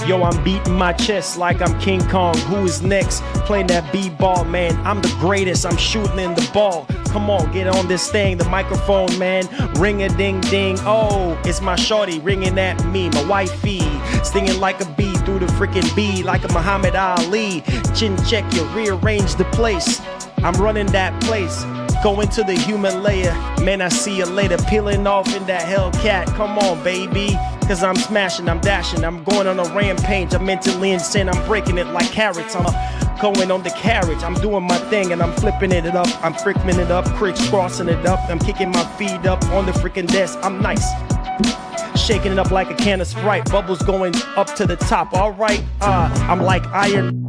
Yo, I'm beating my chest like I'm King Kong. Who is next? Playing that b-ball, man. I'm the greatest. I'm shooting in the ball. Come on, get on this thing. The microphone, man. Ring-a-ding-ding. Oh, it's my shorty ringing at me. My wifey stinging like a bee through the freaking bee, like a Muhammad Ali. Chin check you, rearrange the place. I'm running that place. Going to the Himalaya. Man, I see you later. Peeling off in that Hellcat. Come on, baby. Cause I'm smashing, I'm dashing, I'm going on a rampage. I'm mentally insane, I'm breaking it like carrots. I'm going on the carriage, I'm doing my thing and I'm flipping it up. I'm freaking it up, crisscrossing it up. I'm kicking my feet up on the freaking desk. I'm nice. Shaking it up like a can of Sprite. Bubbles going up to the top. Alright, I'm like iron.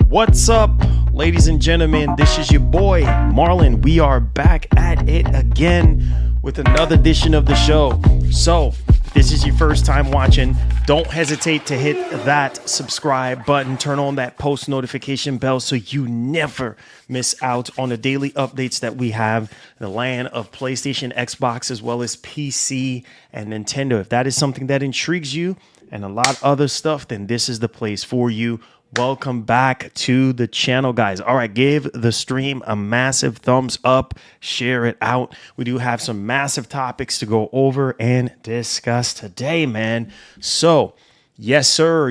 What's up, ladies and gentlemen? This is your boy Marlon. We are back at it again with another edition of the show. So if this is your first time watching, don't hesitate to hit that subscribe button, turn on that post notification bell so you never miss out on the daily updates that we have, the LIAN of PlayStation, Xbox, as well as PC and Nintendo. If that is something that intrigues you and a lot of other stuff, then this is the place for you. Welcome back to the channel, guys. All right, give the stream a massive thumbs up, share it out. We do have some massive topics to go over and discuss today, man. So, yes, sir,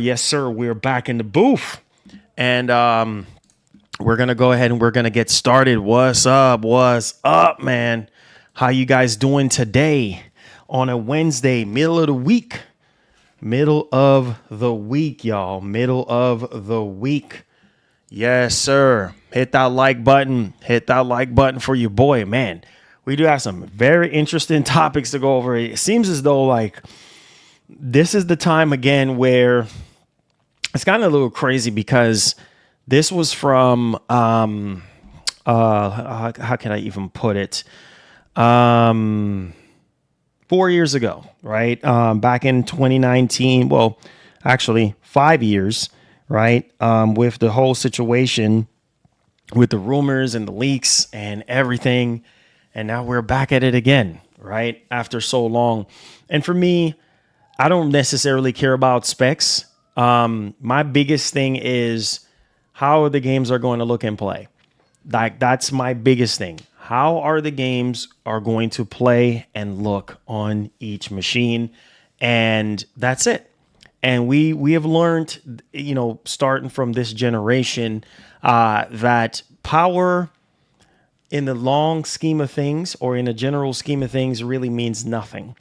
we're back in the booth. And we're going to go ahead and we're going to get started. What's up, man? How you guys doing today? on a Wednesday, middle of the week. Middle of the week, y'all. Middle of the week. Yes, sir. Hit that like button. Hit that like button for your boy, man. We do have some very interesting topics to go over. It seems as though like this is the time again where it's gotten a little crazy because this was from how can I even put it? 4 years ago, right? Back in 2019. Well, actually 5 years, right? With the whole situation with the rumors and the leaks and everything. And now we're back at it again, right? After so long. And for me, I don't necessarily care about specs. My biggest thing is how the games are going to look and play. Like that's my biggest thing. How are the games are going to play and look on each machine? And that's it. And we have learned, you know, starting from this generation, that power in the long scheme of things or in a general scheme of things really means nothing.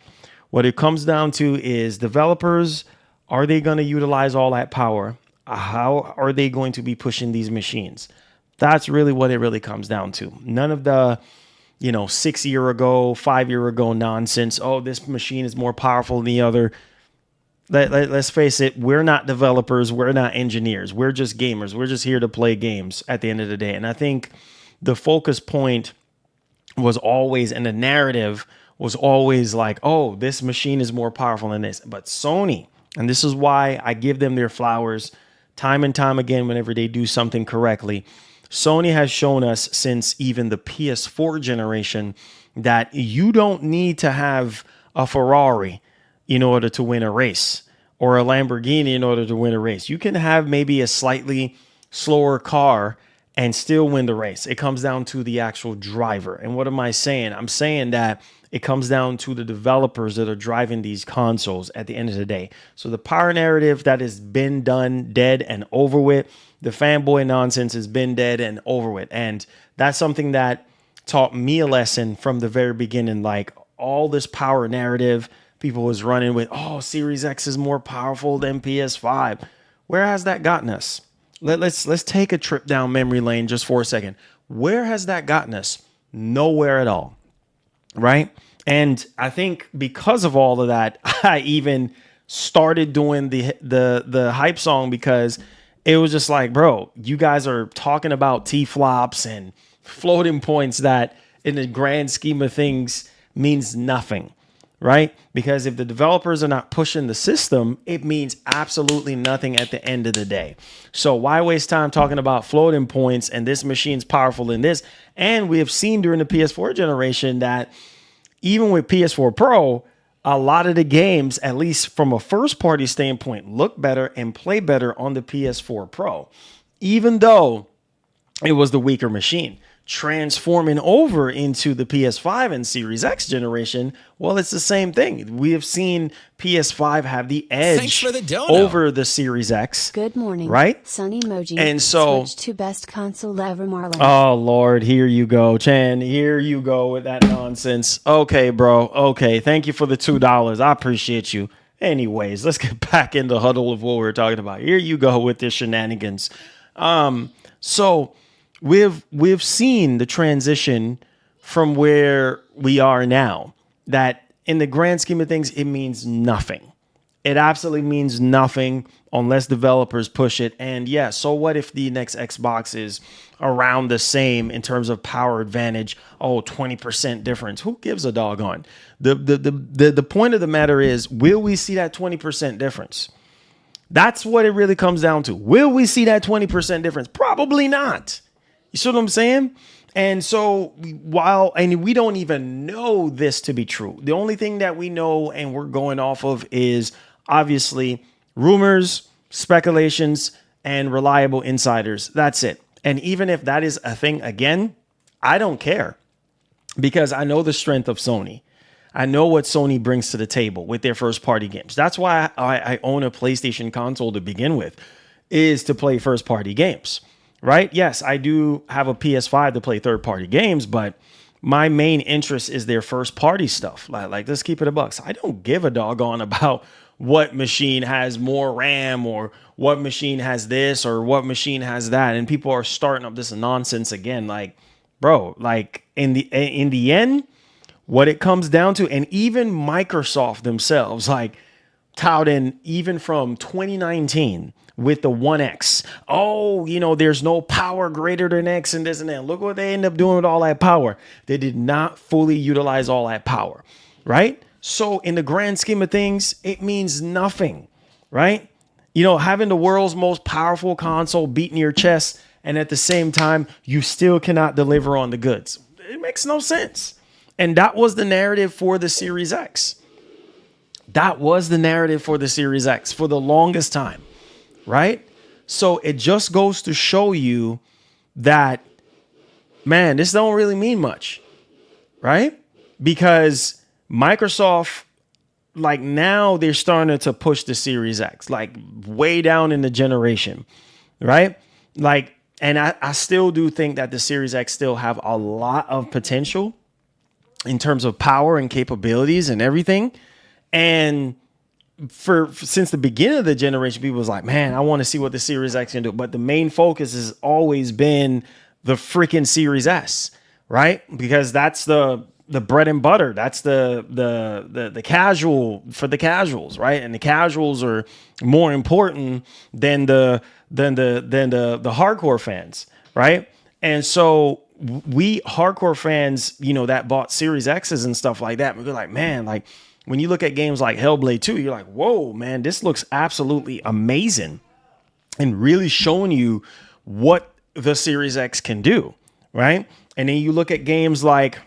What it comes down to is developers, are they going to utilize all that power? How are they going to be pushing these machines? That's really what it really comes down to. None of the, 6 year ago, 5 year ago nonsense. Oh, this machine is more powerful than the other. Let's face it, we're not developers, we're not engineers, we're just gamers. We're just here to play games at the end of the day. And I think the focus point was always, and the narrative was always like, oh, this machine is more powerful than this. But Sony, and this is why I give them their flowers time and time again whenever they do something correctly. Sony has shown us since even the PS4 generation that you don't need to have a Ferrari in order to win a race or a Lamborghini in order to win a race. You can have maybe a slightly slower car and still win the race. It comes down to the actual driver. And what am I saying? I'm saying that it comes down to the developers that are driving these consoles at the end of the day. So the power narrative that has been done, dead and over with, the fanboy nonsense has been dead and over with. And that's something that taught me a lesson from the very beginning. Like all this power narrative, people was running with, oh, Series X is more powerful than PS5. Where has that gotten us? Let's take a trip down memory lane just for a second. Where has that gotten us? Nowhere at all, right? And I think because of all of that, I even started doing the hype song because it was just like, bro, you guys are talking about T-flops and floating points that in the grand scheme of things means nothing, right? Because if the developers are not pushing the system, it means absolutely nothing at the end of the day. So why waste time talking about floating points and this machine's powerful in this? And we have seen during the PS4 generation that even with PS4 Pro, a lot of the games, at least from a first party standpoint, look better and play better on the PS4 Pro, even though it was the weaker machine. Transforming over into the PS5 and Series X generation, well, it's the same thing. We have seen PS5 have the edge over the Series X. Good morning, right? Sunny emoji. And so, switch to best console ever, Marlon. Oh Lord, here you go, Chan. Here you go with that nonsense. Okay, bro. Okay, thank you for the $2. I appreciate you. Anyways, let's get back into huddle of what we were talking about. Here you go with this shenanigans. So we've seen the transition from where we are now, that in the grand scheme of things, it means nothing. It absolutely means nothing unless developers push it. And yeah, so what if the next Xbox is around the same in terms of power advantage? Oh, 20% difference. Who gives a doggone? The point of the matter is, will we see that 20% difference? That's what it really comes down to. Will we see that 20% difference? Probably not. You see what I'm saying? And so we don't even know this to be true. The only thing that we know and we're going off of is obviously rumors, speculations, and reliable insiders. That's it. And even if that is a thing, again, I don't care because I know the strength of Sony. I know what Sony brings to the table with their first party games. That's why I own a PlayStation console to begin with, is to play first party games. Right? Yes, I do have a PS5 to play third-party games, but my main interest is their first party stuff. Like let's keep it a buck. I don't give a doggone about what machine has more RAM or what machine has this or what machine has that. And people are starting up this nonsense again. Like, bro, like in the end, what it comes down to, and even Microsoft themselves, like touting even from 2019 with the One X. Oh, there's no power greater than X and this and that. Look what they end up doing with all that power. They did not fully utilize all that power, right? So in the grand scheme of things, it means nothing, right? Having the world's most powerful console beating your chest, and at the same time, you still cannot deliver on the goods. It makes no sense. And that was the narrative for the Series X. That was the narrative for the Series X for the longest time, right? So it just goes to show you that, man, this don't really mean much, right? Because Microsoft, like now they're starting to push the Series X, like way down in the generation, right? Like, and I still do think that the Series X still have a lot of potential in terms of power and capabilities and everything. And since the beginning of the generation, people was like, man, I want to see what the Series X can do. But the main focus has always been the freaking Series S, right? Because that's the bread and butter. That's the casual for the casuals, right? And the casuals are more important than the hardcore fans, right? And so we hardcore fans, that bought Series X's and stuff like that, we're like, man, like when you look at games like Hellblade 2, you're like, whoa, man, this looks absolutely amazing, and really showing you what the Series X can do, right? And then you look at games like,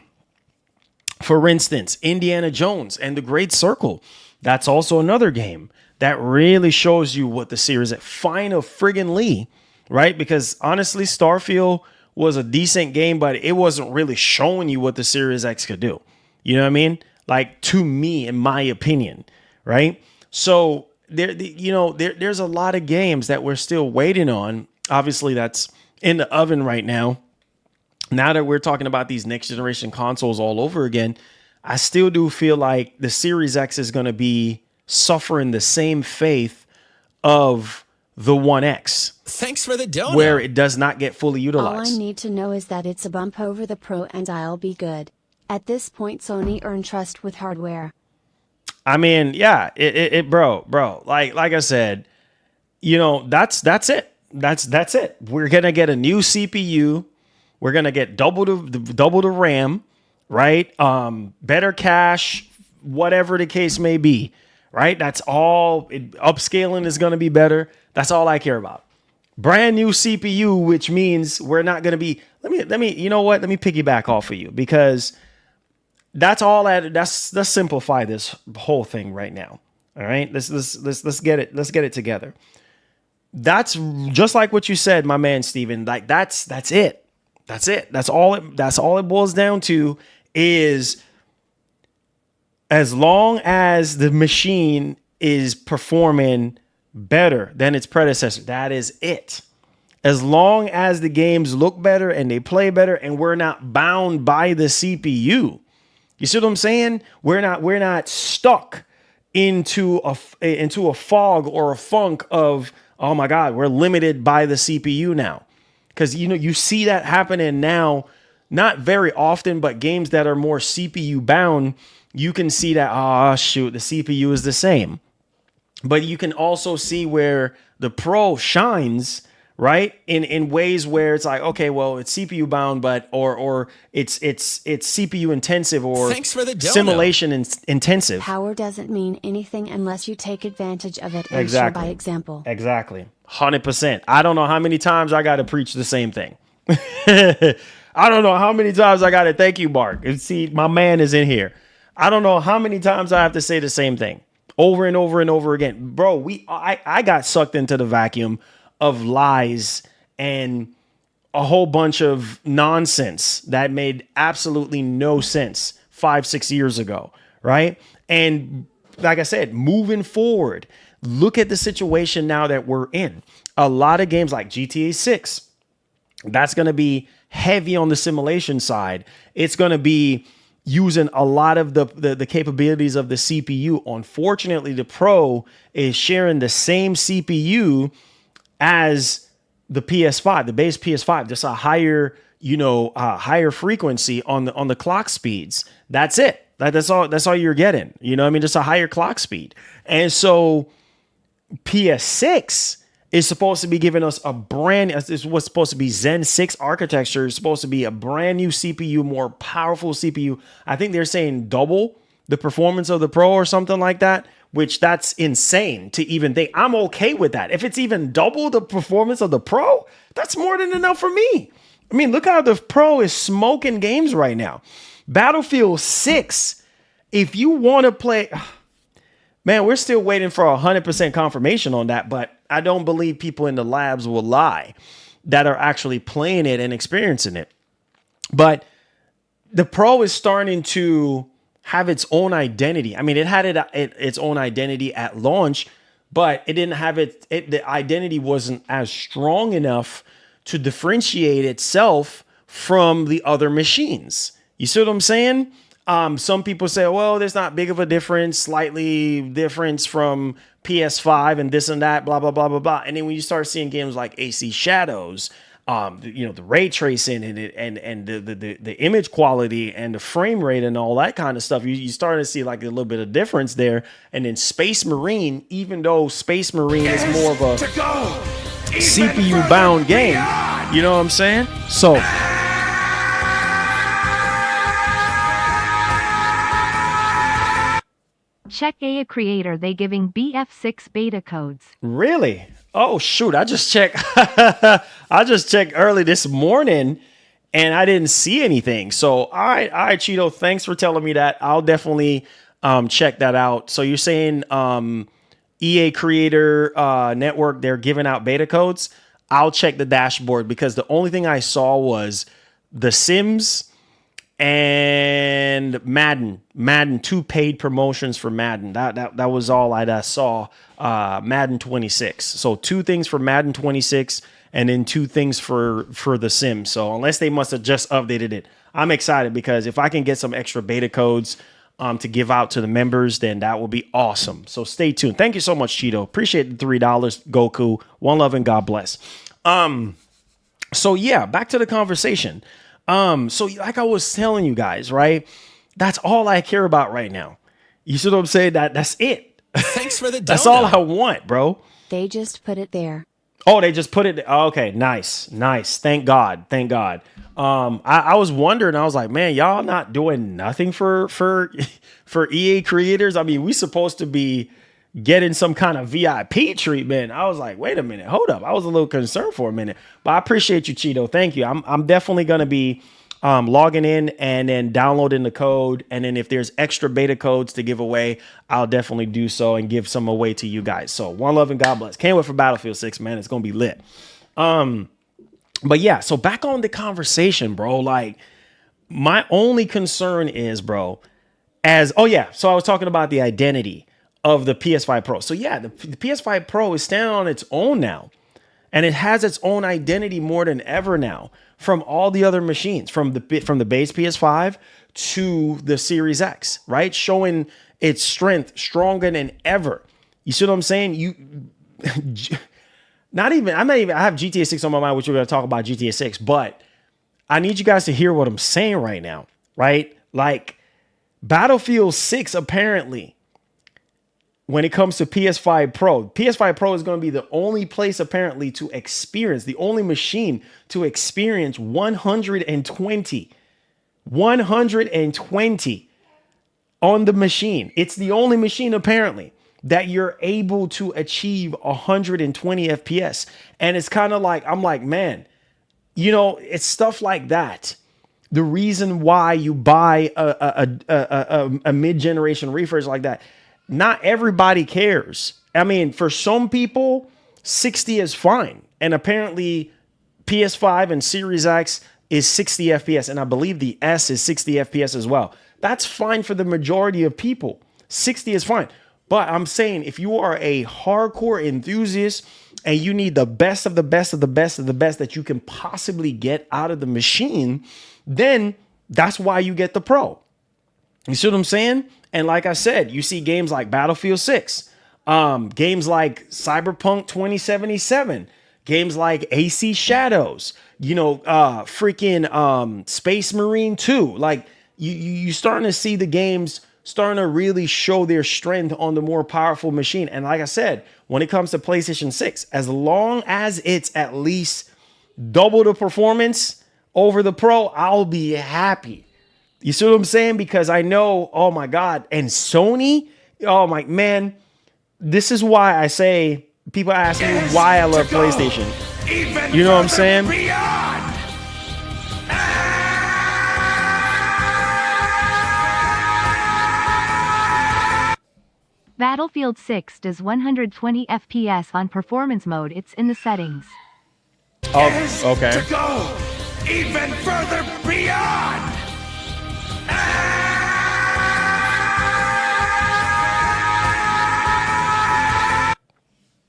for instance, Indiana Jones and the Great Circle. That's also another game that really shows you what the Series X, final friggin' Lee, right? Because honestly, Starfield was a decent game, but it wasn't really showing you what the Series X could do. You know what I mean? Like, to me, in my opinion, right? So there's a lot of games that we're still waiting on. Obviously, that's in the oven right now. Now that we're talking about these next generation consoles all over again, I still do feel like the Series X is going to be suffering the same fate of the One X. Thanks for the donut. Where it does not get fully utilized. All I need to know is that it's a bump over the Pro and I'll be good. At this point, Sony earned trust with hardware. I mean, yeah, bro. Like I said, that's it. That's it. We're gonna get a new CPU. We're gonna get double the RAM, right? Better cache, whatever the case may be, right? That's all. Upscaling is gonna be better. That's all I care about. Brand new CPU, which means we're not gonna be. Let me. You know what? Let me piggyback off of you, because that's all. Let's simplify this whole thing right now. All right. Let's get it. Let's get it together. That's just like what you said, my man, Steven. Like that's it. That's it. That's all it boils down to, is as long as the machine is performing better than its predecessor, that is it. As long as the games look better and they play better and we're not bound by the CPU. You see what I'm saying? We're not stuck into a fog or a funk of, oh my God, we're limited by the CPU now. Because, you see that happening now, not very often, but games that are more CPU bound, you can see that, the CPU is the same. But you can also see where the Pro shines, right? In ways where it's like, okay, well, it's CPU bound, but or it's CPU intensive, or thanks for the simulation intensive. Power doesn't mean anything unless you take advantage of it and Exactly. show by example. Exactly. 100%. I don't know how many times I got to preach the same thing. I don't know how many times I got to thank you, Mark. And see, my man is in here. I don't know how many times I have to say the same thing over and over and over again. Bro, I got sucked into the vacuum of lies and a whole bunch of nonsense that made absolutely no sense 5-6 years ago, right? And like I said, moving forward, look at the situation now that we're in. A lot of games like GTA 6, That's going to be heavy on the simulation side. It's going to be using a lot of the capabilities of the CPU. Unfortunately, the Pro is sharing the same CPU as the PS5, the base PS5, just a higher, higher frequency on the clock speeds. That's it. That's all you're getting. You know what I mean? Just a higher clock speed. And so PS6 is supposed to be giving us this is what's supposed to be Zen 6 architecture. It's supposed to be a brand new CPU, more powerful CPU. I think they're saying double the performance of the Pro or something like that, which that's insane to even think. I'm okay with that. If it's even double the performance of the Pro, that's more than enough for me. I mean, look how the Pro is smoking games right now. Battlefield 6, if you want to play, man, we're still waiting for 100% confirmation on that, but I don't believe people in the labs will lie that are actually playing it and experiencing it. But the Pro is starting to have its own identity. I mean, it had its own identity at launch, but it didn't have the identity wasn't as strong enough to differentiate itself from the other machines. You see what I'm saying? Some people say, well, there's not big of a difference, slightly difference from PS5 and this and that, blah, blah, blah, blah, blah. And then when you start seeing games like AC Shadows, the ray tracing and the image quality and the frame rate and all that kind of stuff, you start to see like a little bit of difference there. And then Space Marine, even though Space Marine is more of a CPU bound game, you know what I'm saying? So check a creator, they giving BF6 beta codes. Really? Oh shoot, I just checked I just checked early this morning and I didn't see anything. So all right, Cheeto, thanks for telling me that. I'll definitely check that out. So you're saying EA Creator Network, they're giving out beta codes. I'll check the dashboard because the only thing I saw was The Sims and Madden 2 paid promotions for Madden. That was all I saw. Madden 26. So 2 things for Madden 26 and then 2 things for The Sims. So unless they must have just updated it, I'm excited because if I can get some extra beta codes to give out to the members, then that will be awesome. So stay tuned. Thank you so much, Cheeto. Appreciate the $3. Goku. One love and God bless. So yeah, back to the conversation. So like I was telling you guys, right? That's all I care about right now. You see what I'm saying? That's it. Thanks for the donut. That's all I want, bro. They just put it there. Oh, they just put it. Okay, nice. Thank God. I was wondering. I was like, man, y'all not doing nothing for EA creators. I mean, we supposed to be getting some kind of VIP treatment. I was like, wait a minute, hold up. I was a little concerned for a minute, but I appreciate you, Cheeto. Thank you. I'm definitely going to be logging in and then downloading the code. And then if there's extra beta codes to give away, I'll definitely do so and give some away to you guys. So one love and God bless. Can't wait for Battlefield 6, man. It's going to be lit. But yeah, so back on the conversation, bro, like my only concern is, bro, so I was talking about the identity of the PS5 Pro. So yeah, the PS5 Pro is standing on its own now. And it has its own identity more than ever now from all the other machines, from the base PS5 to the Series X, right? Showing its strength stronger than ever. You see what I'm saying? I have GTA 6 on my mind, which we're going to talk about GTA 6, but I need you guys to hear what I'm saying right now, right? Like Battlefield 6 apparently, when it comes to PS5 Pro is going to be the only place apparently to experience, the only machine to experience 120 on the machine. It's the only machine apparently that you're able to achieve 120 FPS. And it's kind of like, I'm like, man, it's stuff like that. The reason why you buy a mid-generation refresh like that, not everybody cares. I mean, for some people, 60 is fine. And apparently PS5 and Series X is 60 FPS. And I believe the S is 60 FPS as well. That's fine for the majority of people. 60 is fine. But I'm saying if you are a hardcore enthusiast and you need the best of the best of the best of the best that you can possibly get out of the machine, then that's why you get the Pro. You see what I'm saying? And like I said, you see games like Battlefield 6, games like Cyberpunk 2077, games like AC Shadows, freaking Space Marine 2. Like you starting to see the games starting to really show their strength on the more powerful machine. And like I said, when it comes to PlayStation 6, as long as it's at least double the performance over the Pro, I'll be happy. You see what I'm saying? Because I know, oh my God, and Sony, oh my man, this is why I say, people ask me why I love PlayStation. You know what I'm saying? Battlefield 6 does 120 FPS on performance mode. It's in the settings. Oh, okay. To go even further beyond.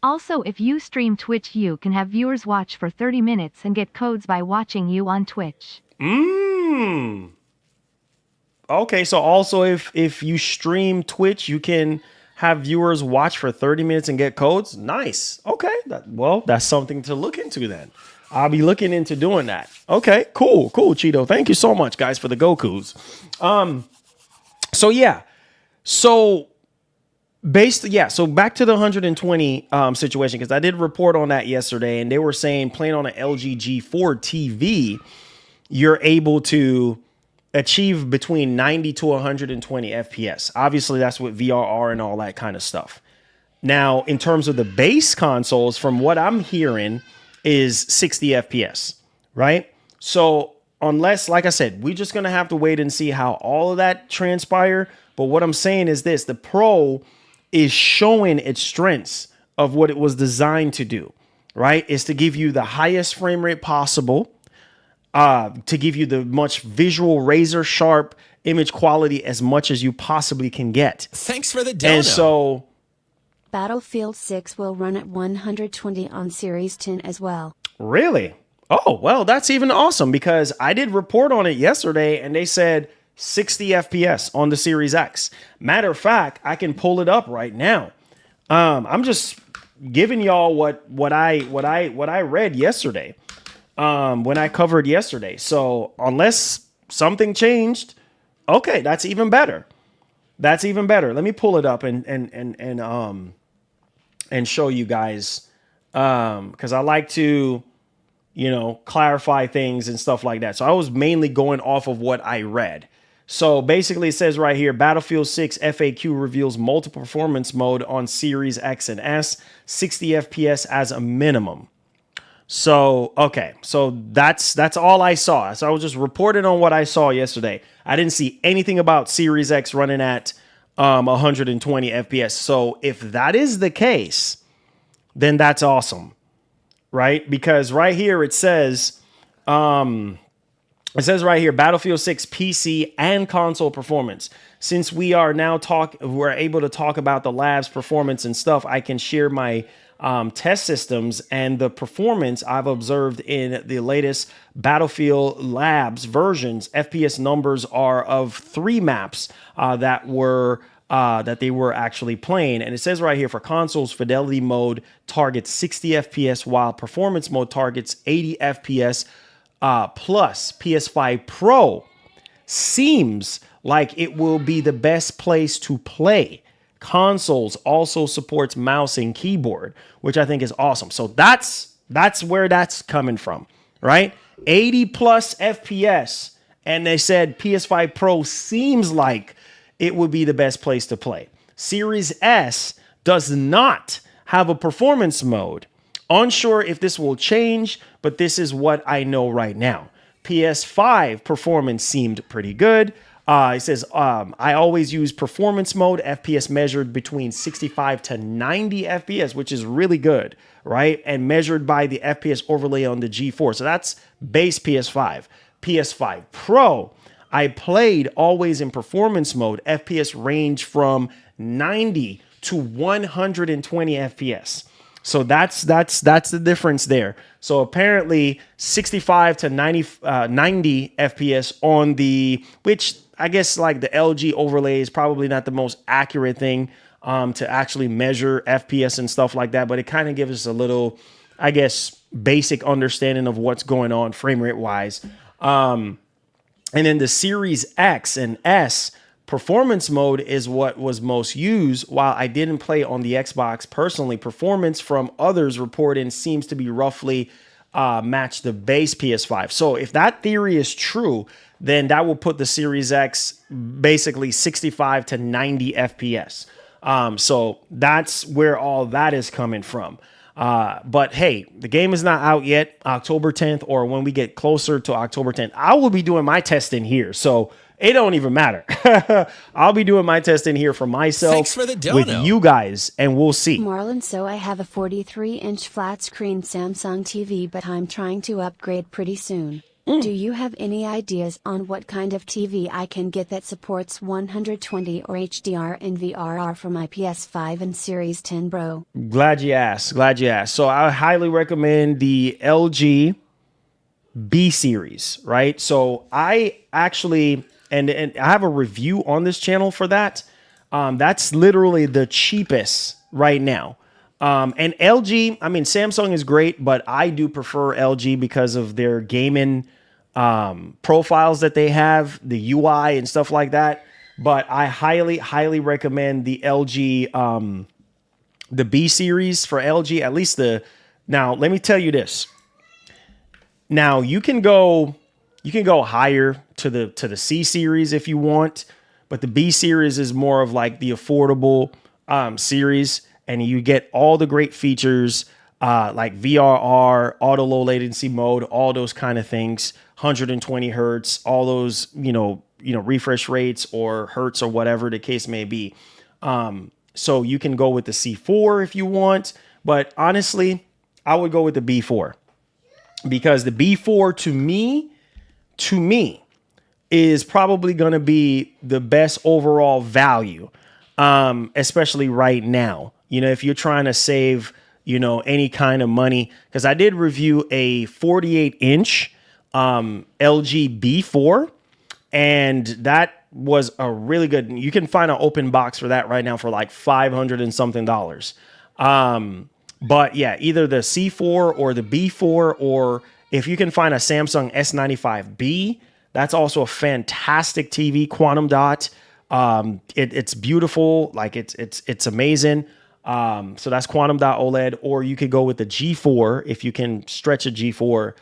Also, if you stream Twitch, you can have viewers watch for 30 minutes and get codes by watching you on Twitch. Okay, so also if you stream Twitch, you can have viewers watch for 30 minutes and get codes. Nice. Okay, that's something to look into then. I'll be looking into doing that. Okay, cool, Cheeto. Thank you so much, guys, for the Gokus. So back to the 120 situation, because I did report on that yesterday, and they were saying playing on an LG G4 TV, you're able to achieve between 90 to 120 FPS. Obviously, that's with VRR and all that kind of stuff. Now, in terms of the base consoles, from what I'm hearing, is 60 FPS, right? So unless, like I said, we're just going to have to wait and see how all of that transpire. But what I'm saying is this: the Pro is showing its strengths of what it was designed to do, right? Is to give you the highest frame rate possible, to give you the much visual razor sharp image quality as much as you possibly can get. Thanks for the dono. And so Battlefield 6 will run at 120 on Series 10 as well. really? Oh, well, that's even awesome, because I did report on it yesterday and they said 60 FPS on the Series X. Matter of fact, I can pull it up right now. I'm just giving y'all what I read yesterday, when I covered yesterday. So unless something changed, okay, that's even better. That's even better. Let me pull it up and show you guys, because I like to, clarify things and stuff like that. So I was mainly going off of what I read. So basically it says right here, Battlefield 6 FAQ reveals multiple performance mode on Series X and S, 60 FPS as a minimum. So, okay. So that's all I saw. So I was just reporting on what I saw yesterday. I didn't see anything about Series X running at 120 FPS. So if that is the case, then that's awesome, right? Because right here it says right here, Battlefield 6 PC and console performance. Since we are now we're able to talk about the lab's performance and stuff, I can share my test systems and the performance I've observed in the latest Battlefield Labs versions. FPS numbers are of 3 maps that they were actually playing. And it says right here, for consoles, fidelity mode targets 60 FPS, while performance mode targets 80 FPS plus. PS5 Pro seems like it will be the best place to play. Consoles also supports mouse and keyboard, which I think is awesome. So that's where that's coming from, right? 80 plus FPS. And they said PS5 Pro seems like it would be the best place to play. Series S does not have a performance mode. Unsure if this will change, but this is what I know right now. PS5 performance seemed pretty good. It says, I always use performance mode, FPS measured between 65 to 90 FPS, which is really good, right? And measured by the FPS overlay on the G4. So that's base PS5. PS5 Pro, I played always in performance mode. FPS range from 90 to 120 FPS. So that's the difference there. So apparently 65 to 90 FPS on the, which I guess like the LG overlay is probably not the most accurate thing to actually measure FPS and stuff like that, but it kind of gives us a little, I guess, basic understanding of what's going on frame rate wise. And then the Series X and S performance mode is what was most used. While I didn't play on the Xbox personally, performance from others reporting seems to be roughly match the base PS5. So if that theory is true, then that will put the Series X basically 65 to 90 FPS. So that's where all that is coming from. But hey, the game is not out yet, October 10th, or when we get closer to October 10th, I will be doing my testing here. So it don't even matter. I'll be doing my testing here for myself with you guys, and we'll see. Marlon, so I have a 43-inch flat screen Samsung TV, but I'm trying to upgrade pretty soon. Do you have any ideas on what kind of TV I can get that supports 120 or HDR and VRR for my PS5 and Series 10 Pro? Glad you asked. So I highly recommend the LG B series, right? So I actually, and I have a review on this channel for that. That's literally the cheapest right now. And LG, I mean, Samsung is great, but I do prefer LG because of their gaming profiles that they have, the UI and stuff like that. But I highly recommend the LG, the B series for LG, at least now let me tell you this. Now you can go higher to the C series if you want, but the B series is more of like the affordable, series, and you get all the great features, like VRR, auto low latency mode, all those kind of things, 120 hertz, all those, refresh rates or hertz or whatever the case may be. So you can go with the C4 if you want, but honestly, I would go with the B4 because the B4 to me is probably going to be the best overall value, especially right now. If you're trying to save, any kind of money, because I did review a 48-inch LG B4, and that was a really good. You can find an open box for that right now for like $500 and something. But yeah, either the C4 or the B4, or if you can find a Samsung S95B, that's also a fantastic TV, quantum dot. It's beautiful, like it's amazing. So that's quantum dot OLED, or you could go with the G4 if you can stretch a G4.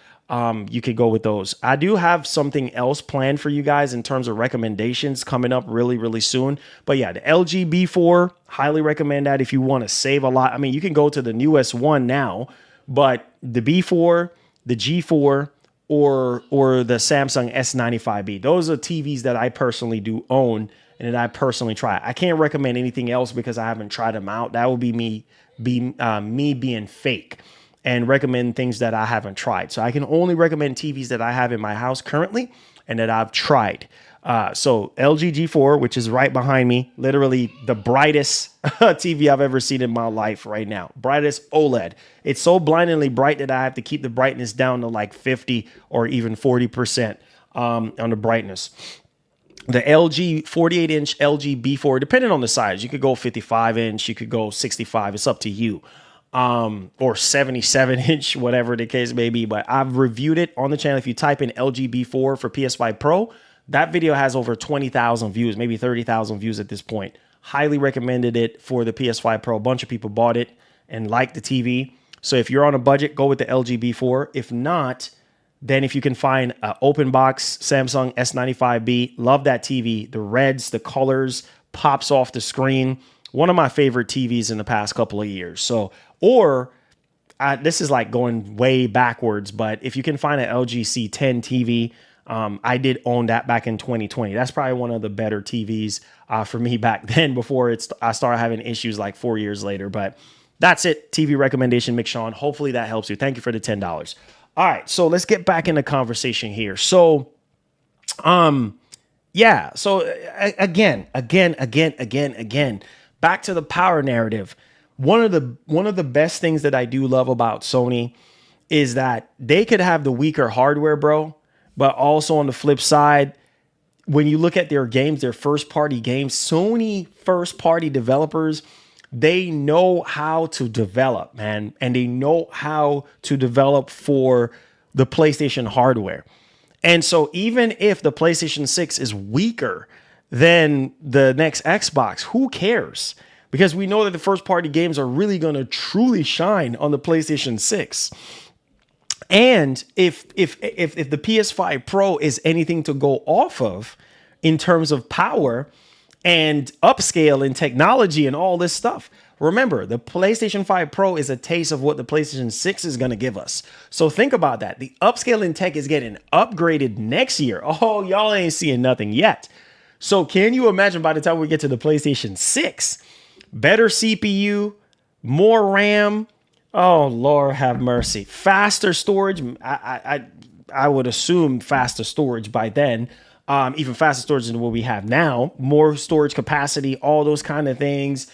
You could go with those. I do have something else planned for you guys in terms of recommendations coming up really soon. But yeah, the LG B4, highly recommend that if you want to save a lot. I mean, you can go to the newest one now, but the B4, the G4, or the Samsung S95B, those are TVs that I personally do own and that I personally try. I can't recommend anything else because I haven't tried them out. That would be me being fake and recommend things that I haven't tried. So I can only recommend TVs that I have in my house currently and that I've tried. So LG G4, which is right behind me, literally the brightest TV I've ever seen in my life right now. Brightest OLED. It's so blindingly bright that I have to keep the brightness down to like 50 or even 40% on the brightness. The LG 48-inch LG B4, depending on the size, you could go 55-inch, you could go 65. It's up to you. Or 77-inch, whatever the case may be. But I've reviewed it on the channel. If you type in LG B4 for PS5 Pro, that video has over 20,000 views, maybe 30,000 views at this point. Highly recommended it for the PS5 Pro. A bunch of people bought it and liked the TV. So if you're on a budget, go with the LG B4. If not, then if you can find an open box Samsung S95B, love that TV. The reds, the colors, pops off the screen. One of my favorite TVs in the past couple of years. So, or this is like going way backwards, but if you can find an LG C10 TV, I did own that back in 2020. That's probably one of the better TVs for me back then before I started having issues like 4 years later. But that's it. TV recommendation, McShawn. Hopefully that helps you. Thank you for the $10. All right, so let's get back in the conversation here. So, yeah. So again, back to the power narrative. one of the best things that I do love about Sony is that they could have the weaker hardware, bro, but also on the flip side, when you look at their games, their first party games, Sony first party developers, they know how to develop, man, and they know how to develop for the PlayStation hardware. And so even if the PlayStation 6 is weaker than the next Xbox, who cares? Because we know that the first party games are really going to truly shine on the PlayStation 6. And if the PS5 Pro is anything to go off of in terms of power and upscale and technology and all this stuff, remember, the PlayStation 5 Pro is a taste of what the PlayStation 6 is going to give us. So think about that. The upscaling tech is getting upgraded next year. Oh, y'all ain't seeing nothing yet. So can you imagine by the time we get to the PlayStation 6, better CPU, more RAM, oh, Lord have mercy. Faster storage. I would assume faster storage by then. Even faster storage than what we have now. More storage capacity, all those kind of things.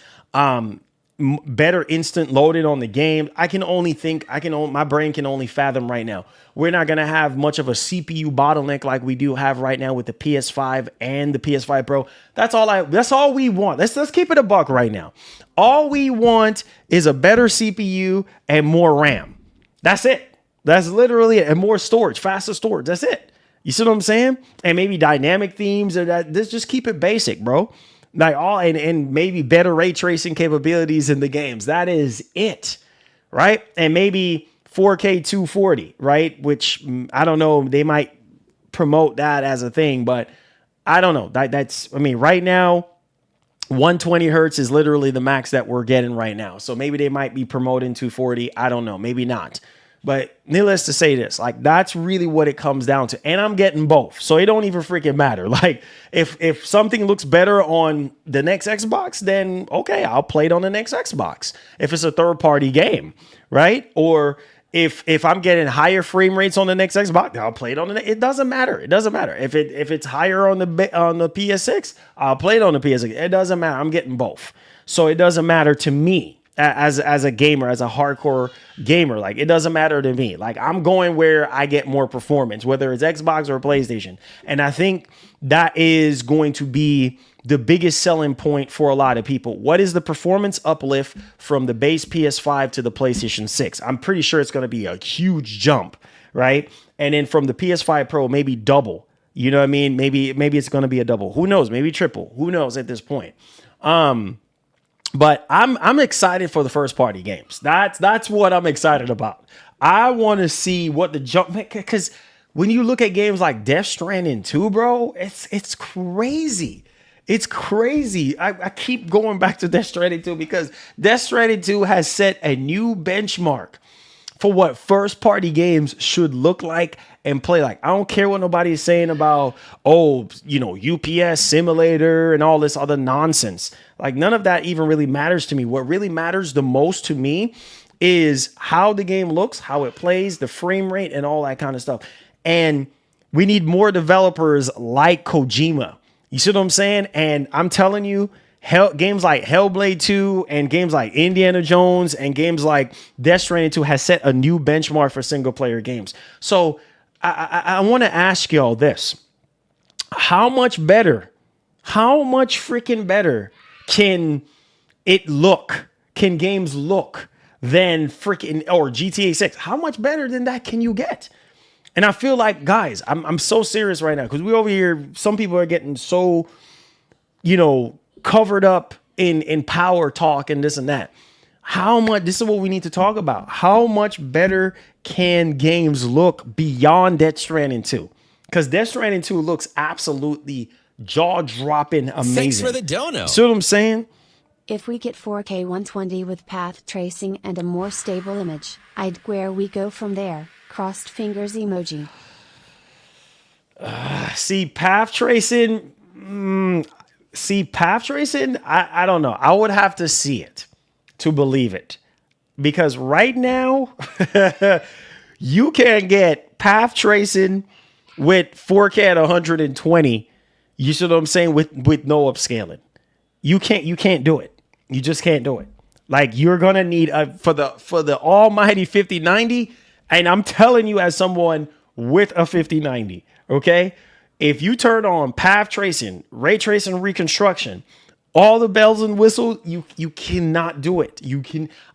Better instant loading on the game. My brain can only fathom right now. We're not going to have much of a CPU bottleneck like we do have right now with the PS5 and the PS5 Pro. That's all we want. Let's keep it a buck right now. All we want is a better CPU and more RAM. That's it. That's literally it. And more storage, faster storage. That's it. You see what I'm saying? And maybe dynamic themes or that. Just keep it basic, bro. Like and maybe better ray tracing capabilities in the games. That is it, right? And maybe 4K 240, right? Which I don't know. They might promote that as a thing, but I don't know. Right now, 120 hertz is literally the max that we're getting right now. So maybe they might be promoting 240. I don't know. Maybe not. But needless to say this, like that's really what it comes down to. And I'm getting both. So it don't even freaking matter. Like if something looks better on the next Xbox, then okay, I'll play it on the next Xbox. If it's a third party game, right? Or if I'm getting higher frame rates on the next Xbox, I'll play it on it doesn't matter. It doesn't matter. If it's higher on the PS6, I'll play it on the PS6. It doesn't matter. I'm getting both. So it doesn't matter to me. As a gamer, as a hardcore gamer, like it doesn't matter to me. Like I'm going where I get more performance, whether it's Xbox or PlayStation. And I think that is going to be the biggest selling point for a lot of people. What is the performance uplift from the base PS5 to the PlayStation 6? I'm pretty sure it's going to be a huge jump, right? And then from the PS5 Pro, maybe double. You know what I mean? Maybe it's going to be a double. Who knows? Maybe triple. Who knows at this point? But I'm excited for the first party games. That's what I'm excited about. I want to see what the jump, because when you look at games like Death Stranding 2, bro, it's crazy. It's crazy. I keep going back to Death Stranding 2 because Death Stranding 2 has set a new benchmark for what first party games should look like and play like. I don't care what nobody is saying about, UPS simulator and all this other nonsense. Like none of that even really matters to me. What really matters the most to me is how the game looks, how it plays, the frame rate and all that kind of stuff. And we need more developers like Kojima. You see what I'm saying? And I'm telling you, games like Hellblade 2 and games like Indiana Jones and games like Death Stranding 2 has set a new benchmark for single player games. So I want to ask y'all this. How much freaking better can games look than freaking, or GTA 6? How much better than that can you get? And I feel like, guys, I'm so serious right now because we over here, some people are getting so, covered up in power talk and this and that. This is what we need to talk about. How much better can games look beyond Death Stranding 2? Because Death Stranding 2 looks absolutely jaw-dropping amazing. Thanks for the dono. See what I'm saying? If we get 4K 120 with path tracing and a more stable image, where we go from there. Crossed fingers emoji. See, path tracing, I don't know. I would have to see it to believe it. Because right now, you can get path tracing with 4K at 120. You see what I'm saying? With no upscaling. You can't do it. You just can't do it. Like you're gonna need for the almighty 5090, and I'm telling you as someone with a 5090, okay? If you turn on path tracing, ray tracing, reconstruction, all the bells and whistles, you cannot do it.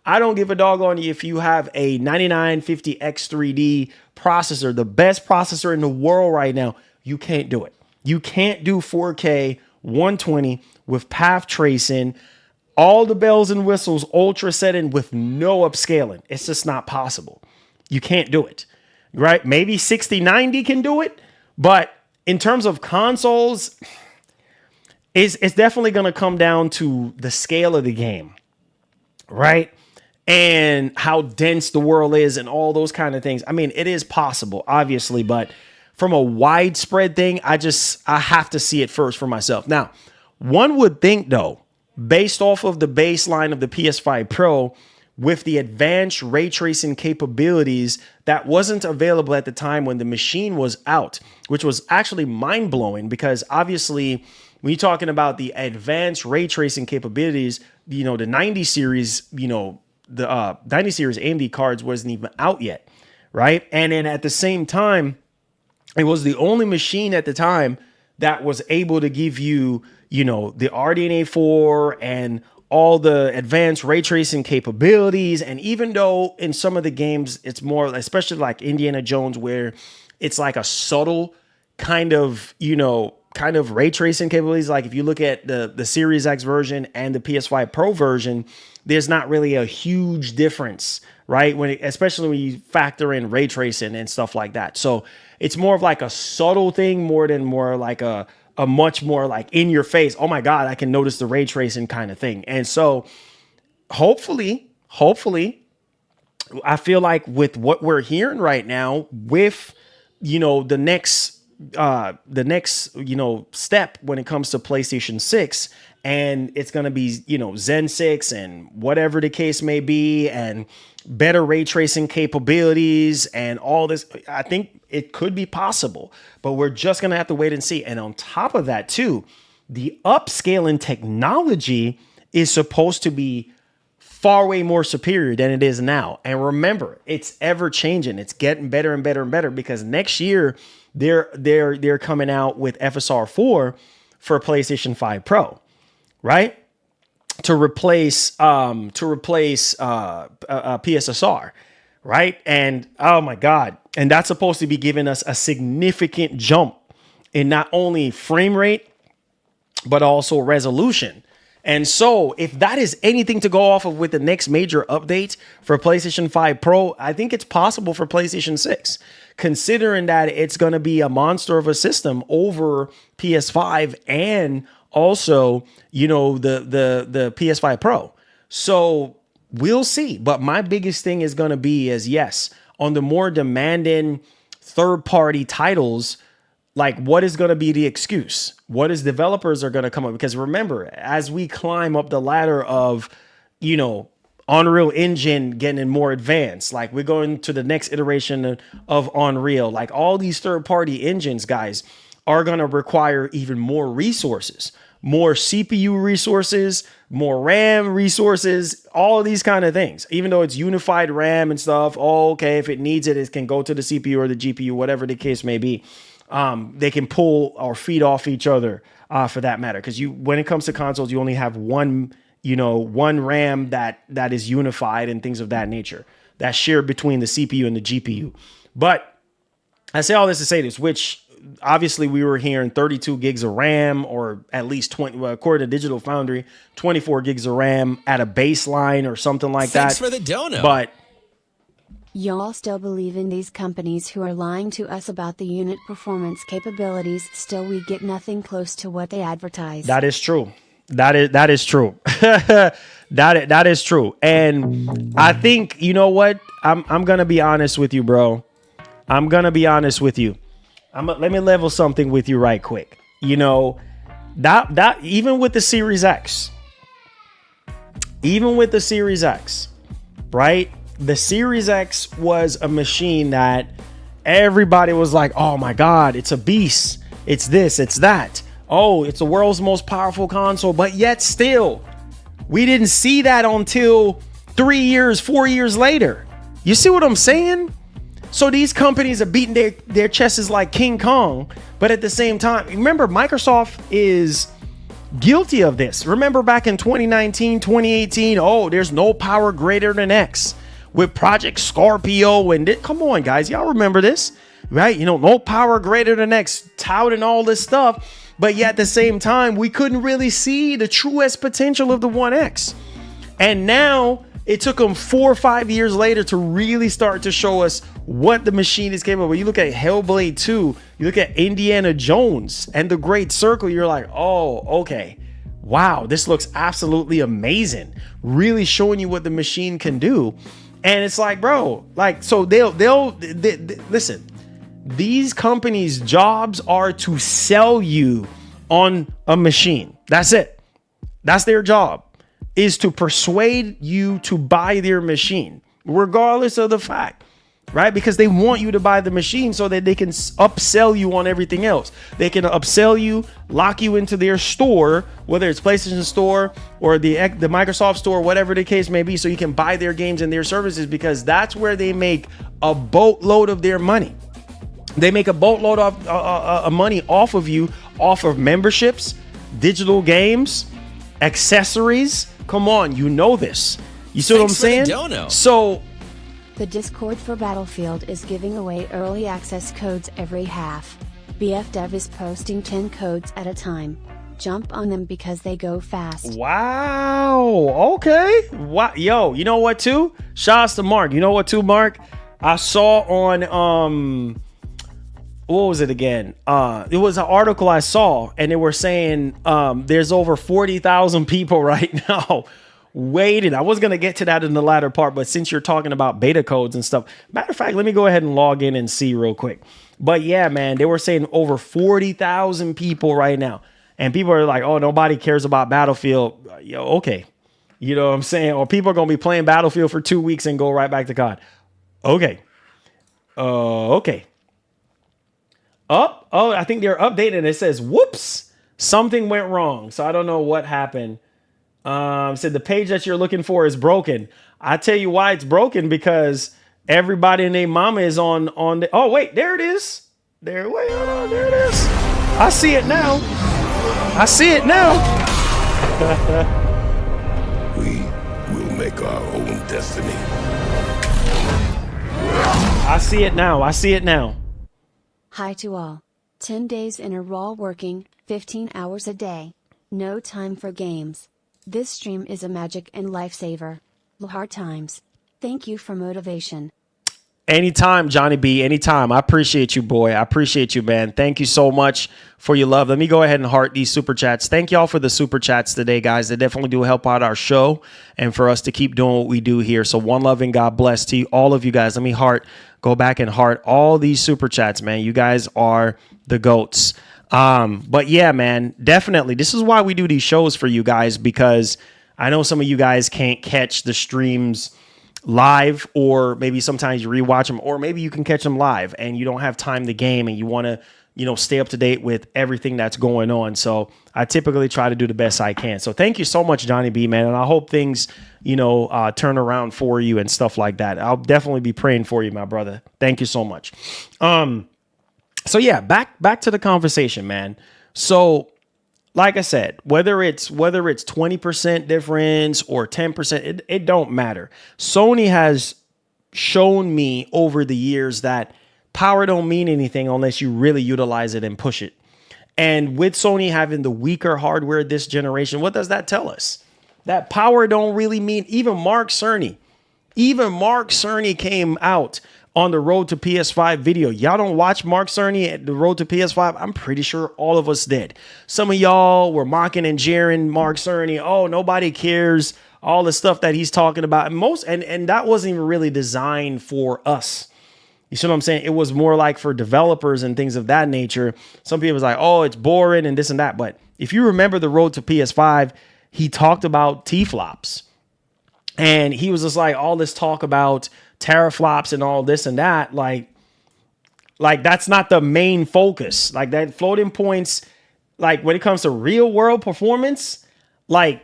I don't give a dog on you if you have a 9950X3D processor, the best processor in the world right now. You can't do it. You can't do 4K 120 with path tracing, all the bells and whistles, ultra setting with no upscaling. It's just not possible. You can't do it, right? Maybe 6090 can do it, but in terms of consoles, it's definitely going to come down to the scale of the game, right? And how dense the world is and all those kind of things. I mean, it is possible, obviously, but from a widespread thing, I have to see it first for myself. Now, one would think, though, based off of the baseline of the PS5 Pro, with the advanced ray tracing capabilities that wasn't available at the time when the machine was out, which was actually mind-blowing because obviously when you're talking about the advanced ray tracing capabilities, the 90 series, the 90 series AMD cards wasn't even out yet, right? And then at the same time, it was the only machine at the time that was able to give you, the RDNA 4 and all the advanced ray tracing capabilities. And even though in some of the games, it's more, especially like Indiana Jones, where it's like a subtle kind of ray tracing capabilities. Like if you look at the Series X version and the PS5 Pro version, there's not really a huge difference, right? Especially when you factor in ray tracing and stuff like that. So it's more of like a subtle thing more like a much more like in your face. Oh my God, I can notice the ray tracing kind of thing. And so hopefully, I feel like with what we're hearing right now with, the next step when it comes to PlayStation 6, and it's going to be, Zen 6 and whatever the case may be, and better ray tracing capabilities and all this, I think it could be possible, but we're just going to have to wait and see. And on top of that too, the upscaling technology is supposed to be far way more superior than it is now. And remember, it's ever changing. It's getting better and better and better because next year they're coming out with FSR 4 for PlayStation 5 Pro, right? To replace PSSR, right? And oh my God. And that's supposed to be giving us a significant jump in not only frame rate, but also resolution. And so if that is anything to go off of with the next major update for PlayStation 5 Pro, I think it's possible for PlayStation 6, considering that it's going to be a monster of a system over PS5 and also, the PS5 Pro. So we'll see. But my biggest thing is going to be yes, on the more demanding third-party titles, like what is going to be the excuse? What is developers are going to come up? Because remember, as we climb up the ladder of, Unreal Engine getting more advanced, like we're going to the next iteration of Unreal, like all these third-party engines, guys, are going to require even more resources, more CPU resources, more RAM resources, all of these kind of things. Even though it's unified RAM and stuff, okay, if it needs it, it can go to the CPU or the GPU, whatever the case may be. They can pull or feed off each other for that matter. Because when it comes to consoles, you only have one RAM that is unified and things of that nature that's shared between the CPU and the GPU. But I say all this to say this, which obviously we were hearing 32 gigs of RAM, or at least 20, according to Digital Foundry, 24 gigs of RAM at a baseline or something like that. Thanks for the dono. But y'all still believe in these companies who are lying to us about the unit performance capabilities? Still, we get nothing close to what they advertise. That is true. That is true. that is true. And I think, you know what? I'm going to be honest with you, bro. I'm going to be honest with you. Let me level something with you right quick. That even with the Series X, right? The Series X was a machine that everybody was like, oh my God, it's a beast. It's this, it's that. Oh, it's the world's most powerful console. But yet still, We didn't see that until 3 years, 4 years later. You see what I'm saying? So these companies are beating their chests like King Kong, but at the same time, remember, Microsoft is guilty of this. Remember back in 2019, 2018, oh, there's no power greater than X with Project Scorpio. And come on, guys, y'all remember this, right? You know, no power greater than X, touting all this stuff. But yet at the same time, we couldn't really see the truest potential of the One X. And now it took them 4 or 5 years later to really start to show us what the machine is capable of. You look at Hellblade 2, you look at Indiana Jones and the Great Circle, you're like, oh, okay. Wow, this looks absolutely amazing. Really showing you what the machine can do. And it's like, bro, like, so they'll listen, these companies' jobs are to sell you on a machine. That's it. That's their job, is to persuade you to buy their machine, regardless of the fact, right? Because they want you to buy the machine so that they can upsell you on everything else. They can upsell you, lock you into their store, whether it's PlayStation Store or the Microsoft Store, whatever the case may be, so you can buy their games and their services, because that's where they make a boatload of their money. They make a boatload of money off of you, off of memberships, digital games, accessories. Come on, you know this. You see what I'm saying? So the Discord for Battlefield is giving away early access codes every half. BF Dev is posting 10 codes at a time. Jump on them because they go fast. Wow. Okay. Wow. Yo, you know what too? Shouts to Mark. You know what too, Mark? I saw on what was it again? It was an article I saw, and they were saying there's over 40,000 people right now waiting. I was going to get to that in the latter part, but since you're talking about beta codes and stuff, matter of fact, let me go ahead and log in and see real quick. But yeah, man, they were saying over 40,000 people right now. And people are like, oh, nobody cares about Battlefield. Yo, okay. You know what I'm saying? Or people are going to be playing Battlefield for 2 weeks and go right back to COD. Okay. Okay. Oh, I think they're updating. It says, whoops, something went wrong. So I don't know what happened. Said the page that you're looking for is broken. I tell you why it's broken, because everybody and their mama is on the. Oh wait, there it is. There, wait, hold on, there it is. I see it now. I see it now. We will make our own destiny. I see it now. I see it now. Hi to all. 10 days in a row working, 15 hours a day. No time for games. This stream is a magic and lifesaver. Hard times. Thank you for motivation. Anytime, Johnny B. Anytime. I appreciate you, boy. I appreciate you, man. Thank you so much for your love. Let me go ahead and heart these super chats. Thank y'all for the super chats today, guys. They definitely do help out our show and for us to keep doing what we do here. So one love and God bless to you, all of you guys. Let me go back and heart all these super chats, man. You guys are the GOATs. But yeah, man, definitely. This is why we do these shows for you guys, because I know some of you guys can't catch the streams live, or maybe sometimes you rewatch them, or maybe you can catch them live and you don't have time to game and you want to, stay up to date with everything that's going on. So I typically try to do the best I can. So thank you so much, Johnny B, man. And I hope things, turn around for you and stuff like that. I'll definitely be praying for you, my brother. Thank you so much. So yeah, back to the conversation, man. So like I said, whether it's 20% difference or 10%, it don't matter. Sony has shown me over the years that power don't mean anything unless you really utilize it and push it. And with Sony having the weaker hardware this generation, what does that tell us? That power don't really mean. Even Mark Cerny came out on the Road to PS5 video. Y'all don't watch Mark Cerny at the Road to PS5? I'm pretty sure all of us did. Some of y'all were mocking and jeering Mark Cerny. Oh, nobody cares. All the stuff that he's talking about. And that wasn't even really designed for us. You see what I'm saying? It was more like for developers and things of that nature. Some people was like, oh, it's boring and this and that. But if you remember the Road to PS5, he talked about T-flops. And he was just like, all this talk about teraflops and all this and that, like that's not the main focus. Like that floating points, like when it comes to real world performance, like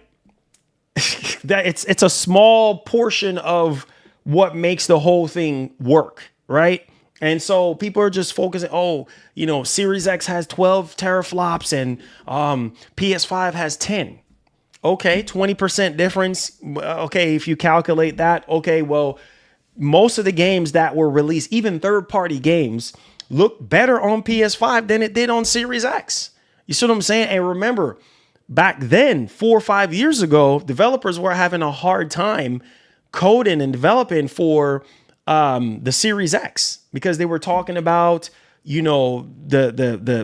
that it's a small portion of what makes the whole thing work, right? And so people are just focusing, oh, you know, Series X has 12 teraflops and PS5 has 10. Okay, 20% difference. Okay, if you calculate that, okay, well, most of the games that were released, even third-party games, look better on PS5 than it did on Series X. You see what I'm saying? And remember, back then, 4 or 5 years ago, developers were having a hard time coding and developing for the Series X because they were talking about, you know, the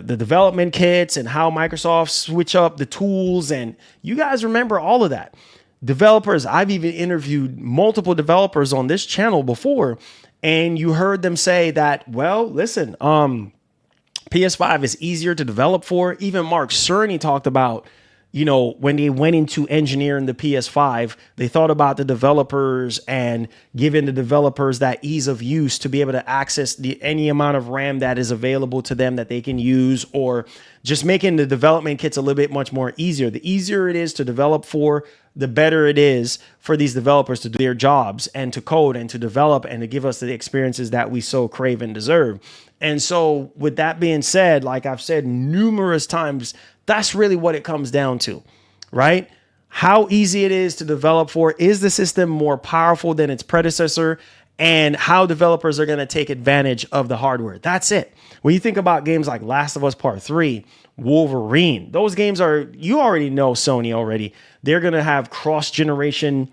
development kits and how Microsoft switch up the tools. And you guys remember all of that. Developers, I've even interviewed multiple developers on this channel before, and you heard them say that, well, listen, PS5 is easier to develop for. Even Mark Cerny talked about, you know, when they went into engineering the PS5, they thought about the developers and giving the developers that ease of use to be able to access any amount of RAM that is available to them that they can use, or just making the development kits a little bit much more easier. The easier it is to develop for, the better it is for these developers to do their jobs and to code and to develop and to give us the experiences that we so crave and deserve. And so with that being said, like I've said numerous times, that's really what it comes down to, right? How easy it is to develop for. Is the system more powerful than its predecessor? And how developers are going to take advantage of the hardware. That's it. When you think about games like Last of Us Part 3, Wolverine, those games are, you already know Sony already. They're going to have cross-generation,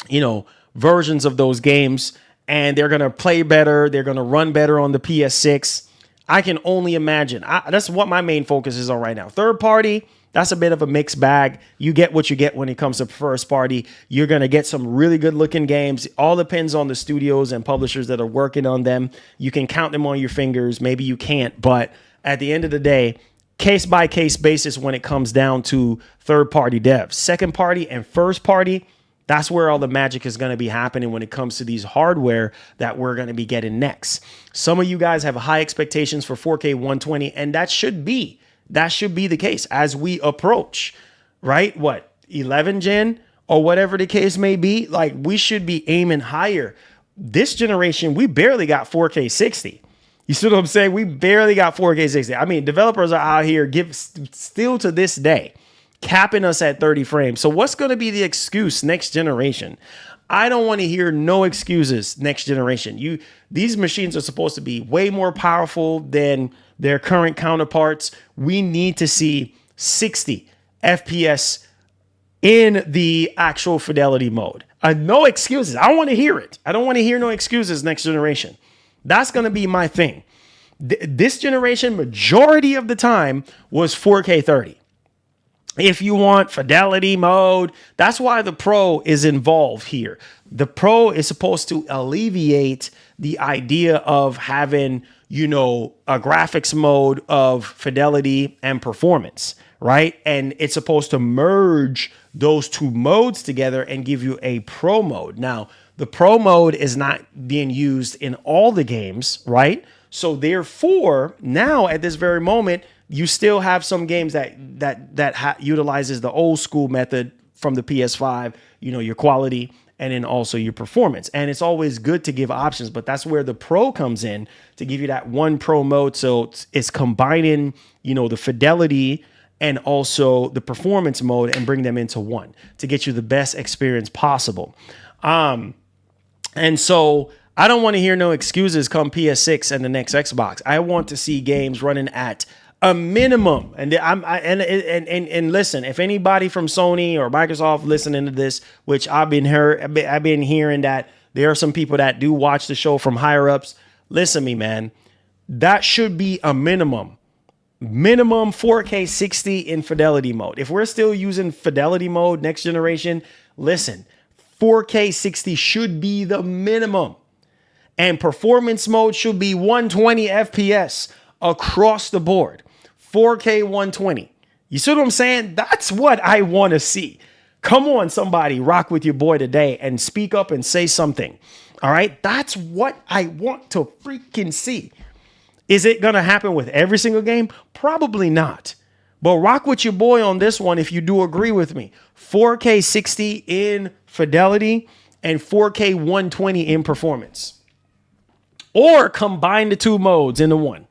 you know, versions of those games, and they're going to play better. They're going to run better on the PS6. I can only imagine. That's what my main focus is on right now. Third party, that's a bit of a mixed bag. You get what you get when it comes to first party. You're going to get some really good looking games. All depends on the studios and publishers that are working on them. You can count them on your fingers. Maybe you can't. But at the end of the day, case by case basis when it comes down to third party devs. Second party and first party, that's where all the magic is going to be happening when it comes to these hardware that we're going to be getting next. Some of you guys have high expectations for 4K 120, and that should be the case as we approach, right? What, 11 gen or whatever the case may be? Like, we should be aiming higher. This generation, we barely got 4K 60. You see what I'm saying? We barely got 4K 60. I mean, developers are out here still to this day capping us at 30 frames. So what's going to be the excuse next generation? I don't want to hear no excuses next generation. These machines are supposed to be way more powerful than their current counterparts. We need to see 60 FPS in the actual fidelity mode. No excuses. I don't want to hear it. I don't want to hear no excuses next generation. That's going to be my thing. This generation, majority of the time, was 4K 30. If you want fidelity mode, that's why the Pro is involved here. The Pro is supposed to alleviate the idea of having, you know, a graphics mode of fidelity and performance, right? And it's supposed to merge those two modes together and give you a Pro mode. Now, the Pro mode is not being used in all the games, right? So therefore, now at this very moment, you still have some games that utilizes the old school method from the PS5, you know, your quality and then also your performance. And it's always good to give options, but that's where the Pro comes in to give you that one Pro mode. So it's combining, you know, the fidelity and also the performance mode and bring them into one to get you the best experience possible. And so I don't want to hear no excuses come PS6 and the next Xbox. I want to see games running at a minimum. And and listen, if anybody from Sony or Microsoft listening to this, which I've been hearing that there are some people that do watch the show from higher ups. Listen to me, man. That should be a minimum 4K 60 in fidelity mode. If we're still using fidelity mode next generation, listen, 4K 60 should be the minimum. And performance mode should be 120 FPS across the board. 4K 120. You see what I'm saying? That's what I want to see. Come on, somebody, rock with your boy today and speak up and say something. All right? That's what I want to freaking see. Is it going to happen with every single game? Probably not. But rock with your boy on this one if you do agree with me. 4K 60 in fidelity and 4K 120 in performance. Or combine the two modes into one,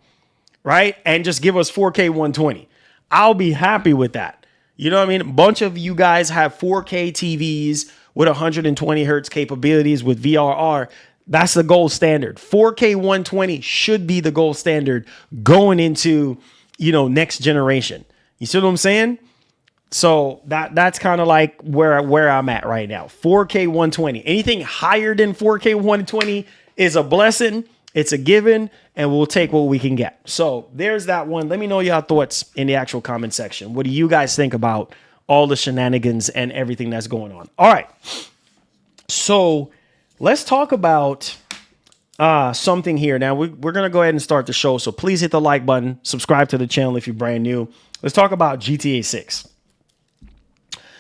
right? And just give us 4K 120. I'll be happy with that. You know what I mean? A bunch of you guys have 4K TVs with 120 hertz capabilities with VRR. That's the gold standard. 4K 120 should be the gold standard going into, next generation. You see what I'm saying? So that's kind of like where I'm at right now. 4K 120. Anything higher than 4K 120 is a blessing. It's a given, and we'll take what we can get. So there's that one. Let me know your thoughts in the actual comment section. What do you guys think about all the shenanigans and everything that's going on? All right. So let's talk about something here. Now, we're going to go ahead and start the show. So please hit the like button. Subscribe to the channel if you're brand new. Let's talk about GTA 6.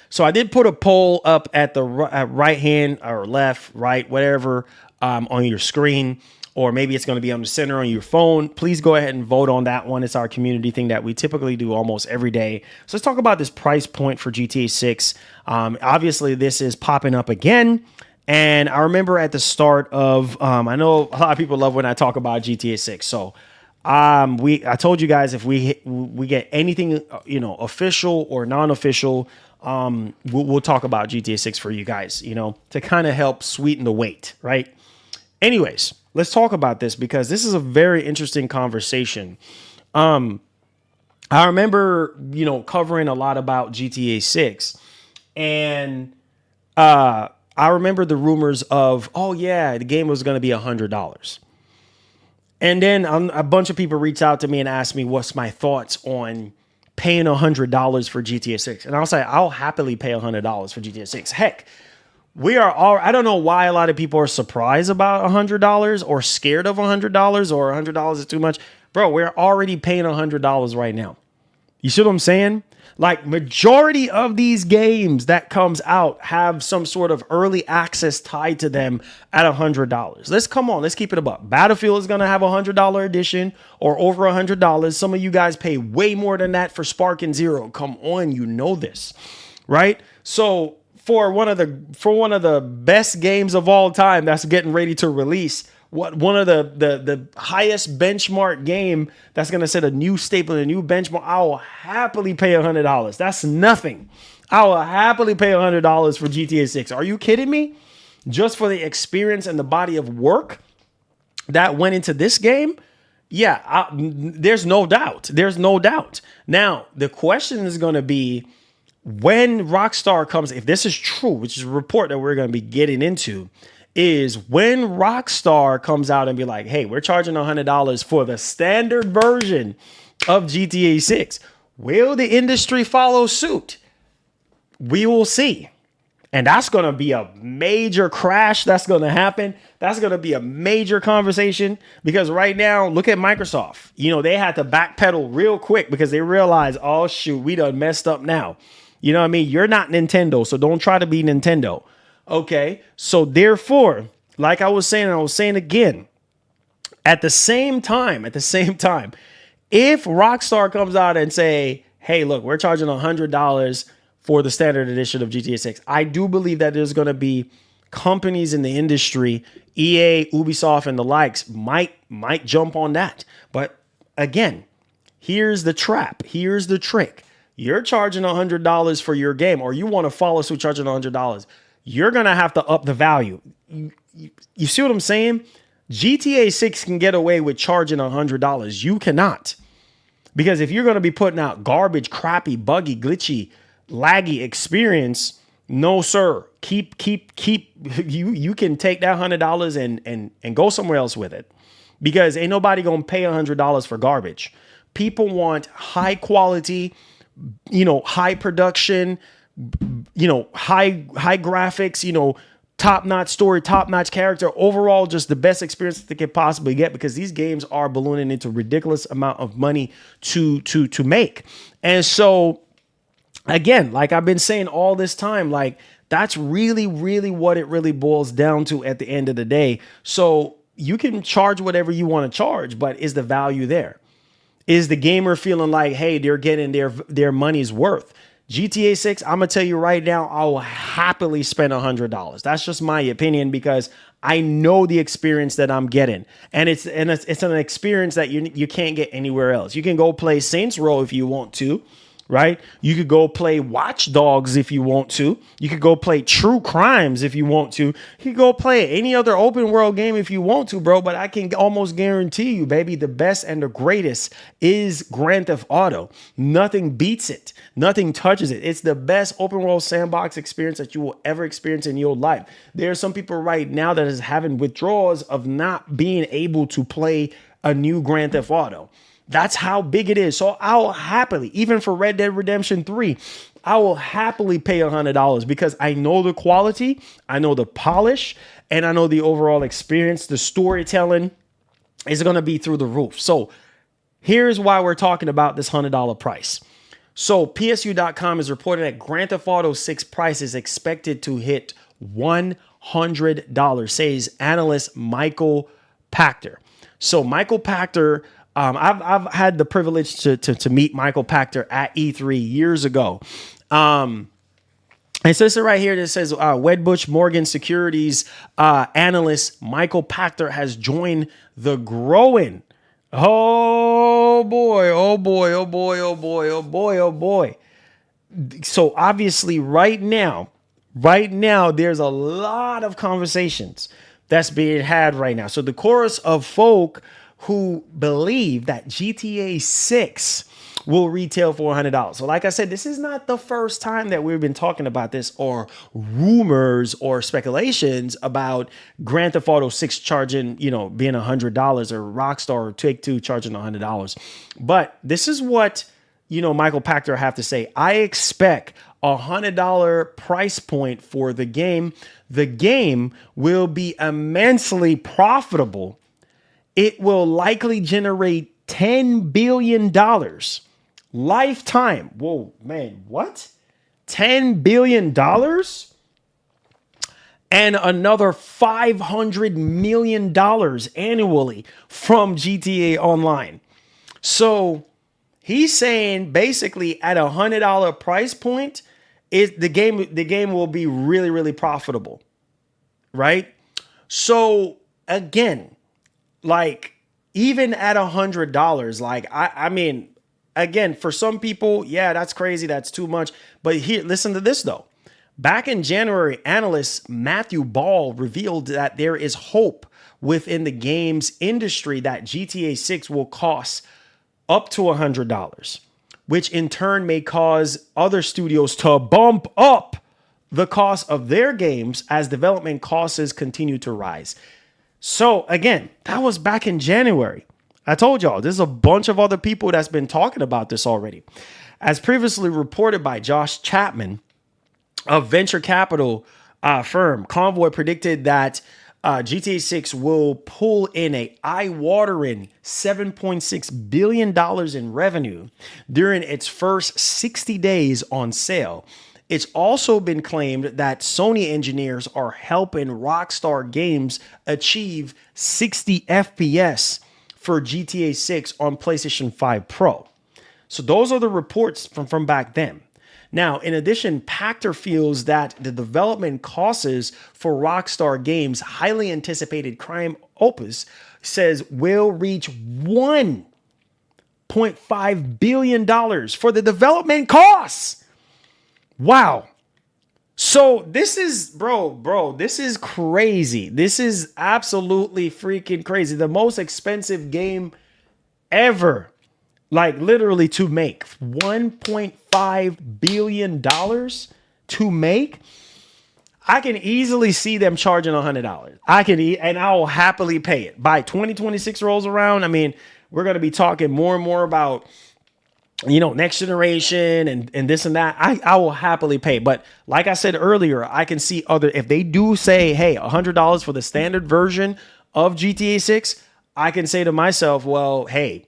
So I did put a poll up at the right hand or left, right, whatever, on your screen, or maybe it's going to be on the center on your phone. Please go ahead and vote on that one. It's our community thing that we typically do almost every day. So let's talk about this price point for GTA 6. Obviously, this is popping up again. And I remember at the start of, I know a lot of people love when I talk about GTA 6. So I told you guys if we get anything, official or non-official, we'll talk about GTA 6 for you guys, to kind of help sweeten the wait, right? Anyways, let's talk about this because this is a very interesting conversation. I remember, covering a lot about GTA 6, and I remember the rumors of, oh yeah, the game was going to be $100. And then a bunch of people reached out to me and asked me what's my thoughts on paying $100 for GTA 6. And I'll say, I'll happily pay $100 for GTA 6. Heck, I don't know why a lot of people are surprised about $100 or scared of $100 or $100 is too much. Bro, we're already paying $100 right now. You see what I'm saying? Like, majority of these games that comes out have some sort of early access tied to them at $100. Let's keep it above. Battlefield is going to have $100 edition or over $100. Some of you guys pay way more than that for Spark and Zero. Come on, you know this, right? So for one of the best games of all time that's getting ready to release, one of the highest benchmark game that's going to set a new staple, a new benchmark, I will happily pay $100. That's nothing. I will happily pay $100 for GTA 6. Are you kidding me? Just for the experience and the body of work that went into this game? Yeah, there's no doubt. There's no doubt. Now, the question is going to be, when Rockstar comes, if this is true, which is a report that we're going to be getting into, is when Rockstar comes out and be like, hey, we're charging $100 for the standard version of GTA 6. Will the industry follow suit? We will see. And that's going to be a major crash that's going to happen. That's going to be a major conversation because right now, look at Microsoft. They had to backpedal real quick because they realized, oh, shoot, we done messed up now. You know what I mean? You're not Nintendo, so don't try to be Nintendo. Okay, so therefore, like I was saying again, at the same time, if Rockstar comes out and say, hey, look, we're charging $100 for the standard edition of GTA 6, I do believe that there's going to be companies in the industry, EA, Ubisoft, and the likes might jump on that. But again, here's the trap. Here's the trick. You're charging $100 for your game, or you want to follow suit charging $100. You're going to have to up the value. You see what I'm saying? GTA 6 can get away with charging $100. You cannot. Because if you're going to be putting out garbage, crappy, buggy, glitchy, laggy experience, no, sir. You can take that $100 and go somewhere else with it. Because ain't nobody going to pay $100 for garbage. People want high quality, high production, high graphics, top-notch story, top-notch character, overall just the best experience that they could possibly get because these games are ballooning into ridiculous amount of money to make. And so again, like I've been saying all this time, like that's really, really what it really boils down to at the end of the day. So you can charge whatever you want to charge, but is the value there? Is the gamer feeling like, hey, they're getting their money's worth? GTA 6, I'm gonna tell you right now, I will happily spend $100. That's just my opinion, because I know the experience that I'm getting, and it's an experience that you can't get anywhere else. You can go play Saints Row if you want to, right? You could go play Watch Dogs if you want to. You could go play True Crimes if you want to. You could go play any other open world game if you want to, bro. But I can almost guarantee you, baby, the best and the greatest is Grand Theft Auto. Nothing beats it. Nothing touches it. It's the best open world sandbox experience that you will ever experience in your life. There are some people right now that is having withdrawals of not being able to play a new Grand Theft Auto. That's how big it is. So I'll happily, even for Red Dead Redemption 3, I will happily pay $100 because I know the quality, I know the polish, and I know the overall experience. The storytelling is going to be through the roof. So here's why we're talking about this $100 price. So PSU.com is reporting that Grand Theft Auto 6 price is expected to hit $100, says analyst Michael Pachter. So Michael Pachter, I've had the privilege to meet Michael Pachter at E3 years ago. It says it right here that says Wedbush Morgan Securities analyst Michael Pachter has joined the growing. Oh boy, oh boy, oh boy, oh boy, oh boy, oh boy. So obviously right now, there's a lot of conversations that's being had right now. So the chorus of folk who believe that GTA 6 will retail for $100. So like I said, this is not the first time that we've been talking about this, or rumors or speculations about Grand Theft Auto 6 charging, being $100, or Rockstar or Take-Two charging $100. But this is what, Michael Pachter have to say. I expect $100 price point for the game. The game will be immensely profitable. It will likely generate $10 billion lifetime. Whoa, man, what? $10 billion? And another $500 million annually from GTA Online. So he's saying basically at $100 price point, the game will be really, really profitable, right? So again, like even at $100, like I mean, again, for some people, yeah, that's crazy, that's too much. But here, listen to this though. Back in January, analyst Matthew Ball revealed that there is hope within the games industry that GTA 6 will cost up to $100, which in turn may cause other studios to bump up the cost of their games as development costs continue to rise. So again, that was back in January. I told y'all, there's a bunch of other people that's been talking about this already. As previously reported by Josh Chapman of venture capital firm Convoy, predicted that GTA 6 will pull in a eye-watering $7.6 billion in revenue during its first 60 days on sale. It's also been claimed that Sony engineers are helping Rockstar Games achieve 60 FPS for GTA 6 on PlayStation 5 Pro. So those are the reports from back then. Now, in addition, Pachter feels that the development costs for Rockstar Games' highly anticipated crime opus says will reach $1.5 billion for the development costs. Wow. So this is, bro, this is crazy. This is absolutely freaking crazy. The most expensive game ever, like literally to make. $1.5 billion to make. I can easily see them charging $100. And I will happily pay it. By 2026 rolls around, I mean, we're going to be talking more and more about next generation and this and that. I will happily pay. But like I said earlier, I can see if they do say, hey, $100 for the standard version of GTA 6, I can say to myself, well, hey,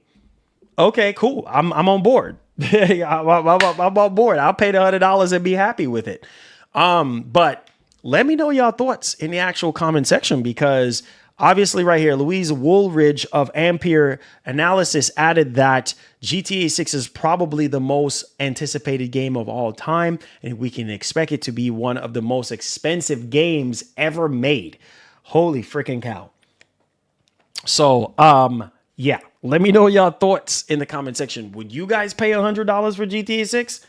okay, cool. I'm on board. I'm on board. I'll pay the $100 and be happy with it. But let me know y'all thoughts in the actual comment section, because Obviously, right here, Louise Woolridge of Ampere Analysis added that GTA 6 is probably the most anticipated game of all time, and we can expect it to be one of the most expensive games ever made. Holy freaking cow. So, yeah, let me know your thoughts in the comment section. Would you guys pay $100 for GTA 6?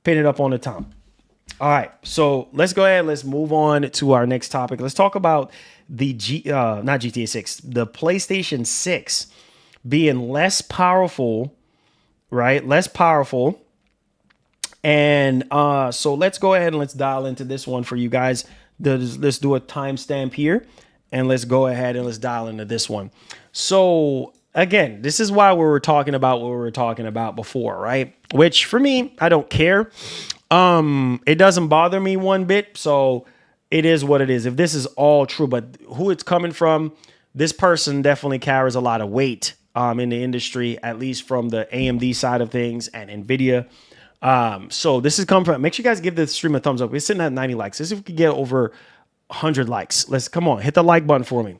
Pin it up on the top. All right, so let's go ahead. Let's move on to our next topic. Let's talk about the not GTA 6, the PlayStation 6 being less powerful, right? Less powerful. And so let's go ahead and let's dial into this one for you guys. Let's do a timestamp here, and let's go ahead and let's dial into this one. So again, this is why we were talking about what we were talking about before, right? Which for me, I don't care. It doesn't bother me one bit. So it is what it is. If this is all true, but who it's coming from, this person definitely carries a lot of weight in the industry, at least from the AMD side of things and NVIDIA. So this is coming from, make sure you guys give this stream a thumbs up. We're sitting at 90 likes. Let's see if we can get over 100 likes. Let's come on, hit the like button for me.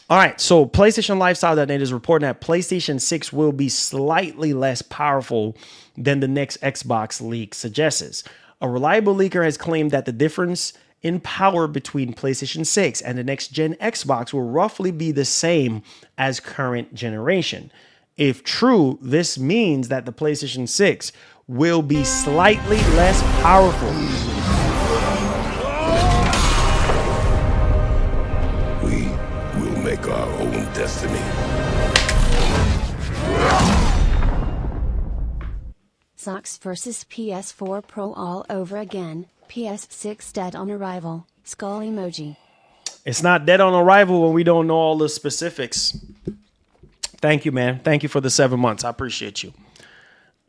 All right, so PlayStation Lifestyle.net is reporting that PlayStation 6 will be slightly less powerful than the next Xbox leak suggests. A reliable leaker has claimed that the difference in power between PlayStation 6 and the next gen Xbox will roughly be the same as current generation. If true, this means that the PlayStation 6 will be slightly less powerful. We will make our own destiny. Sox versus PS4 Pro all over again. PS6 dead on arrival. Skull emoji. It's not dead on arrival when we don't know all the specifics. Thank you, man. Thank you for the 7 months. I appreciate you.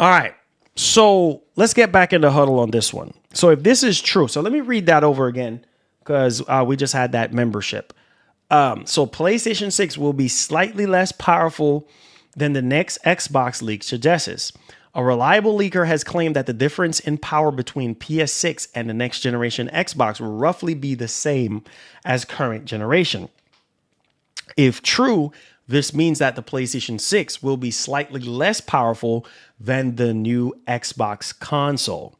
All right. So let's get back in the huddle on this one. So if this is true, so let me read that over again because we just had that membership. So PlayStation 6 will be slightly less powerful than the next Xbox leak suggests. A reliable leaker has claimed that the difference in power between PS6 and the next generation Xbox will roughly be the same as current generation. If true, this means that the PlayStation 6 will be slightly less powerful than the new Xbox console.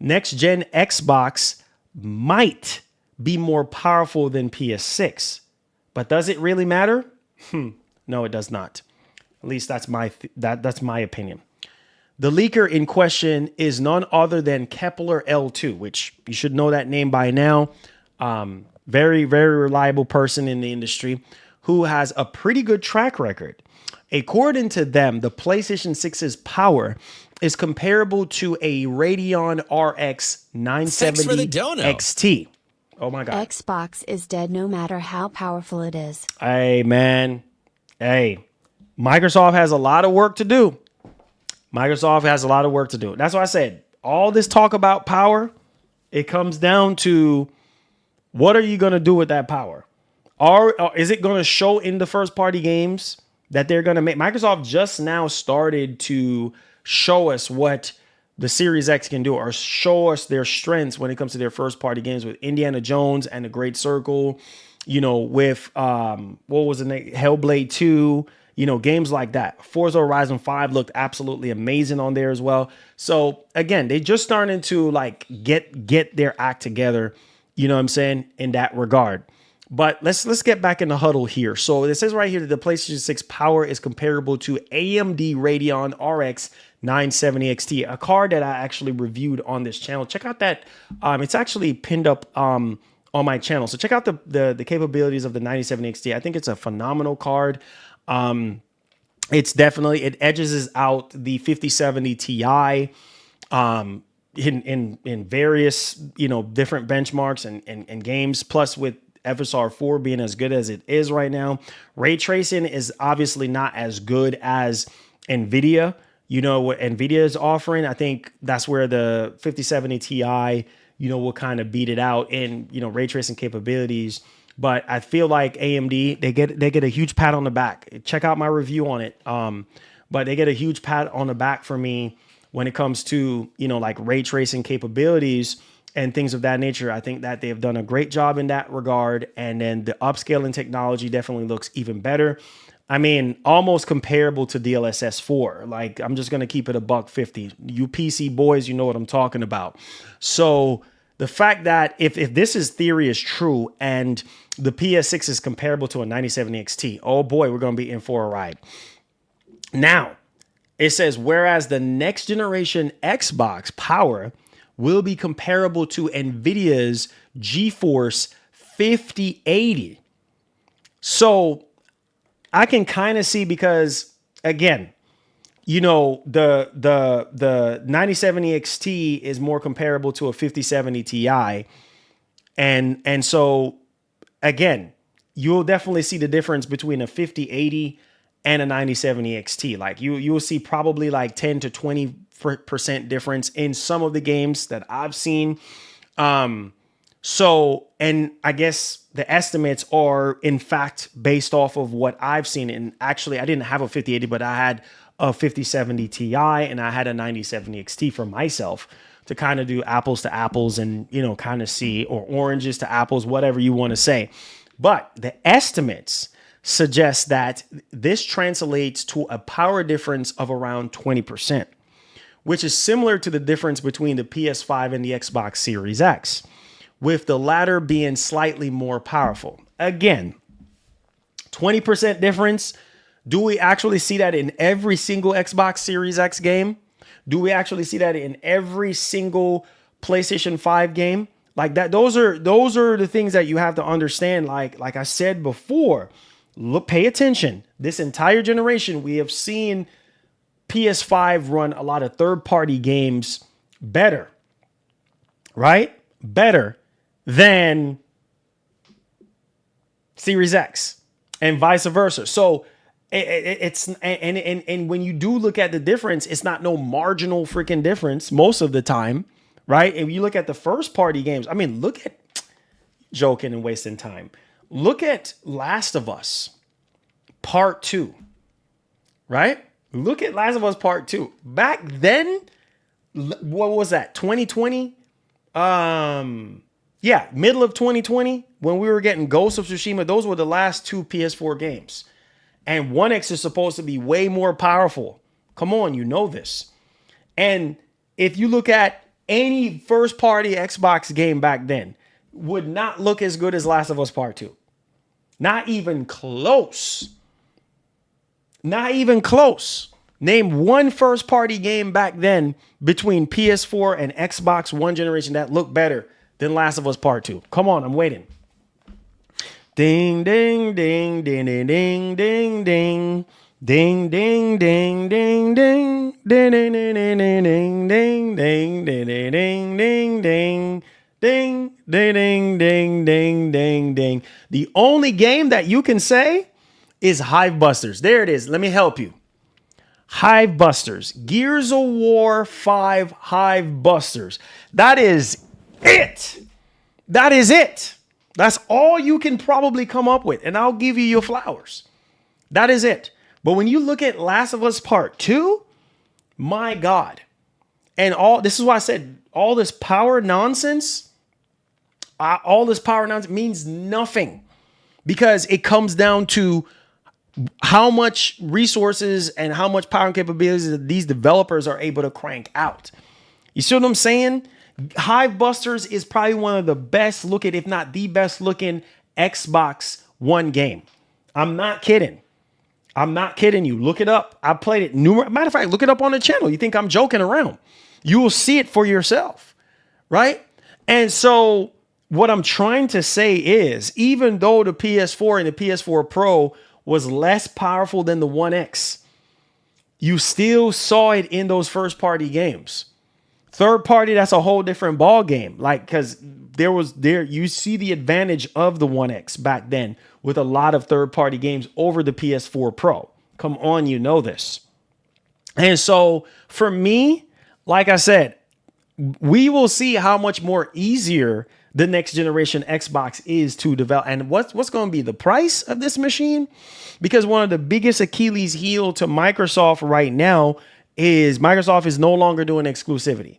Next gen Xbox might be more powerful than PS6, but does it really matter? No, it does not. At least that's my opinion. The leaker in question is none other than Kepler L2, which you should know that name by now. Very, very reliable person in the industry who has a pretty good track record. According to them, the PlayStation 6's power is comparable to a Radeon RX 970 XT. Oh my God. Xbox is dead no matter how powerful it is. Hey, man. Hey, Microsoft has a lot of work to do. Microsoft has a lot of work to do. That's why I said all this talk about power, it comes down to what are you going to do with that power? Or is it going to show in the first party games that they're going to make? Microsoft just now started to show us what the Series X can do, or show us their strengths when it comes to their first party games with Indiana Jones and the Great Circle, you know, with what was the name? Hellblade 2. You know, games like that. Forza Horizon 5 looked absolutely amazing on there as well. So again, they just starting to like get their act together, you know what I'm saying, in that regard. But let's get back in the huddle here. So it says right here that the PlayStation 6 power is comparable to AMD Radeon RX 970 XT, a card that I actually reviewed on this channel. Check out that. It's actually pinned up on my channel. So check out the capabilities of the 970 XT. I think it's a phenomenal card. It's definitely, it edges out the 5070 Ti in various, you know, different benchmarks and games, plus with FSR 4 being as good as it is right now. Ray tracing is obviously not as good as NVIDIA. You know what NVIDIA is offering. I think that's where the 5070 Ti, you know, will kind of beat it out in, you know, ray tracing capabilities. But I feel like AMD, they get a huge pat on the back. Check out my review on it. But they get a huge pat on the back for me when it comes to, you know, like ray tracing capabilities and things of that nature. I think that they have done a great job in that regard. And then the upscaling technology definitely looks even better. I mean, almost comparable to DLSS 4. Like, I'm just going to keep it $150. You PC boys, you know what I'm talking about. So the fact that if this is theory is true and the PS6 is comparable to a 9070 XT, oh boy, we're going to be in for a ride. Now, it says, whereas the next generation Xbox power will be comparable to NVIDIA's GeForce 5080. So I can kind of see, because again, you know, the 9070 XT is more comparable to a 5070 Ti. And so again, you'll definitely see the difference between a 5080 and a 9070 XT. Like you'll see probably like 10 to 20% difference in some of the games that I've seen. So, and I guess the estimates are in fact based off of what I've seen. And actually I didn't have a 5080, but I had a 5070 Ti and I had a 9070 XT for myself to kind of do apples to apples and, you know, kind of see, or oranges to apples, whatever you want to say. But the estimates suggest that this translates to a power difference of around 20%, which is similar to the difference between the PS5 and the Xbox Series X, with the latter being slightly more powerful. Again, 20% difference. Do we actually see that in every single Xbox Series X game? Do we actually see that in every single PlayStation 5 game? Like that, those are the things that you have to understand. Like I said before, look, pay attention. This entire generation, we have seen PS5 run a lot of third-party games better, right? Better than Series X and vice versa. So it's and when you do look at the difference, it's not no marginal freaking difference most of the time, right? If you look at the first party games, I mean, look at joking and wasting time. Look at Last of Us Part 2, right? Look at Last of Us Part 2. Back then, what was that? 2020? Yeah, middle of 2020, when we were getting Ghost of Tsushima, those were the last two PS4 games. And 1X is supposed to be way more powerful. Come on, you know this. And if you look at any first party Xbox game back then, would not look as good as Last of Us Part 2. Not even close. Not even close. Name one first party game back then between PS4 and Xbox One generation that looked better than Last of Us Part 2. Come on, I'm waiting. Ding, ding, ding, ding, ding, ding, ding, ding. Ding, ding, ding, ding, ding. Ding, ding, ding, ding, ding, ding, ding, ding, ding, ding. Ding, ding, ding, ding, ding, ding, ding. The only game that you can say is Hive Busters. There it is. Let me help you. Hive Busters. Gears of War 5 Hive Busters. That is it. That is it. That's all you can probably come up with. And I'll give you your flowers. That is it. But when you look at Last of Us Part 2, my God. And this is why I said all this power nonsense. All this power nonsense means nothing, because it comes down to how much resources and how much power and capabilities that these developers are able to crank out. You see what I'm saying? Hive Busters is probably one of the best looking, if not the best looking Xbox One game. I'm not kidding. I'm not kidding you. Look it up. I played it. Matter of fact, look it up on the channel. You think I'm joking around? You will see it for yourself, right? And so what I'm trying to say is, even though the PS4 and the PS4 Pro was less powerful than the 1X, you still saw it in those first party games. Third party, that's a whole different ball game. Like, because you see the advantage of the 1X back then with a lot of third party games over the PS4 Pro. Come on, you know this. And so for me, like I said, we will see how much more easier the next generation Xbox is to develop. And what's going to be the price of this machine? Because one of the biggest Achilles heel to Microsoft right now is Microsoft is no longer doing exclusivity.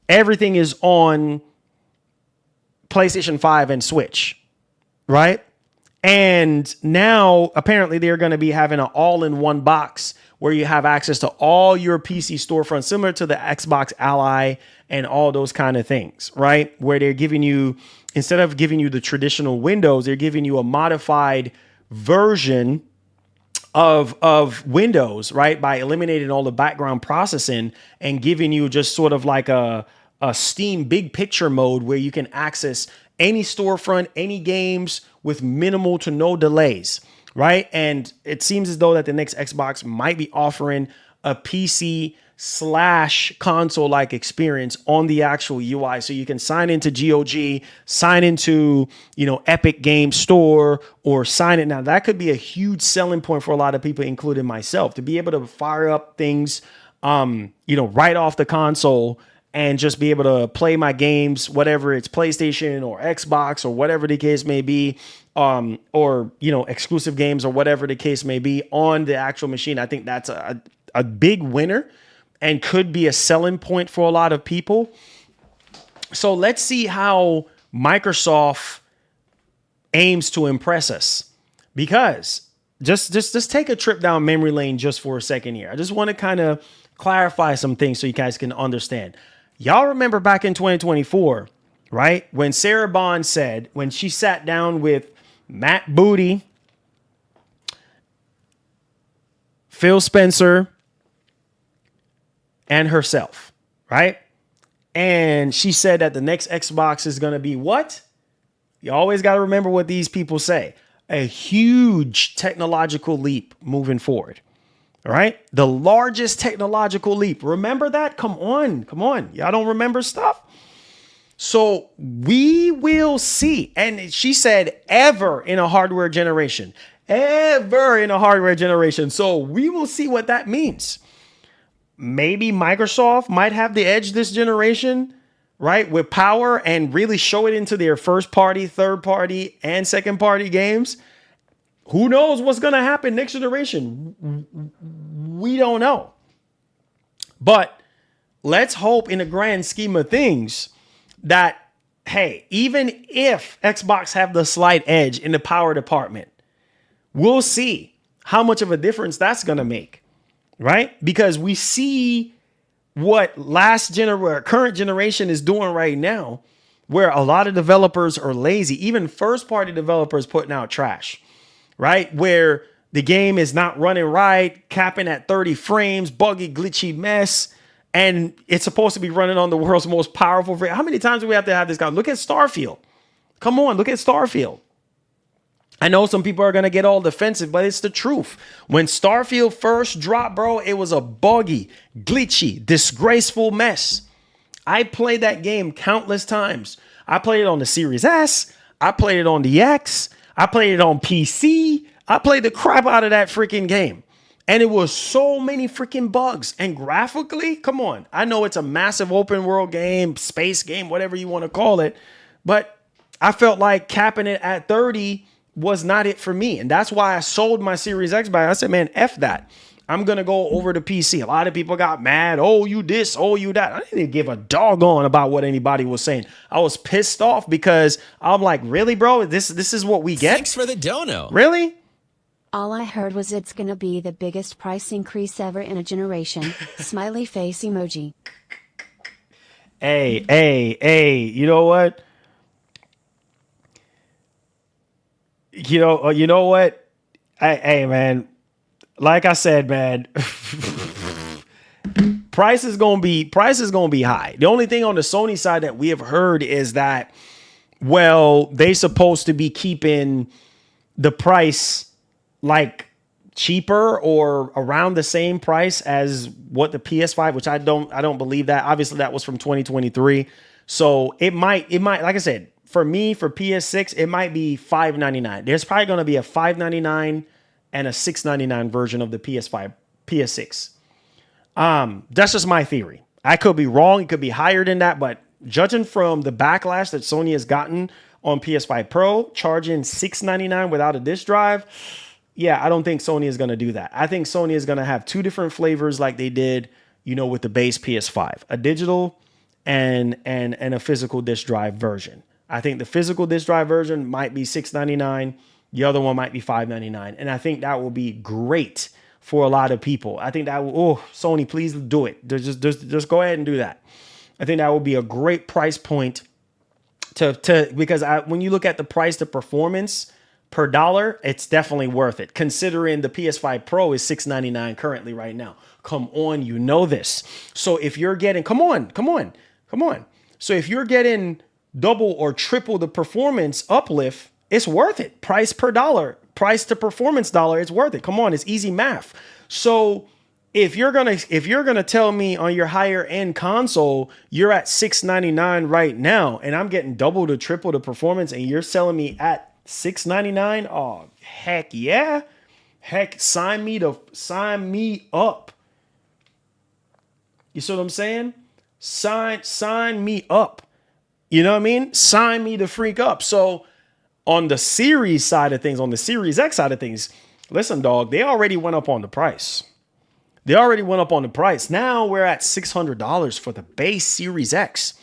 Everything is on PlayStation 5 and Switch, right? And now apparently they're going to be having an all-in-one box where you have access to all your PC storefronts, similar to the Xbox Ally and all those kind of things, right? Where they're giving you, instead of giving you the traditional Windows, they're giving you a modified version of Windows, right? By eliminating all the background processing and giving you just sort of like a Steam big picture mode where you can access any storefront, any games with minimal to no delays, right? And it seems as though that the next Xbox might be offering a PC / console like experience on the actual UI. So you can sign into GOG, sign into, Epic Game Store, or sign it. Now that could be a huge selling point for a lot of people, including myself, to be able to fire up things, right off the console and just be able to play my games, whatever it's PlayStation or Xbox or whatever the case may be, or exclusive games or whatever the case may be on the actual machine. I think that's a big winner and could be a selling point for a lot of people. So let's see how Microsoft aims to impress us, because just take a trip down memory lane just for a second here. I just want to kind of clarify some things so you guys can understand. Y'all remember back in 2024, right? When Sarah Bond said, when she sat down with Matt Booty, Phil Spencer, and herself, right? And she said that the next Xbox is going to be what? You always got to remember what these people say. A huge technological leap moving forward. All right. The largest technological leap. Remember that? Come on. Y'all don't remember stuff? So we will see. And she said ever in a hardware generation. Ever in a hardware generation. So we will see what that means. Maybe Microsoft might have the edge this generation, right? With power, and really show it into their first party, third party, and second party games. Who knows what's going to happen next generation? We don't know. But let's hope in the grand scheme of things that, hey, even if Xbox have the slight edge in the power department, we'll see how much of a difference that's going to make, right? Because we see what current generation is doing right now, where a lot of developers are lazy, even first party developers putting out trash. Right? Where the game is not running right, capping at 30 frames, buggy, glitchy mess. And it's supposed to be running on the world's most powerful frame. How many times do we have to have this guy? Look at Starfield. Come on, look at Starfield. I know some people are going to get all defensive, but it's the truth. When Starfield first dropped, bro, it was a buggy, glitchy, disgraceful mess. I played that game countless times. I played it on the Series S. I played it on the X. I played it on PC. I played the crap out of that freaking game. And it was so many freaking bugs. And graphically, come on. I know it's a massive open world game, space game, whatever you want to call it. But I felt like capping it at 30 was not it for me. And that's why I sold my Series X back. I said, man, F that. I'm going to go over to PC. A lot of people got mad. Oh, you this, oh, you that. I didn't give a doggone about what anybody was saying. I was pissed off because I'm like, really, bro? This is what we get? Thanks for the dono. Really? All I heard was it's gonna be the biggest price increase ever in a generation. Smiley face emoji. Hey, you know what? You know what? Hey, man. Like I said, man, price is gonna be high. The only thing on the Sony side that we have heard is that, well, they supposed to be keeping the price like cheaper or around the same price as what the PS5, which I don't believe that. Obviously, that was from 2023, so it might, like I said, for me, for PS6, it might be $599. There's probably gonna be a $599 and a $699 version of the PS6. That's just my theory. I could be wrong. It could be higher than that, but judging from the backlash that Sony has gotten on PS5 Pro, charging $699 without a disc drive, yeah, I don't think Sony is going to do that. I think Sony is going to have two different flavors like they did, with the base PS5, a digital and a physical disc drive version. I think the physical disk drive version might be $699. The other one might be $599. And I think that will be great for a lot of people. I think that will, oh, Sony, please do it. Just go ahead and do that. I think that will be a great price point because when you look at the price to performance per dollar, it's definitely worth it. Considering the PS5 Pro is $699 currently right now. Come on, you know this. So if you're getting, come on. So if you're getting double or triple the performance uplift, it's worth it. Price per dollar, price to performance dollar, it's worth it. Come on, it's easy math. So if you're gonna tell me on your higher end console you're at $699 right now, and I'm getting double to triple the performance, and you're selling me at $699, oh heck yeah, heck, sign me up. You see what I'm saying? Sign me up. You know what I mean? Sign me the freak up. So on the series side of things, on the Series X side of things, listen, dog, they already went up on the price. Now we're at $600 for the base Series X.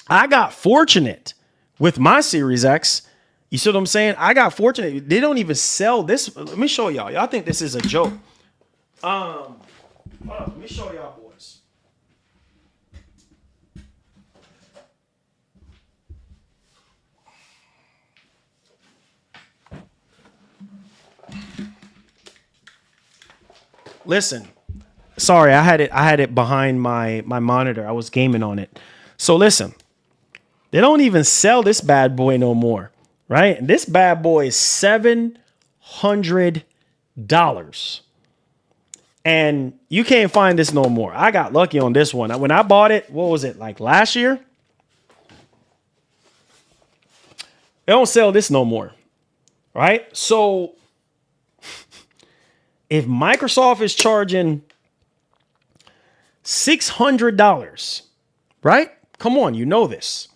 I got fortunate with my Series X. You see what I'm saying? I got fortunate. They don't even sell this. Let me show y'all. Y'all think this is a joke. Hold on, let me show y'all, boys. Listen, sorry, I had it behind my monitor. I was gaming on it. So listen, they don't even sell this bad boy no more, right? This bad boy is $700. And you can't find this no more. I got lucky on this one. When I bought it, what was it, like last year? They don't sell this no more, right? So if Microsoft is charging $600, right? Come on, you know this.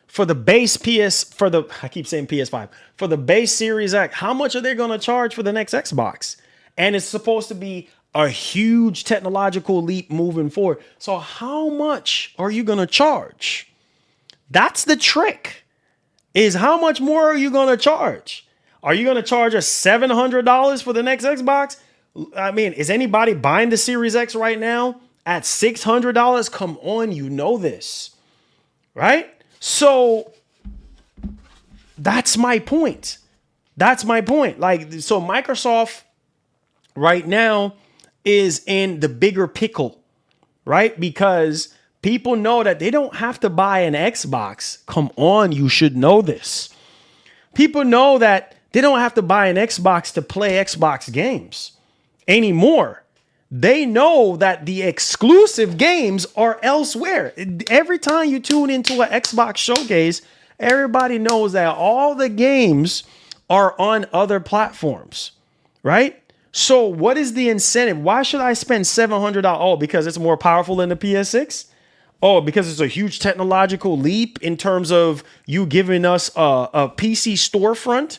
For the base I keep saying PS5, for the base Series X, how much are they going to charge for the next Xbox? And it's supposed to be a huge technological leap moving forward. So how much are you going to charge? That's the trick, is how much more are you going to charge? Are you going to charge us $700 for the next Xbox? I mean, is anybody buying the Series X right now at $600? Come on, you know this, right? So that's my point. Like, so Microsoft right now is in the bigger pickle, right? Because people know that they don't have to buy an Xbox. Come on, you should know this. People know that they don't have to buy an Xbox to play Xbox games anymore. They know that the exclusive games are elsewhere. Every time you tune into an Xbox showcase, everybody knows that all the games are on other platforms, right? So what is the incentive? Why should I spend $700? Oh, because it's more powerful than the PS6? Oh, because it's a huge technological leap in terms of you giving us a PC storefront?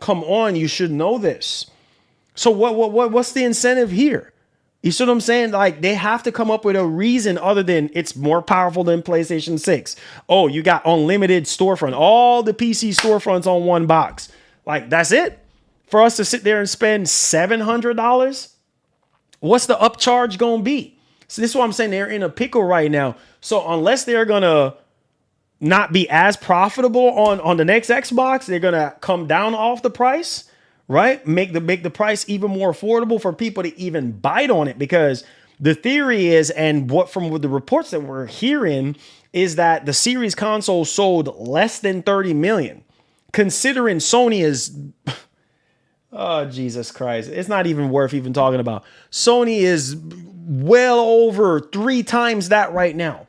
Come on, you should know this. So what's the incentive here? You see what I'm saying? Like, they have to come up with a reason other than it's more powerful than PlayStation 6. Oh, you got unlimited storefront, all the PC storefronts on one box. Like, that's it? For us to sit there and spend $700? What's the upcharge going to be? So this is what I'm saying. They're in a pickle right now. So unless they're going to not be as profitable on the next Xbox, they're going to come down off the price, right? Make the price even more affordable for people to even bite on it. Because the theory is, and from the reports that we're hearing, is that the series console sold less than 30 million. Considering Sony is... Oh, Jesus Christ. It's not even worth even talking about. Sony is well over 3 times that right now.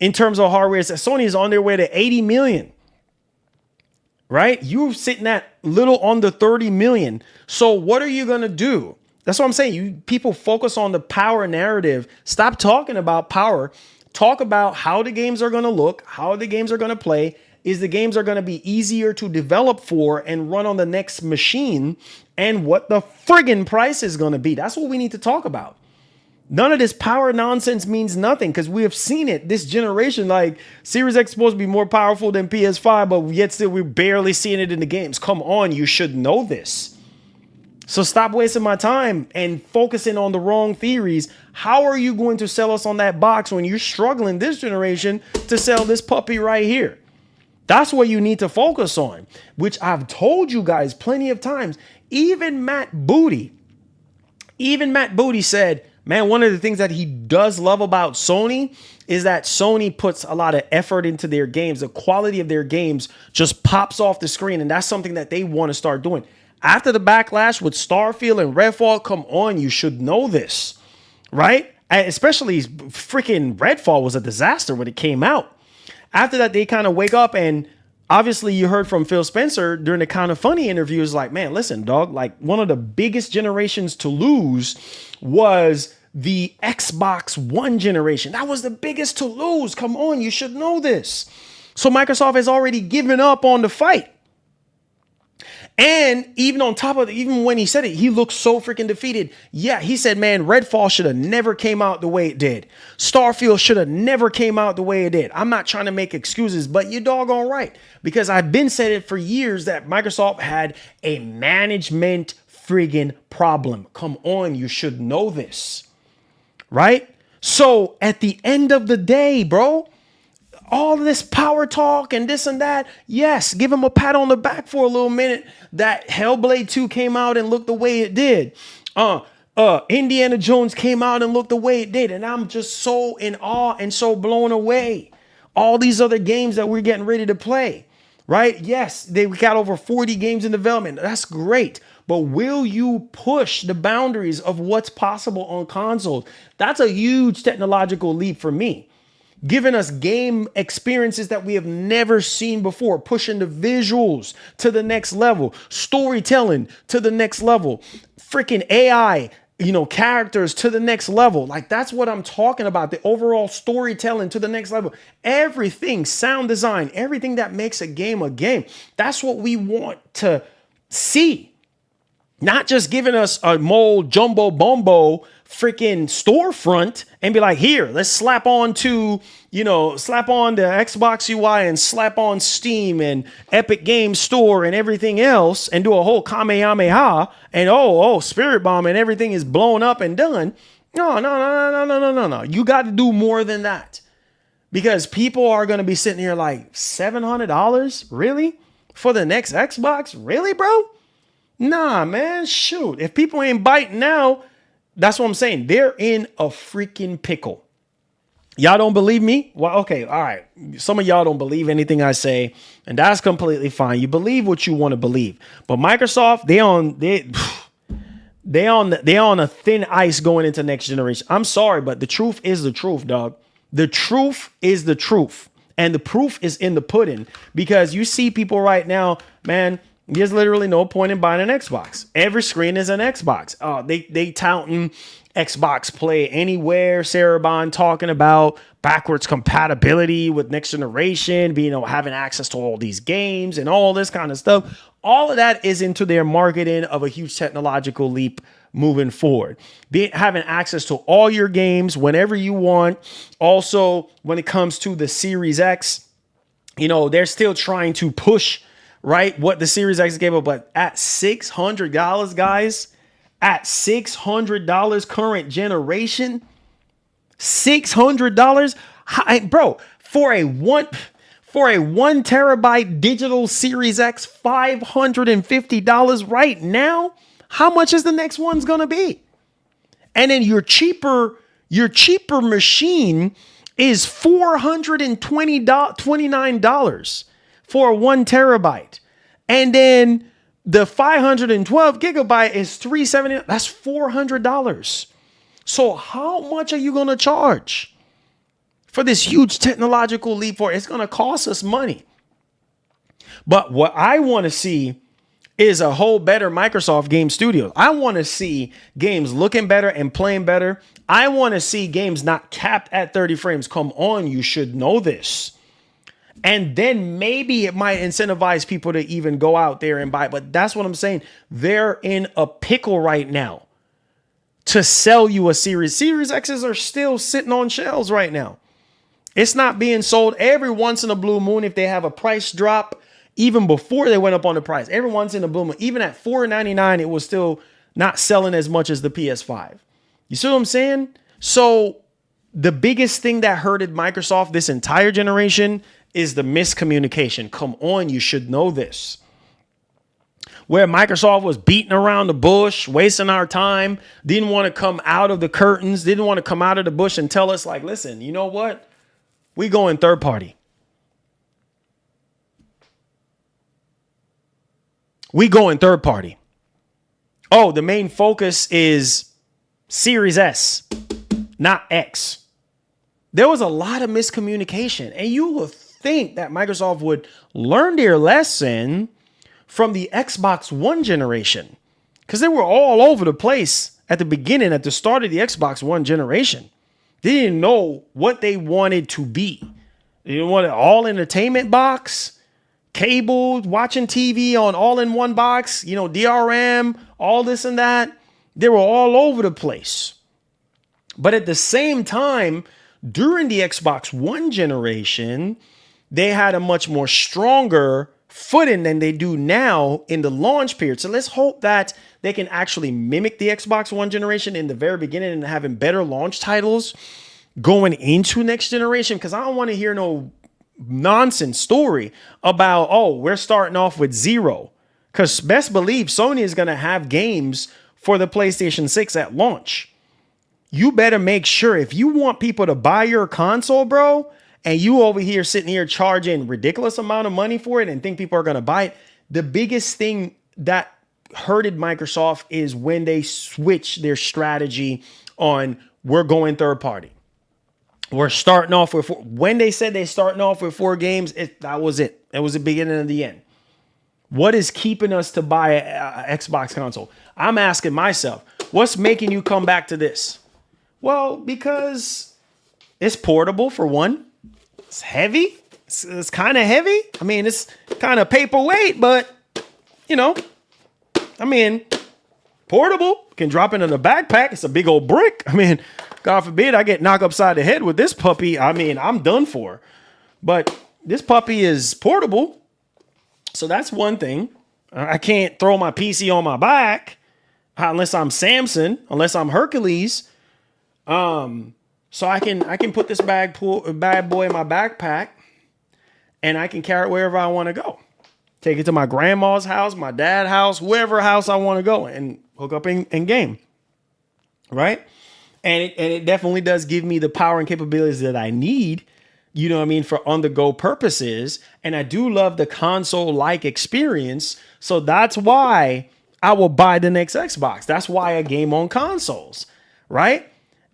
In terms of hardware, Sony is on their way to 80 million. Right? You're sitting at little under 30 million. So what are you going to do? That's what I'm saying. People focus on the power narrative. Stop talking about power. Talk about how the games are going to look, how the games are going to play. Is the games are going to be easier to develop for and run on the next machine, and what the friggin' price is going to be. That's what we need to talk about. None of this power nonsense means nothing because we have seen it this generation. Like Series X is supposed to be more powerful than PS5, but yet still we're barely seeing it in the games. Come on, you should know this. So stop wasting my time and focusing on the wrong theories. How are you going to sell us on that box when you're struggling this generation to sell this puppy right here? That's what you need to focus on, which I've told you guys plenty of times. Even Matt Booty said, man, one of the things that he does love about Sony is that Sony puts a lot of effort into their games. The quality of their games just pops off the screen, and that's something that they want to start doing. After the backlash with Starfield and Redfall, come on, you should know this, right? Especially freaking Redfall was a disaster when it came out. After that, they kind of wake up, and obviously you heard from Phil Spencer during the Kind of Funny interviews, like, man, listen, dog, like one of the biggest generations to lose was the Xbox One generation. That was the biggest to lose. Come on, you should know this. So Microsoft has already given up on the fight. And even on top of it, even when he said it, he looked so freaking defeated. Yeah, he said, man, Redfall should have never came out the way it did. Starfield should have never came out the way it did. I'm not trying to make excuses, but you're doggone right. Because I've been saying it for years that Microsoft had a management friggin' problem. Come on, you should know this. Right? So at the end of the day, bro, all this power talk and this and that, yes, give him a pat on the back for a little minute that Hellblade 2 came out and looked the way it did. Indiana Jones came out and looked the way it did. And I'm just so in awe and so blown away. All these other games that we're getting ready to play, right? Yes, they got over 40 games in development. That's great. But will you push the boundaries of what's possible on consoles? That's a huge technological leap for me. Giving us game experiences that we have never seen before, pushing the visuals to the next level, storytelling to the next level, freaking AI, characters to the next level. Like, that's what I'm talking about. The overall storytelling to the next level, everything, sound design, everything that makes a game. That's what we want to see. Not just giving us a mold jumbo bumbo freaking storefront and be like, here, let's slap on the Xbox UI and slap on Steam and Epic Games Store and everything else and do a whole Kamehameha and Spirit Bomb and everything is blown up and done. No. You got to do more than that, because people are going to be sitting here like $700, really? For the next Xbox? Really, bro? Nah, man, shoot. If people ain't biting now, that's what I'm saying. They're in a freaking pickle. Y'all don't believe me? Well, okay, all right. Some of y'all don't believe anything I say, and that's completely fine. You believe what you want to believe. But Microsoft, they on a thin ice going into next generation. I'm sorry, but the truth is the truth, dog. The truth is the truth. And the proof is in the pudding, because you see people right now, man, there's literally no point in buying an Xbox. Every screen is an Xbox. They touting Xbox Play Anywhere. Sarah talking about backwards compatibility with next generation, having access to all these games and all this kind of stuff. All of that is into their marketing of a huge technological leap moving forward. Having access to all your games whenever you want. Also, when it comes to the Series X, they're still trying to push, right, what the Series X gave up, but at $600, guys, at $600 current generation, $600, bro, for a one terabyte digital Series X, $550 right now. How much is the next one's gonna be? And then your cheaper machine is $429 for 1 terabyte. And then the 512 gigabyte is $370. That's $400. So how much are you going to charge for this huge technological leap forward? It's going to cost us money. But what I want to see is a whole better Microsoft Game Studio. I want to see games looking better and playing better. I want to see games not capped at 30 frames. Come on, you should know this. And then maybe it might incentivize people to even go out there and buy. But that's what I'm saying. They're in a pickle right now to sell you a Series. Series X's are still sitting on shelves right now. It's not being sold. Every once in a blue moon, if they have a price drop, even before they went up on the price, every once in a blue moon, even at $499, it was still not selling as much as the PS5. You see what I'm saying? So the biggest thing that hurted Microsoft this entire generation is the miscommunication. Come on, you should know this. Where Microsoft was beating around the bush, wasting our time, didn't want to come out of the curtains, didn't want to come out of the bush and tell us, like, listen, you know what? We go in third party. We go in third party. Oh, the main focus is Series S, not X. There was a lot of miscommunication, and you would think that Microsoft would learn their lesson from the Xbox One generation, because they were all over the place at the beginning, at the start of the Xbox One generation. They didn't know what they wanted to be. They didn't want an all entertainment box, cable, watching TV on all in one box, you know, DRM, all this and that. They were all over the place. But at the same time, during the Xbox One generation, they had a much more stronger footing than they do now in the launch period. So let's hope that they can actually mimic the Xbox One generation in the very beginning and having better launch titles going into next generation. Because I don't want to hear no nonsense story about, oh, we're starting off with zero. Because best believe Sony is going to have games for the PlayStation 6 at launch. You better make sure, if you want people to buy your console, bro, and you over here sitting here charging ridiculous amount of money for it and think people are going to buy it. The biggest thing that hurted Microsoft is when they switched their strategy on, we're going third party. We're starting off with four. When they said they're starting off with 4 games, that was it. It was the beginning of the end. What is keeping us to buy a Xbox console? I'm asking myself, what's making you come back to this? Well, because it's portable, for one. It's heavy. It's kind of heavy. I mean, it's kind of paperweight, but, you know, I mean, portable. Can drop it in a backpack. It's a big old brick. I mean, God forbid I get knocked upside the head with this puppy. I mean, I'm done for. But this puppy is portable. So that's one thing. I can't throw my PC on my back unless I'm Samson, unless I'm Hercules. So I can put this bad boy in my backpack, and I can carry it wherever I want to go. Take it to my grandma's house, my dad's house, wherever house I want to go, and hook up in game. Right? And it definitely does give me the power and capabilities that I need, you know what I mean, for on-the-go purposes. And I do love the console-like experience. So that's why I will buy the next Xbox. That's why I game on consoles, right?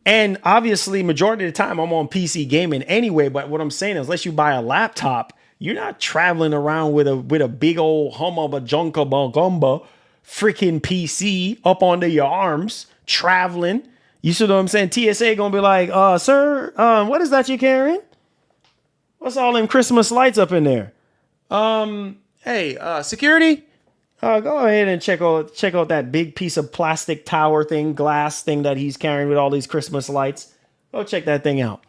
And obviously, majority of the time, I'm on PC gaming anyway. But what I'm saying is, unless you buy a laptop, you're not traveling around with a big old humba junka gumba freaking PC up under your arms, traveling. You see what I'm saying? TSA gonna be like, sir, what is that you're carrying? What's all them Christmas lights up in there? Hey, security, go ahead and check out that big piece of plastic tower thing, glass thing that he's carrying with all these Christmas lights. Go check that thing out.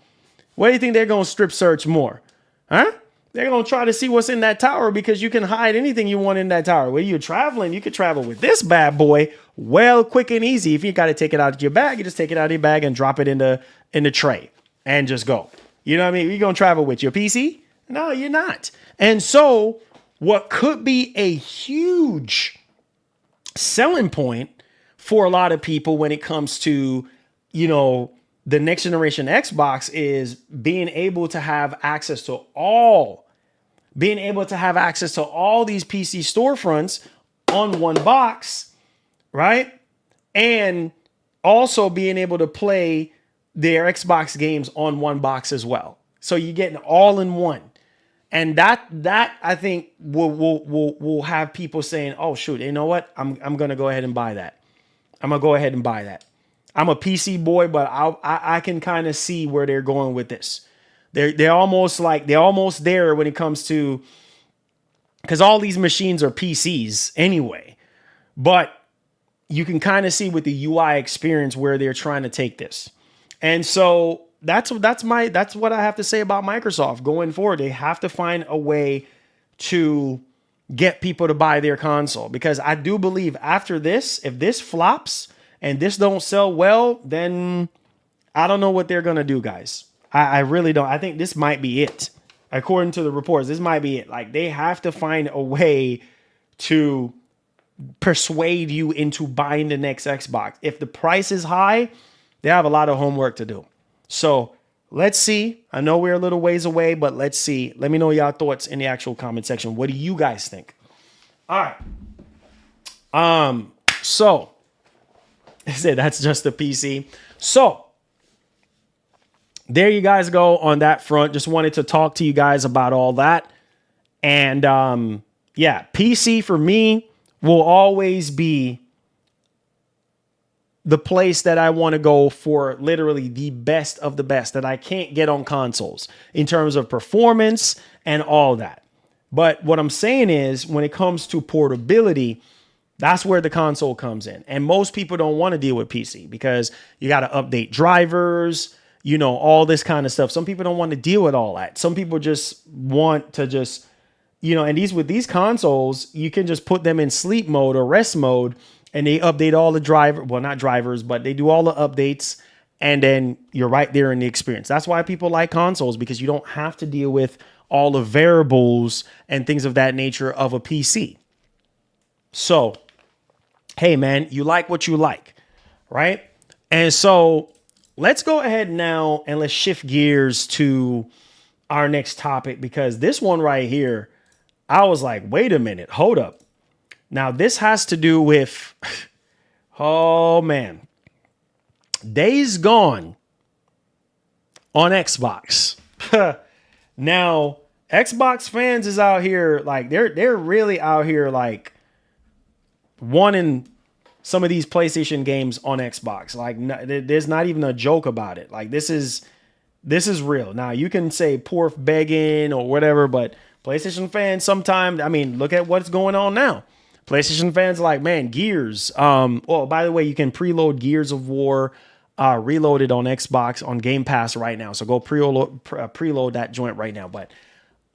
What do you think they're gonna strip search more? Huh? They're gonna try to see what's in that tower, because you can hide anything you want in that tower. When you're traveling, you could travel with this bad boy well, quick and easy. If you got to take it out of your bag, you just take it out of your bag and drop it in the tray and just go. You know what I mean? You're gonna travel with your PC? No, you're not. And so what could be a huge selling point for a lot of people when it comes to, you know, the next generation Xbox is being able to have access to all these PC storefronts on one box, right? And also being able to play their Xbox games on one box as well. So you're getting all in one. And that I think will have people saying, oh shoot, you know what? I'm gonna go ahead and buy that. I'm gonna go ahead and buy that. I'm a PC boy, but I can kind of see where they're going with this. They're almost there when it comes to, because all these machines are PCs anyway. But you can kind of see with the UI experience where they're trying to take this. And so that's what I have to say about Microsoft going forward. They have to find a way to get people to buy their console, because I do believe after this, if this flops and this don't sell well, then I don't know what they're going to do, guys. I really don't. I think this might be it. According to the reports, this might be it. Like, they have to find a way to persuade you into buying the next Xbox. If the price is high, they have a lot of homework to do. So let's see. I know we're a little ways away, but let's see. Let me know y'all thoughts in the actual comment section. What do you guys think? All right. So I said that's just a PC. So there you guys go on that front. Just wanted to talk to you guys about all that. And yeah, PC for me will always be the place that I want to go for literally the best of the best that I can't get on consoles in terms of performance and all that. But what I'm saying is, when it comes to portability, that's where the console comes in. And most people don't want to deal with PC because you got to update drivers, you know, all this kind of stuff. Some people don't want to deal with all that. Some people just want to just, you know, and with these consoles, you can just put them in sleep mode or rest mode, and they update all the not drivers, but they do all the updates, and then you're right there in the experience. That's why people like consoles, because you don't have to deal with all the variables and things of that nature of a PC. So, hey man, you like what you like, right? And so let's go ahead now and let's shift gears to our next topic, because this one right here, I was like, wait a minute, hold up. Now, this has to do with, oh man, Days Gone on Xbox. Now, Xbox fans is out here, like, they're really out here, like, wanting some of these PlayStation games on Xbox. Like, there's not even a joke about it. Like, this is real. Now, you can say poor begging or whatever, but PlayStation fans sometimes, I mean, look at what's going on now. PlayStation fans are like, man, Gears. Well, by the way, you can preload Gears of War reloaded on Xbox on Game Pass right now. So go preload that joint right now. But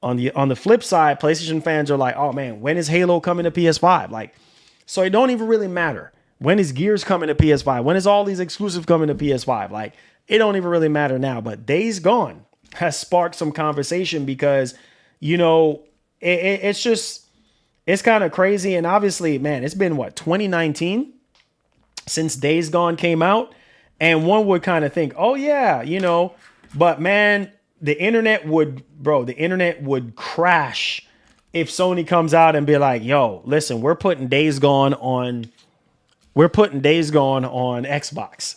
on the flip side, PlayStation fans are like, oh man, when is Halo coming to PS5? Like, so it don't even really matter. When is Gears coming to PS5? When is all these exclusives coming to PS5? Like, it don't even really matter now. But Days Gone has sparked some conversation because, you know, it's just, it's kind of crazy. And obviously, man, it's been 2019 since Days Gone came out. And one would kind of think, oh yeah, you know, but man, the internet would crash if Sony comes out and be like, yo, listen, we're putting Days Gone on Xbox.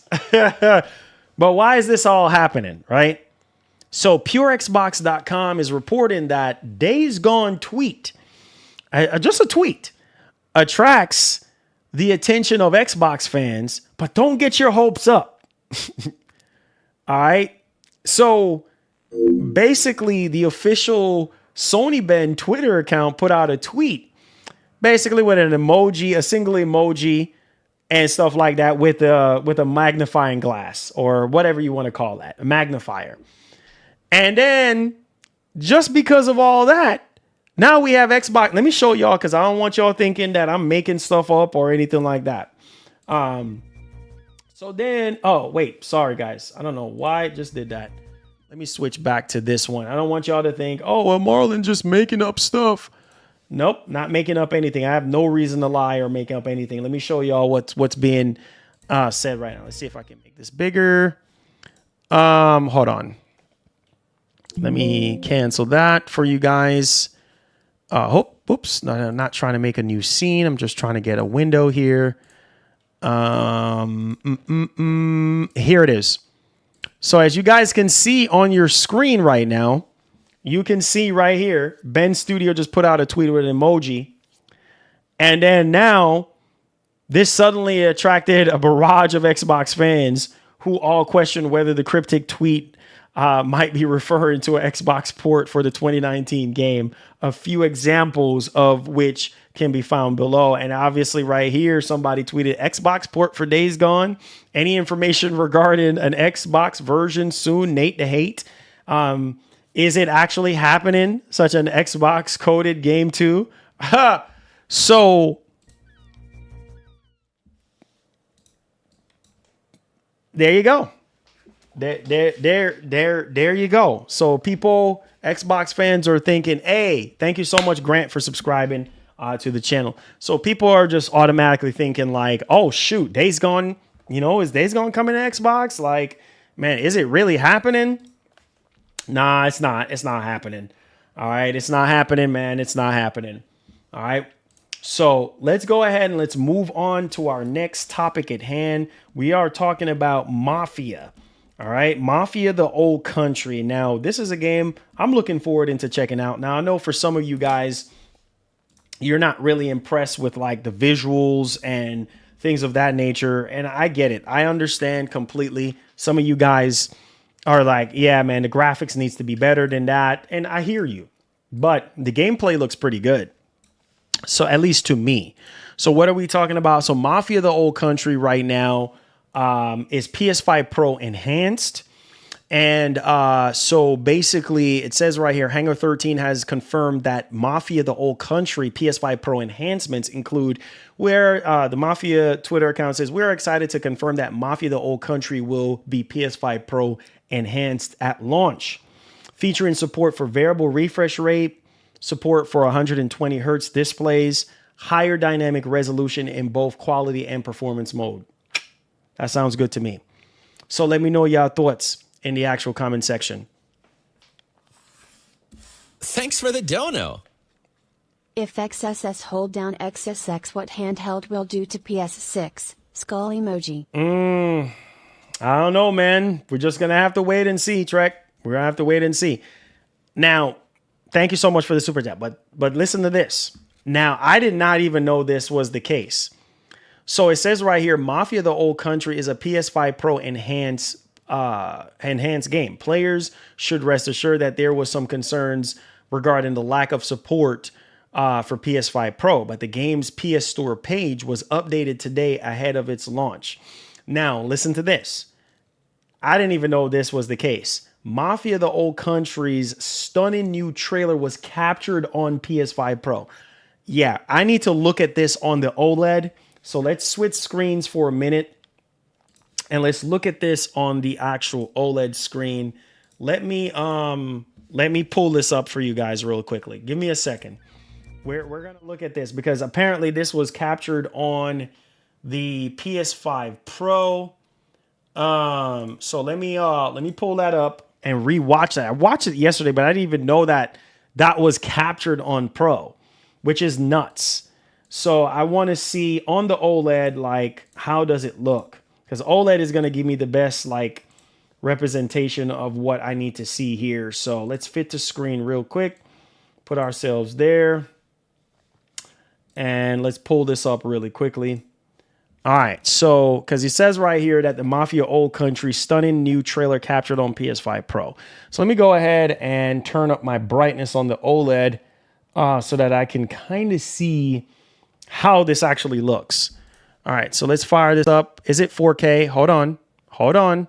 But why is this all happening, right? So PureXbox.com is reporting that Days Gone tweet, just a tweet, attracts the attention of Xbox fans, but don't get your hopes up. All right. So basically, the official Sony Ben Twitter account put out a tweet, basically with an emoji, a single emoji, and stuff like that, with a magnifying glass or whatever you want to call that, a magnifier. And then, just because of all that, now we have Xbox. Let me show y'all, because I don't want y'all thinking that I'm making stuff up or anything like that. So then, oh, wait, sorry, guys. I don't know why I just did that. Let me switch back to this one. I don't want y'all to think, oh, well, Marlon just making up stuff. Nope, not making up anything. I have no reason to lie or make up anything. Let me show y'all what's being said right now. Let's see if I can make this bigger. Hold on. Let me cancel that for you guys. Oops, no, I'm not trying to make a new scene. I'm just trying to get a window here. Here it is. So as you guys can see on your screen right now, you can see right here, Ben Studio just put out a tweet with an emoji. And then now this suddenly attracted a barrage of Xbox fans who all questioned whether the cryptic tweet might be referring to an Xbox port for the 2019 game. A few examples of which can be found below. And obviously right here, somebody tweeted Xbox port for Days Gone. Any information regarding an Xbox version soon? Nate the Hate. Is it actually happening? Such an Xbox coded game too? So there you go. There you go. So people, Xbox fans are thinking, hey, thank you so much, Grant, for subscribing to the channel. So people are just automatically thinking like, oh shoot, Days Gone, is Days Gone coming to Xbox? Like, man, is it really happening? Nah, it's not. It's not happening. All right. It's not happening, man. It's not happening. All right. So let's go ahead and let's move on to our next topic at hand. We are talking about Mafia. All right. Mafia, the Old Country. Now, this is a game I'm looking forward into checking out. Now, I know for some of you guys, you're not really impressed with like the visuals and things of that nature. And I get it. I understand completely. Some of you guys are like, yeah, man, the graphics needs to be better than that. And I hear you. But the gameplay looks pretty good. So at least to me. So what are we talking about? So Mafia, the Old Country right now is PS5 Pro Enhanced. And so basically it says right here, Hangar 13 has confirmed that Mafia, the Old Country PS5 Pro enhancements include where the Mafia Twitter account says, we're excited to confirm that Mafia, the Old Country will be PS5 Pro enhanced at launch, featuring support for variable refresh rate, support for 120 hertz displays, higher dynamic resolution in both quality and performance mode. That sounds good to me. So let me know your thoughts in the actual comment section. Thanks for the dono. If XSS hold down XSX, what handheld will do to PS6? Skull emoji. I don't know, man. We're just going to have to wait and see, Trek. We're going to have to wait and see. Now, thank you so much for the super chat, but listen to this. Now, I did not even know this was the case. So it says right here, Mafia, the Old Country is a PS5 Pro enhanced game. Players should rest assured that there was some concerns regarding the lack of support for PS5 Pro, but the game's PS Store page was updated today ahead of its launch. Now, listen to this. I didn't even know this was the case. Mafia, the Old Country's stunning new trailer was captured on PS5 Pro. Yeah, I need to look at this on the OLED. So let's switch screens for a minute and let's look at this on the actual OLED screen. Let me pull this up for you guys real quickly. Give me a second. We're going to look at this because apparently this was captured on the PS5 Pro. So let me pull that up and rewatch that. I watched it yesterday, but I didn't even know that that was captured on Pro, which is nuts. So I want to see on the OLED, like, how does it look? Because OLED is going to give me the best, like, representation of what I need to see here. So let's fit the screen real quick. Put ourselves there. And let's pull this up really quickly. All right. So, because it says right here that the Mafia Old Country stunning new trailer captured on PS5 Pro. So let me go ahead and turn up my brightness on the OLED so that I can kind of see how this actually looks. All right, so let's fire this up. Is it 4K? Hold on.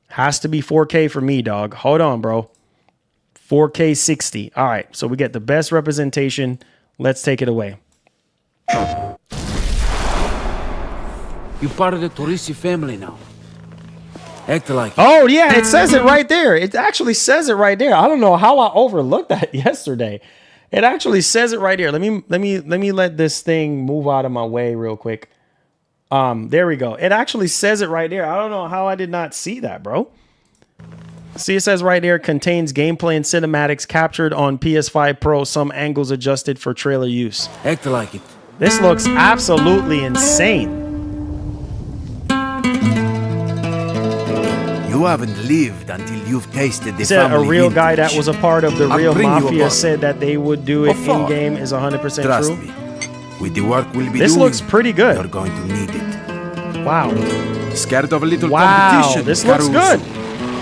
Has to be 4K for me, dog. Hold on, bro. 4K 60. All right, so we get the best representation. Let's take it away. You're part of the Torrisi family now. Act like it. Oh, yeah, it says it right there. It actually says it right there. I don't know how I overlooked that yesterday. It actually says it right here. Let me let this thing move out of my way real quick. There we go. It actually says it right there. I don't know how I did not see that, bro. See, it says right there, contains gameplay and cinematics captured on PS5 Pro, some angles adjusted for trailer use. Act like it. This looks absolutely insane. You haven't lived until you've tasted the Said a family real guy vintage. that was a part of the I'll real bring you a Mafia bottle. said that they would do it Before. in-game is 100% Trust true. me. With the work we'll be This doing, looks pretty good. you're going to need it. Wow. Scared of a little Wow, competition? this looks Caruso? good.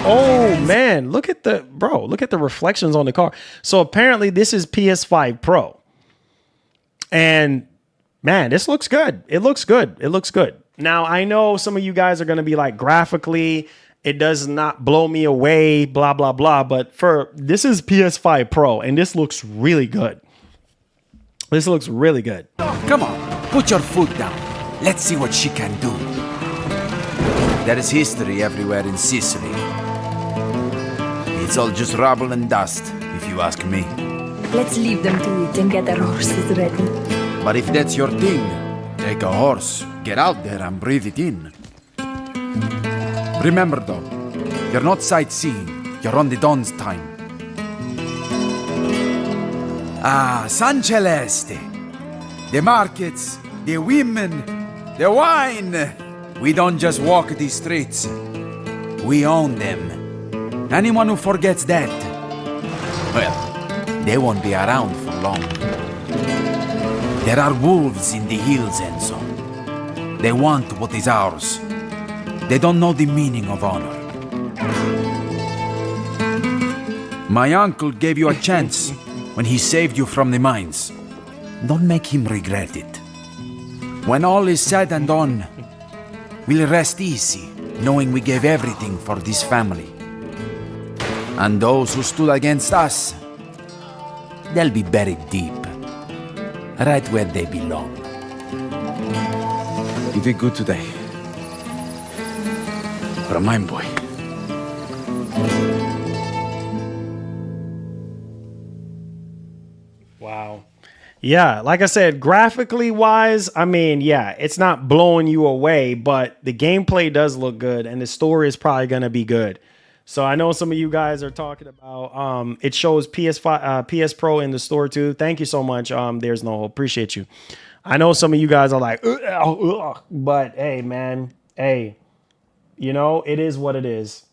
Oh man, look at the reflections on the car. So apparently this is PS5 Pro. And man, this looks good. It looks good. It looks good. Now, I know some of you guys are going to be like, graphically, it does not blow me away, blah, blah, blah. But this is PS5 Pro, and this looks really good. This looks really good. Come on, put your foot down. Let's see what she can do. There is history everywhere in Sicily. It's all just rubble and dust, if you ask me. Let's leave them to it and get our horses ready. But if that's your thing, take a horse, get out there and breathe it in. Remember though, you're not sightseeing, you're on the Don's time. Ah, San Celeste. The markets, the women, the wine. We don't just walk the streets, we own them. Anyone who forgets that, well, they won't be around for long. There are wolves in the hills, Enzo. They want what is ours. They don't know the meaning of honor. My uncle gave you a chance when he saved you from the mines. Don't make him regret it. When all is said and done, we'll rest easy, knowing we gave everything for this family. And those who stood against us, they'll be buried deep, right where they belong. You did good today. But a mine boy. Wow. Yeah, like I said, graphically wise, I mean, yeah, it's not blowing you away, but the gameplay does look good, and the story is probably going to be good. So I know some of you guys are talking about it shows PS5 PS Pro in the store too. Thank you so much. There's no hope. Appreciate you. I know some of you guys are like, but hey, man, hey, you know, it is what it is.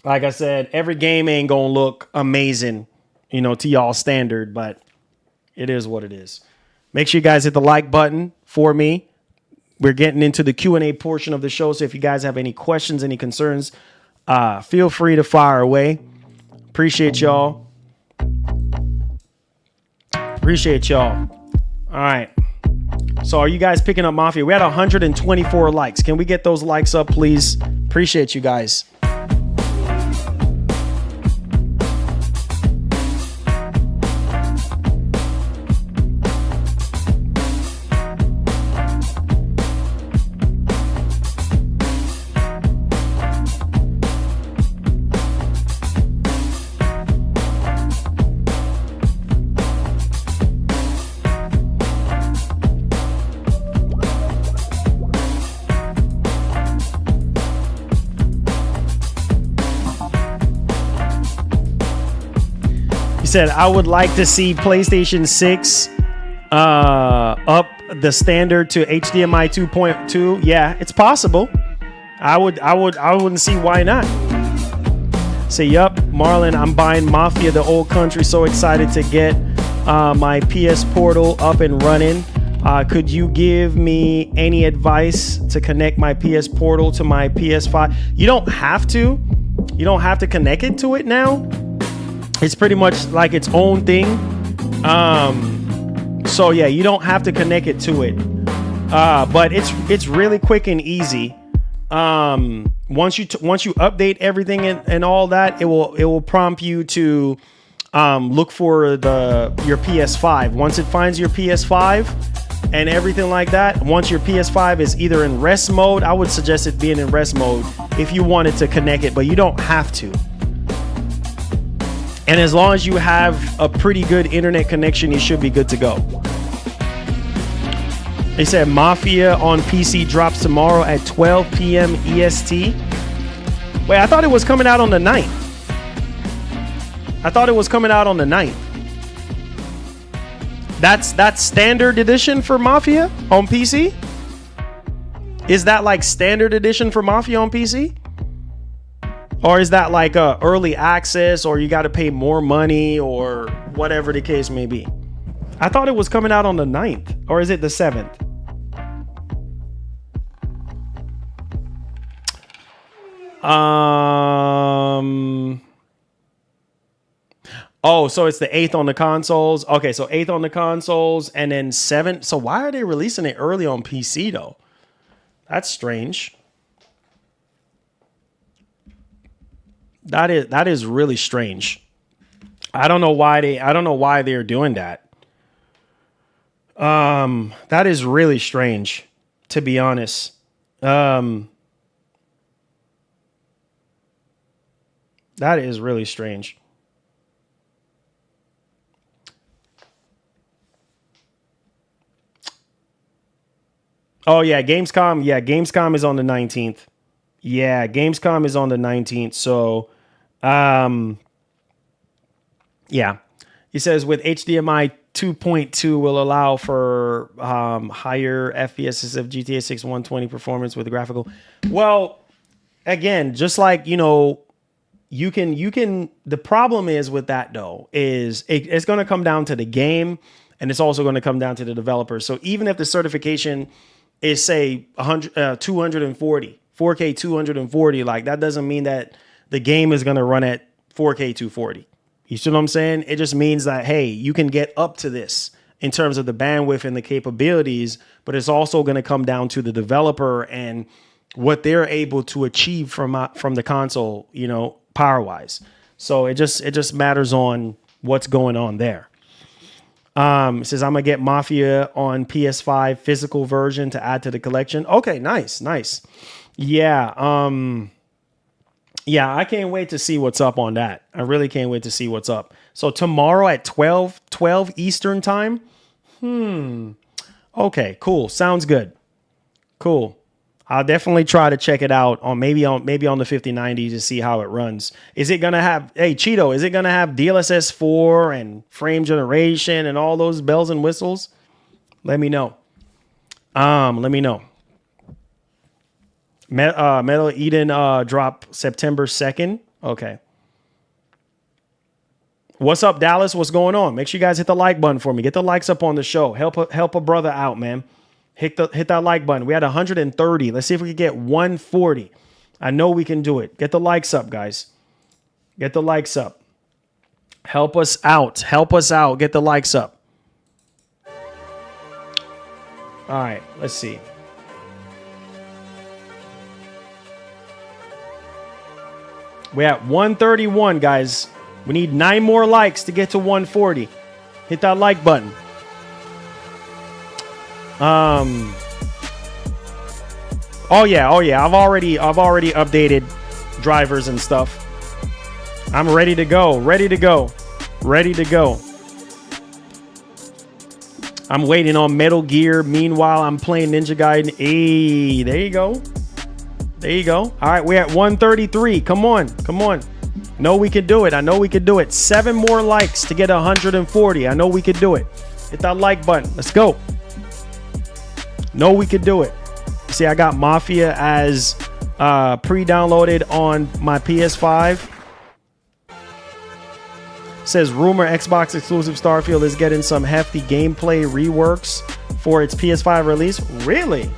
Like I said, every game ain't gonna look amazing, you know, to y'all standard, but it is what it is. Make sure you guys hit the like button for me. We're getting into the Q&A portion of the show. So if you guys have any questions, any concerns, feel free to fire away. Appreciate y'all. Appreciate y'all. All right. So are you guys picking up Mafia? We had 124 likes. Can we get those likes up, please? Appreciate you guys. Said I would like to see PlayStation 6 up the standard to HDMI 2.2. Yeah, it's possible. I wouldn't see why not. Say, yup, Marlon, I'm buying Mafia the Old Country. So excited to get my PS Portal up and running. Could you give me any advice to connect my PS Portal to my PS5? You don't have to. You don't have to connect it to it now. It's pretty much like its own thing. So yeah, you don't have to connect it to it. But it's really quick and easy. Once you update everything and all that, it will prompt you to look for your PS5. Once it finds your PS5 and everything like that, once your PS5 is either in rest mode, I would suggest it being in rest mode if you wanted to connect it, but you don't have to. And as long as you have a pretty good internet connection, you should be good to go. They said Mafia on PC drops tomorrow at 12 p.m. EST. Wait, I thought it was coming out on the 9th. I thought it was coming out on the 9th. That's standard edition for Mafia on PC? Is that like standard edition for Mafia on PC? Or is that like early access, or you got to pay more money, or whatever the case may be? I thought it was coming out on the 9th, or is it the 7th? Oh, so it's the 8th on the consoles. Okay, so 8th on the consoles and then 7th. So why are they releasing it early on PC though? That's strange. That is really strange. I don't know why they're doing that. That is really strange, to be honest. That is really strange. Oh yeah, Gamescom. Yeah, Gamescom is on the 19th. Yeah, Gamescom is on the 19th. So, yeah. He says with HDMI 2.2 will allow for higher FPS of GTA 6 120 performance with the graphical. Well, again, just like, you know, you can the problem is with that though is it's going to come down to the game, and it's also going to come down to the developer. So even if the certification is say 240 4K 240, like that doesn't mean that the game is going to run at 4K 240. You see what I'm saying? It just means that, hey, you can get up to this in terms of the bandwidth and the capabilities, but it's also going to come down to the developer and what they're able to achieve from the console, you know, power wise. So it just matters on what's going on there. It says I'm gonna get Mafia on PS5 physical version to add to the collection. Okay, nice. Yeah. Yeah, I can't wait to see what's up on that. I really can't wait to see what's up. So tomorrow at 12 Eastern time. Okay, cool. Sounds good. Cool. I'll definitely try to check it out on maybe on the 5090 to see how it runs. Is it gonna have, hey Cheeto, is it gonna have DLSS 4 and frame generation and all those bells and whistles? Let me know. Let me know. Metal Eden drop September 2nd. Okay. What's up, Dallas? What's going on? Make sure you guys hit the like button for me. Get the likes up on the show. Help a brother out, man. Hit that like button. We had 130. Let's see if we can get 140. I know we can do it. Get the likes up, guys. Get the likes up. Help us out. Help us out. Get the likes up. All right. Let's see. We're at 131, guys. We need 9 more likes to get to 140. Hit that like button. Oh yeah. I've already updated drivers and stuff. I'm ready to go. Ready to go. I'm waiting on Metal Gear. Meanwhile, I'm playing Ninja Gaiden. Hey, there you go. All right, we're at 133. Come on. No, we can do it. I know we can do it. 7 more likes to get 140. I know we can do it. Hit that like button. Let's go. No, we could do it. See, I got Mafia as pre-downloaded on my PS5. Says rumor Xbox exclusive Starfield is getting some hefty gameplay reworks for its PS5 release. Really?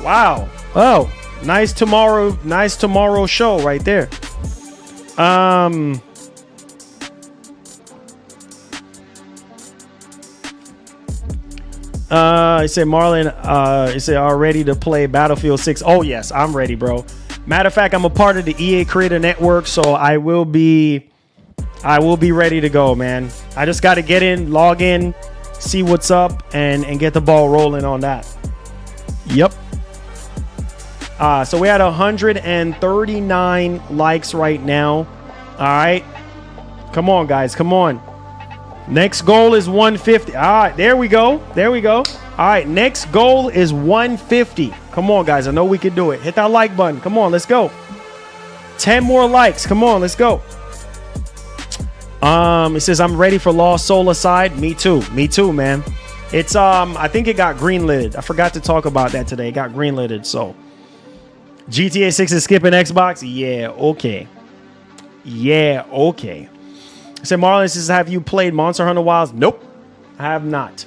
Wow. Oh, nice tomorrow show right there. I said Marlon, he said are ready to play Battlefield 6. Oh yes, I'm ready, bro. Matter of fact, I'm a part of the EA Creator Network, so I will be ready to go, man. I just got to get in, log in, see what's up, and get the ball rolling on that. Yep. So we had 139 likes right now. All right. Come on, guys. Come on. Next goal is 150. All right, there we go. All right, next goal is 150. Come on, guys. I know we can do it. Hit that like button. Come on, let's go. 10 more likes. Come on, let's go. It says I'm ready for Lost Soul Aside. Me too, man. It's I think it got greenlit. I forgot to talk about that today. It got greenlit. So GTA 6 is skipping Xbox. Yeah, okay. I said, Marlon says, have you played Monster Hunter Wilds? Nope, I have not.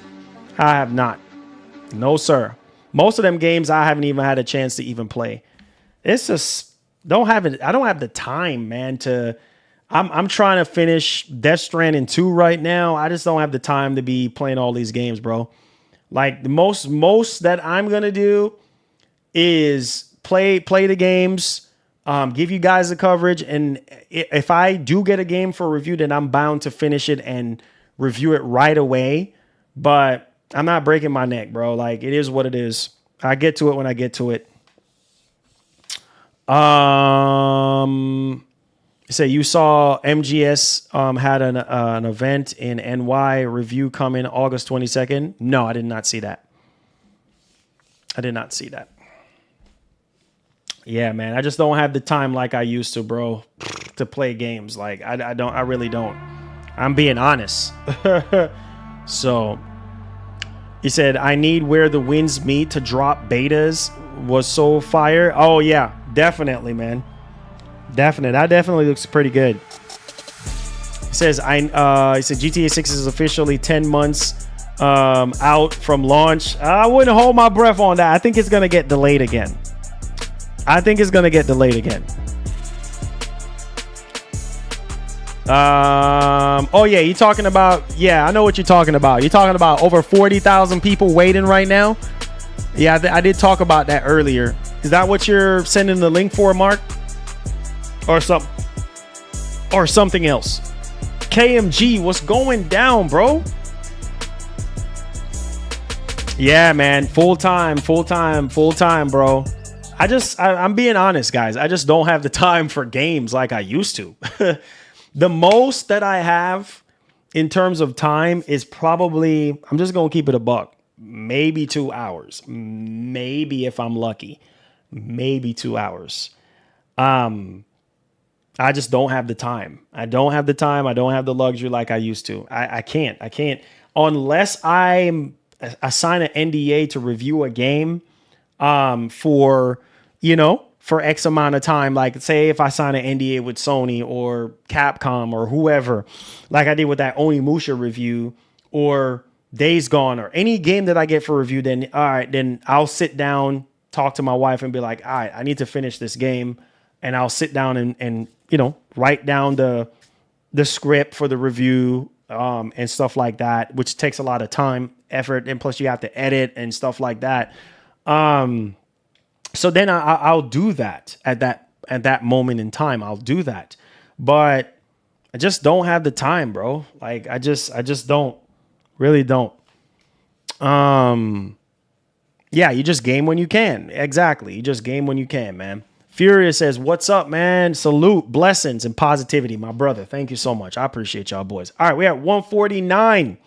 No, sir. Most of them games I haven't even had a chance to even play. It's just I don't have the time, man, to I'm trying to finish Death Stranding 2 right now. I just don't have the time to be playing all these games, bro. Like the most that I'm gonna do is play the games, give you guys the coverage, and if I do get a game for review, then I'm bound to finish it and review it right away. But I'm not breaking my neck, bro. Like it is what it is. I get to it when I get to it. Say you saw MGS had an event in NY, review coming August 22nd. No, I did not see that. I did not see that. Yeah, man, I just don't have the time like I used to, bro, to play games. Like I really don't. I'm being honest. So he said, I need Where the Winds Meet to drop betas was so fire. Oh yeah, definitely, man. Definitely. That definitely looks pretty good. He says, he said GTA 6 is officially 10 months out from launch. I wouldn't hold my breath on that. I think it's going to get delayed again. Oh yeah, you talking about, yeah, I know what you're talking about. You're talking about over 40,000 people waiting right now. Yeah, I did talk about that earlier. Is that what you're sending the link for, Mark? Or something else? KMG, what's going down, bro? Yeah, man, full time, bro. I'm being honest, guys. I just don't have the time for games like I used to. The most that I have in terms of time is probably, I'm just going to keep it a buck, maybe 2 hours. Maybe if I'm lucky, maybe 2 hours. I just don't have the time. I don't have the luxury like I used to. I can't unless I sign an NDA to review a game for X amount of time. Like say if I sign an NDA with Sony or Capcom or whoever, like I did with that Onimusha review or Days Gone or any game that I get for review, then all right, then I'll sit down, talk to my wife and be like, all right, I need to finish this game. And I'll sit down and write down the script for the review and stuff like that, which takes a lot of time, effort, and plus you have to edit and stuff like that. So then I'll do that at that moment in time. I'll do that, but I just don't have the time, bro. Like I just really don't. Yeah, you just game when you can. Exactly, you just game when you can, man. Furious says, what's up, man? Salute, blessings, and positivity, my brother. Thank you so much. I appreciate y'all, boys. All right, we're at 149.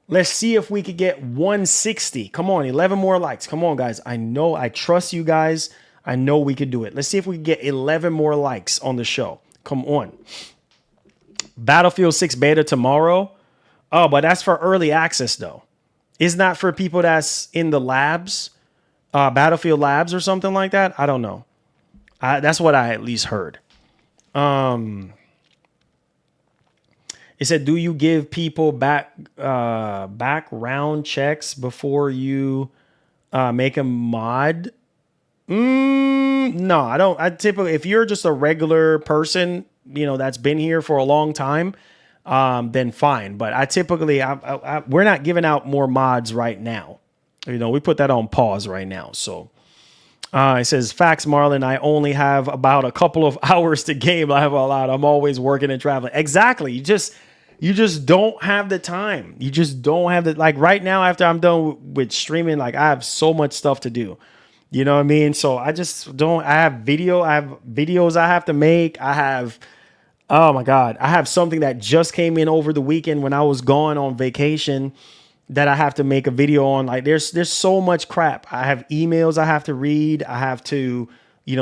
Let's see if we could get 160. Come on, 11 more likes. Come on, guys. I trust you guys. I know we could do it. Let's see if we can get 11 more likes on the show. Come on. Battlefield 6 beta tomorrow. Oh, but that's for early access, though. Isn't that for people that's in the labs? Battlefield labs or something like that? I don't know. That's what I at least heard. It said, do you give people background checks before you make a mod? No, I don't. I typically, if you're just a regular person, that's been here for a long time, then fine. But I typically, we're not giving out more mods right now. We put that on pause right now. So it says, facts, Marlon, I only have about a couple of hours to game. I have a lot. I'm always working and traveling. Exactly. You just don't have the time. You just don't have the, like right now, after I'm done with streaming, like I have so much stuff to do. You know what I mean? So I just don't, I have videos I have to make. Oh my God. I have something that just came in over the weekend when I was gone on vacation that I have to make a video on. Like there's so much crap. I have emails I have to read. I have to,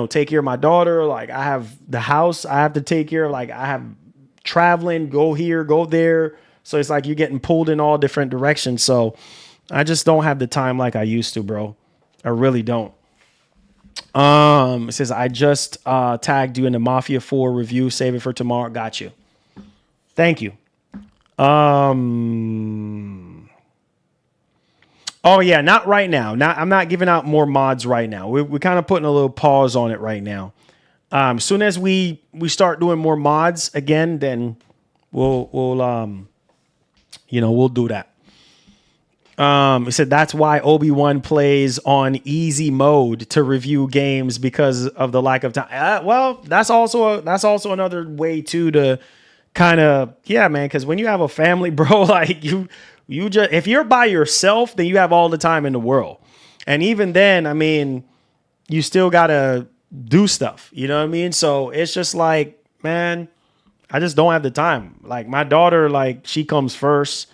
take care of my daughter. Like I have the house I have to take care of. Like I have traveling, go here, go there. So it's like you're getting pulled in all different directions. So I just don't have the time like I used to, bro. I really don't. It says, I just tagged you in the Mafia 4 review. Save it for tomorrow. Got you. Thank you. Oh yeah, not right now. I'm not giving out more mods right now. We're kind of putting a little pause on it right now. Soon as we start doing more mods again, then we'll do that. It said that's why Obi-Wan plays on easy mode to review games because of the lack of time. Well, that's also another way too to kind of, yeah, man. Because when you have a family, bro, like you just, if you're by yourself, then you have all the time in the world. And even then, I mean, you still gotta do stuff. You know what I mean? So it's just like, man, I just don't have the time. Like my daughter, like she comes first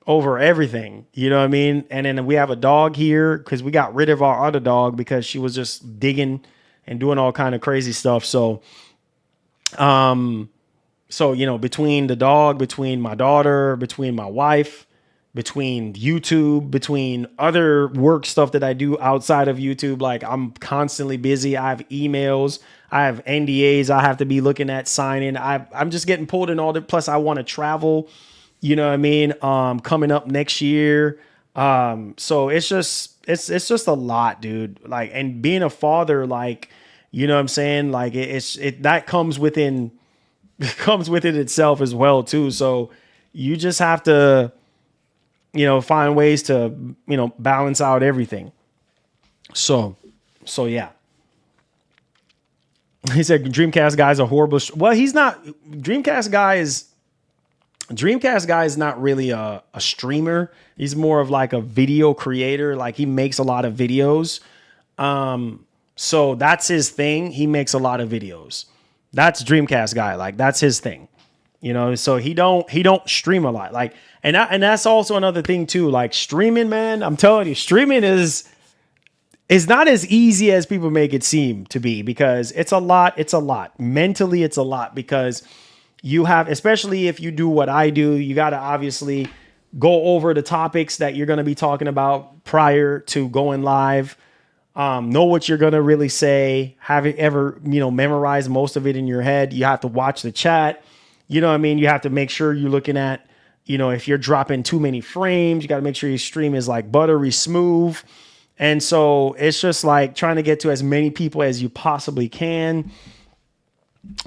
over everything, you know what I mean? And then we have a dog here because we got rid of our other dog because she was just digging and doing all kind of crazy stuff. So, between the dog, between my daughter, between my wife, between YouTube, between other work stuff that I do outside of YouTube, like I'm constantly busy. I have emails, I have NDAs I have to be looking at signing. I'm just getting pulled in all the, plus I want to travel. You know what I mean? Coming up next year. So it's just a lot, dude. Like, and being a father, like, you know what I'm saying? Like it that comes within itself as well too. So you just have to, find ways to, balance out everything. So yeah. He said Dreamcast guy's a horrible. Well, he's not. Dreamcast guy is not really a streamer. He's more of like a video creator. Like he makes a lot of videos. So that's his thing. He makes a lot of videos. That's Dreamcast guy. Like that's his thing, so he don't stream a lot. Like, and that's also another thing too. Like streaming, man, I'm telling you, streaming is not as easy as people make it seem to be, because it's a lot. Mentally, it's a lot, because you have, especially if you do what I do, you got to obviously go over the topics that you're going to be talking about prior to going live. Know what you're going to really say. Have it ever, memorize most of it in your head. You have to watch the chat. You know what I mean? You have to make sure you're looking at, if you're dropping too many frames, you got to make sure your stream is like buttery smooth. And so it's just like trying to get to as many people as you possibly can.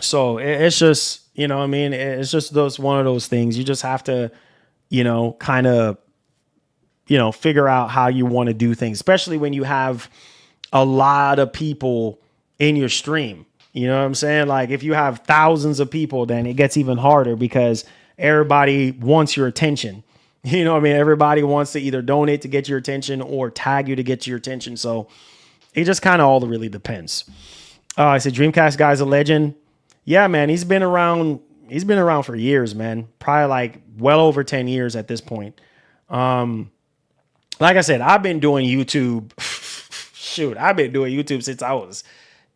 So it's just, what I mean? It's just one of those things. You just have to, kind of, figure out how you want to do things, especially when you have a lot of people in your stream. You know what I'm saying? Like if you have thousands of people, then it gets even harder because everybody wants your attention. You know what I mean? Everybody wants to either donate to get your attention or tag you to get your attention. So it just kind of all really depends. I said Dreamcast guy's a legend. Yeah, man, he's been around for years, man. Probably like well over 10 years at this point. Like I said, I've been doing YouTube. I've been doing YouTube since I was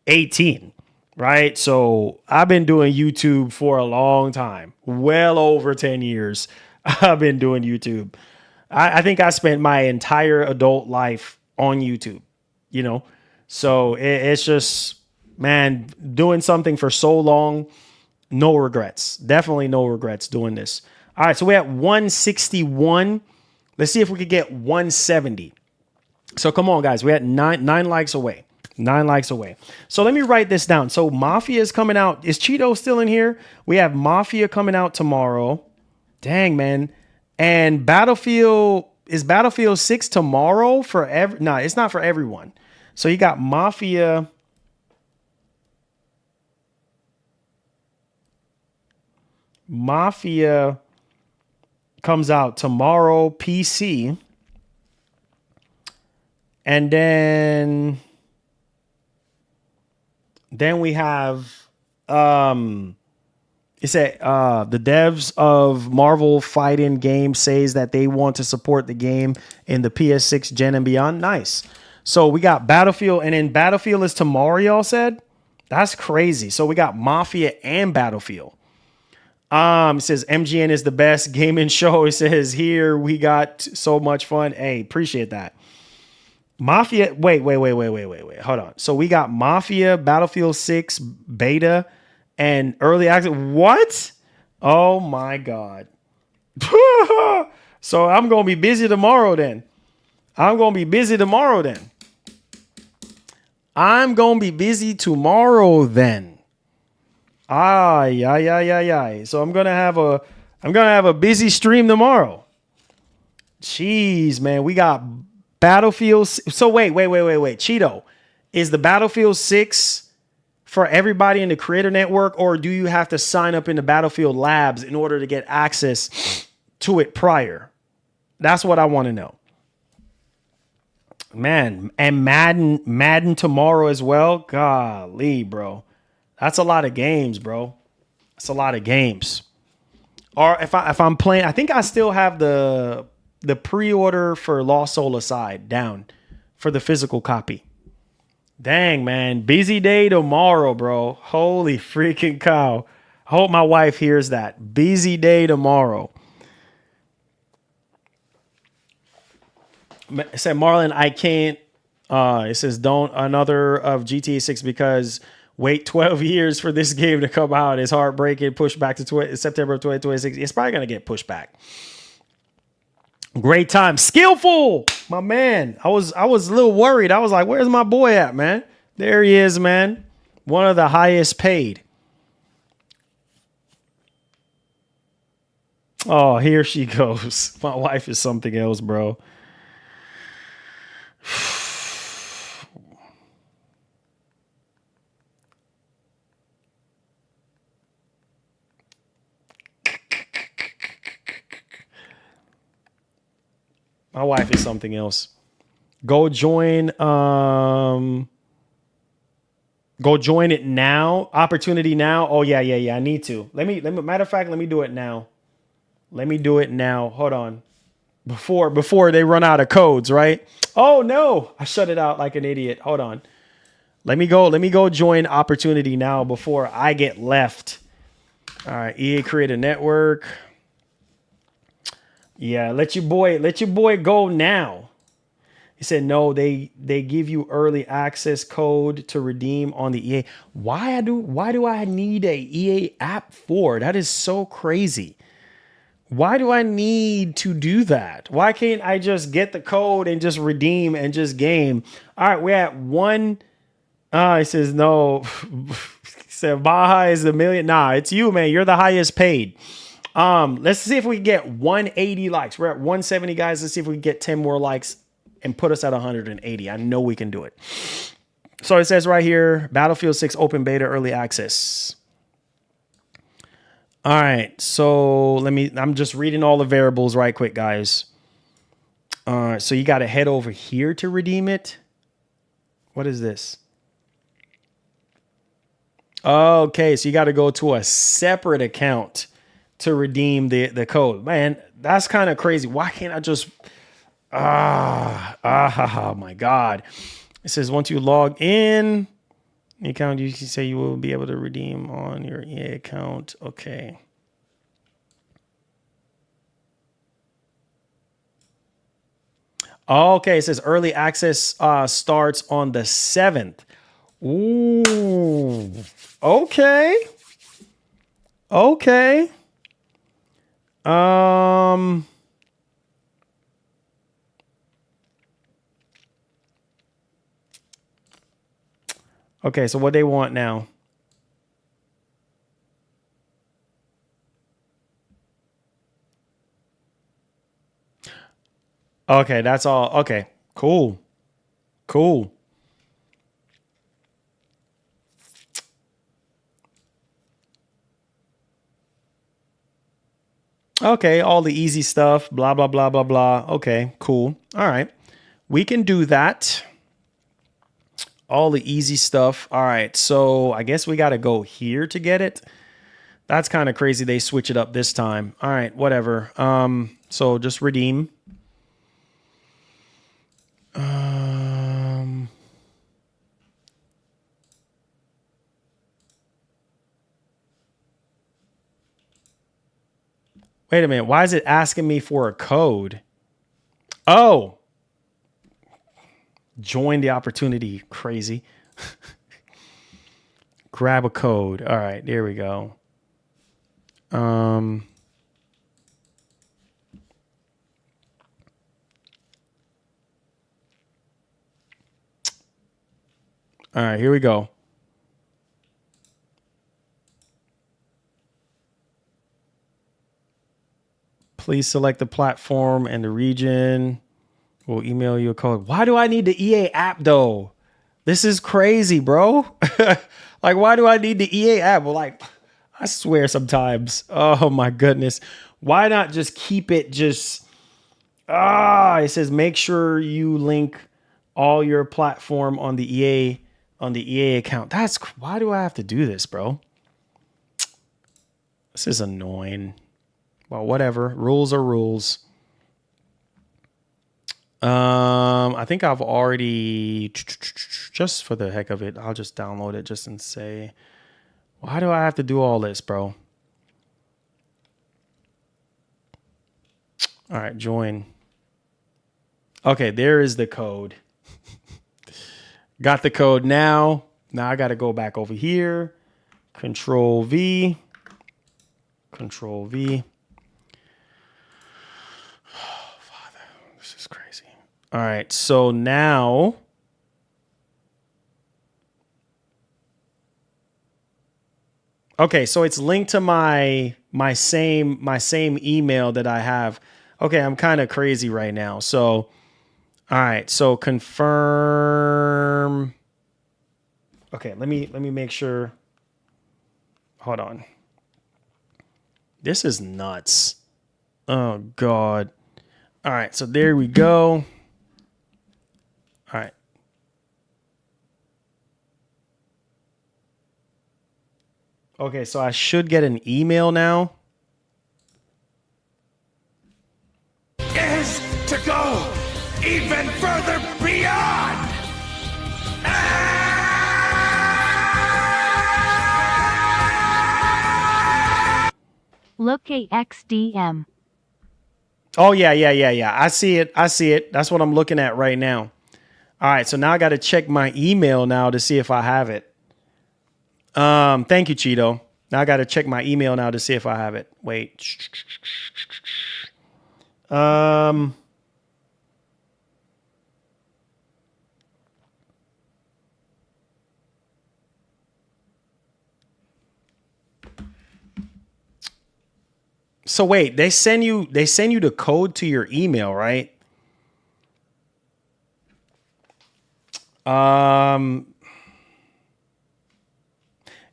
18, right? So I've been doing YouTube for a long time, well over 10 years. I've been doing YouTube. I think I spent my entire adult life on YouTube, So it's just, man, doing something for so long, no regrets. Definitely no regrets doing this. All right, so we're at 161. Let's see if we could get 170. So come on, guys. We're at nine likes away. 9 likes away. So let me write this down. So Mafia is coming out. Is Cheeto still in here? We have Mafia coming out tomorrow. Dang, man. And Battlefield 6 tomorrow for no, it's not for everyone. So you got Mafia. Mafia comes out tomorrow, PC. And then we have it said the devs of Marvel fighting game says that they want to support the game in the PS6 gen and beyond. Nice. So we got Battlefield, and then Battlefield is tomorrow, y'all said? That's crazy. So we got Mafia and Battlefield. It says MGN is the best gaming show. It says here we got so much fun. Hey, appreciate that. Mafia. Wait. Hold on. So we got Mafia, Battlefield 6 beta, and early access. What? Oh my God. So I'm gonna be busy tomorrow then. I'm gonna be busy tomorrow then. Yeah. So I'm gonna have a busy stream tomorrow. Jeez, man, we got Battlefield. So wait. Cheeto, is the Battlefield 6 for everybody in the creator network, or do you have to sign up in the Battlefield labs in order to get access to it prior? That's what I want to know. Man, and Madden tomorrow as well. Golly, bro. That's a lot of games, bro. That's a lot of games. Or if I'm playing, I think I still have the pre-order for Lost Soul Aside down for the physical copy. Dang, man. Busy day tomorrow, bro. Holy freaking cow. Hope my wife hears that. Busy day tomorrow. It said, Marlon, I can't. It says, don't another of GTA 6 because wait 12 years for this game to come out. It's heartbreaking. Pushed back to September of 2026. It's probably going to get pushed back. Great time. Skillful, my man. I was a little worried. I was like, where's my boy at, man? There he is, man. One of the highest paid. Oh, here she goes. My wife is something else, bro. My wife is something else. Go join it now. Opportunity now. Oh yeah. I need to. Let me matter of fact, let me do it now. Hold on. Before they run out of codes, right? Oh no. I shut it out like an idiot. Hold on. Let me go join opportunity now before I get left. All right, EA create a network. Yeah, let your boy go now. He said no, they give you early access code to redeem on the EA. Why do I need a EA app for? That is so crazy. Why do I need to do that? Why can't I just get the code and just redeem and just game? All right, we're at one. He says no. He said Baja is $1 million. Nah, it's you, man. You're the highest paid. Let's see if we can get 180 likes. We're at 170, guys. Let's see if we can get 10 more likes and put us at 180. I know we can do it. So it says right here, Battlefield 6 open beta early access. All right. So I'm just reading all the variables right quick, guys. So you got to head over here to redeem it. What is this? Okay. So you got to go to a separate account to redeem the code. Man, that's kind of crazy. Why can't I just oh my God. It says once you log in the account, you can say you will be able to redeem on your EA account. Okay. Okay, it says early access starts on the 7th. Ooh. Okay. Okay, so what they want now? Okay, that's all. Okay, cool. Okay, all the easy stuff, blah, blah, blah, blah, blah. Okay, cool. All right. We can do that. All the easy stuff. All right, so I guess we got to go here to get it. That's kind of crazy. They switch it up this time. All right, whatever. So just redeem. Wait a minute. Why is it asking me for a code? Oh. Join the opportunity. Crazy. Grab a code. All right, there we go. All right, here we go. Please select the platform and the region. We'll email you a code. Why do I need the EA app though? This is crazy, bro. Like, why do I need the EA app? Well, like, I swear sometimes. Oh my goodness. Why not just keep it just it says make sure you link all your platform on the EA account. That's why do I have to do this, bro? This is annoying. Well, whatever. Rules are rules. I think I've already, just for the heck of it, I'll just download it just and say, why do I have to do all this, bro? All right, join. Okay, there is the code. Got the code now. Now I got to go back over here. Control V. Control V. Oh, Father, this is crazy. All right, so now okay, so it's linked to my same email that I have. Okay, I'm kind of crazy right now. So all right, so confirm. Okay, let me make sure. Hold on. This is nuts. Oh God. All right, so there we go. All right. Okay, so I should get an email now. Is to go even further beyond. Look AXDM. Oh, yeah. I see it. That's what I'm looking at right now. All right, so now I got to check my email now to see if I have it. Thank you, Cheeto. Now I got to check my email now to see if I have it. Wait. So wait, they send you the code to your email, right? It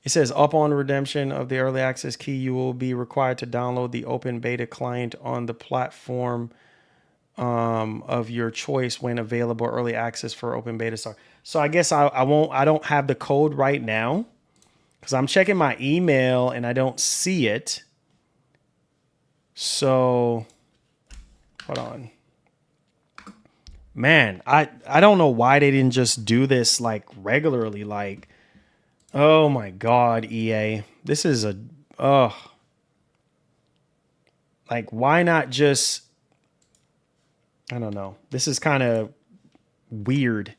says upon redemption of the early access key, you will be required to download the open beta client on the platform of your choice when available. Early access for open beta start. So I guess I don't have the code right now because I'm checking my email and I don't see it. So hold on. Man, I don't know why they didn't just do this like regularly. Like, oh my God, EA. This is like, why not just, I don't know. This is kind of weird.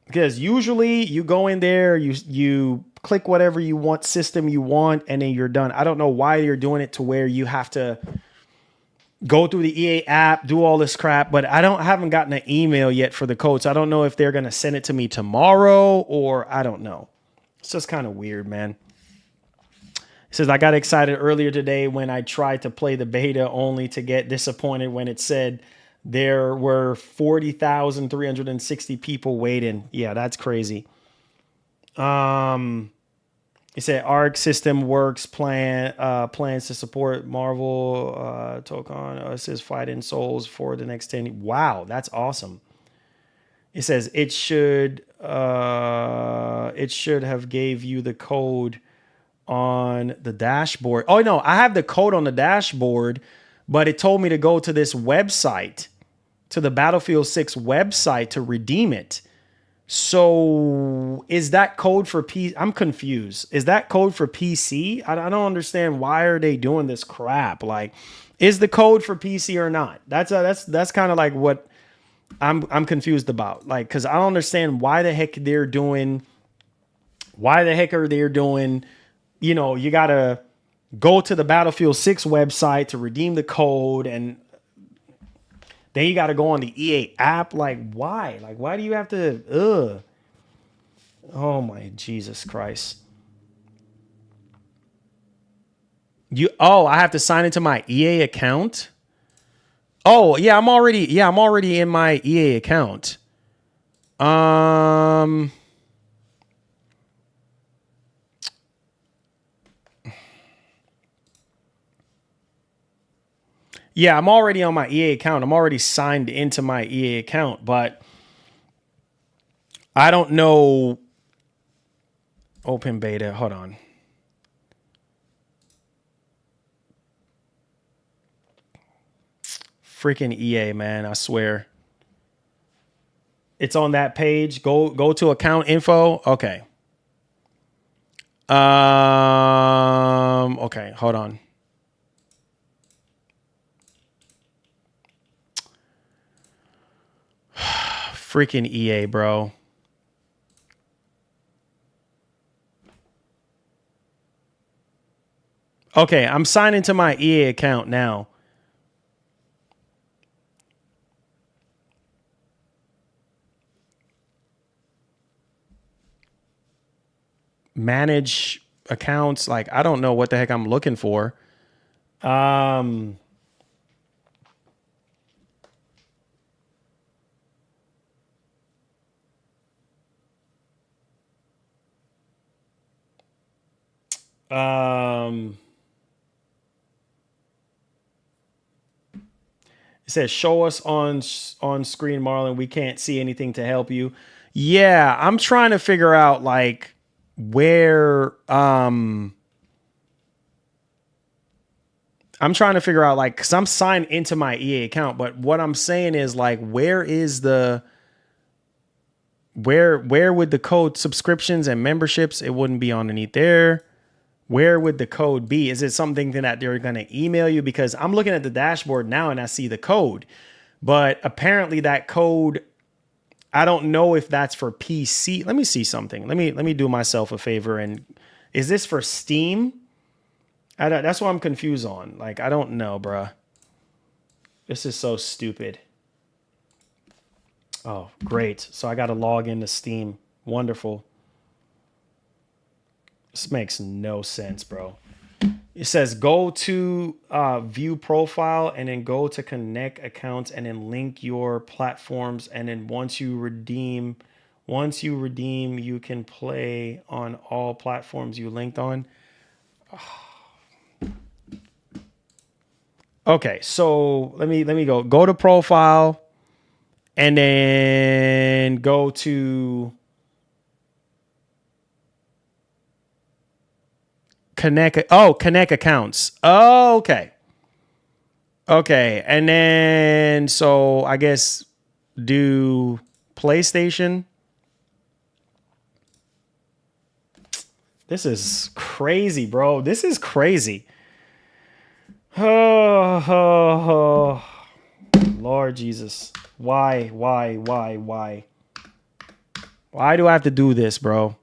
Because usually you go in there, you click whatever you want, system you want, and then you're done. I don't know why you're doing it to where you have to go through the EA app, do all this crap, but I haven't gotten an email yet for the code. So I don't know if they're going to send it to me tomorrow or I don't know. It's just kind of weird, man. It says, I got excited earlier today when I tried to play the beta only to get disappointed when it said there were 40,360 people waiting. Yeah, that's crazy. It said Arc System Works plans to support Marvel Tokon. It says Fighting Souls for the next 10. Wow, that's awesome. It says it should have gave you the code on the dashboard. Oh no, I have the code on the dashboard, but it told me to go to this website, to the Battlefield 6 website to redeem it. So is that code for PC? I'm confused. Is that code for PC? I don't understand. Why are they doing this crap? Like, is the code for PC or not? That's kind of like what I'm confused about. Like, because I don't understand why the heck are they doing, you know, you got to go to the Battlefield 6 website to redeem the code and then you got to go on the EA app. Like, why? Like, why do you have to? Oh my Jesus Christ. I have to sign into my EA account? Oh, yeah, I'm already in my EA account. Yeah, I'm already on my EA account. I'm already signed into my EA account, but I don't know. Open beta. Hold on. Freaking EA, man. I swear. It's on that page. Go to account info. Okay. Okay, hold on. Freaking EA, bro. Okay, I'm signing to my EA account now. Manage accounts. Like, I don't know what the heck I'm looking for. It says, show us on screen, Marlon. We can't see anything to help you. Yeah, I'm trying to figure out like where I'm trying to figure out like, cause I'm signed into my EA account, but what I'm saying is like, where is the where would the code subscriptions and memberships? It wouldn't be underneath there. Where would the code be? Is it something that they're going to email you? Because I'm looking at the dashboard now and I see the code, but apparently that code, I don't know if that's for PC. Let me see something. Let me do myself a favor. And is this for Steam? That's what I'm confused on. Like, I don't know, bruh. This is so stupid. Oh, great. So I got to log into Steam. Wonderful. This makes no sense, bro. It says go to view profile and then go to connect accounts and then link your platforms. And then once you redeem, you can play on all platforms you linked on. Okay, so let me go to profile and then go to connect accounts. Oh, okay. Okay. And then, so I guess do PlayStation. This is crazy, bro. This is crazy. Oh, Lord Jesus. Why? Why do I have to do this, bro?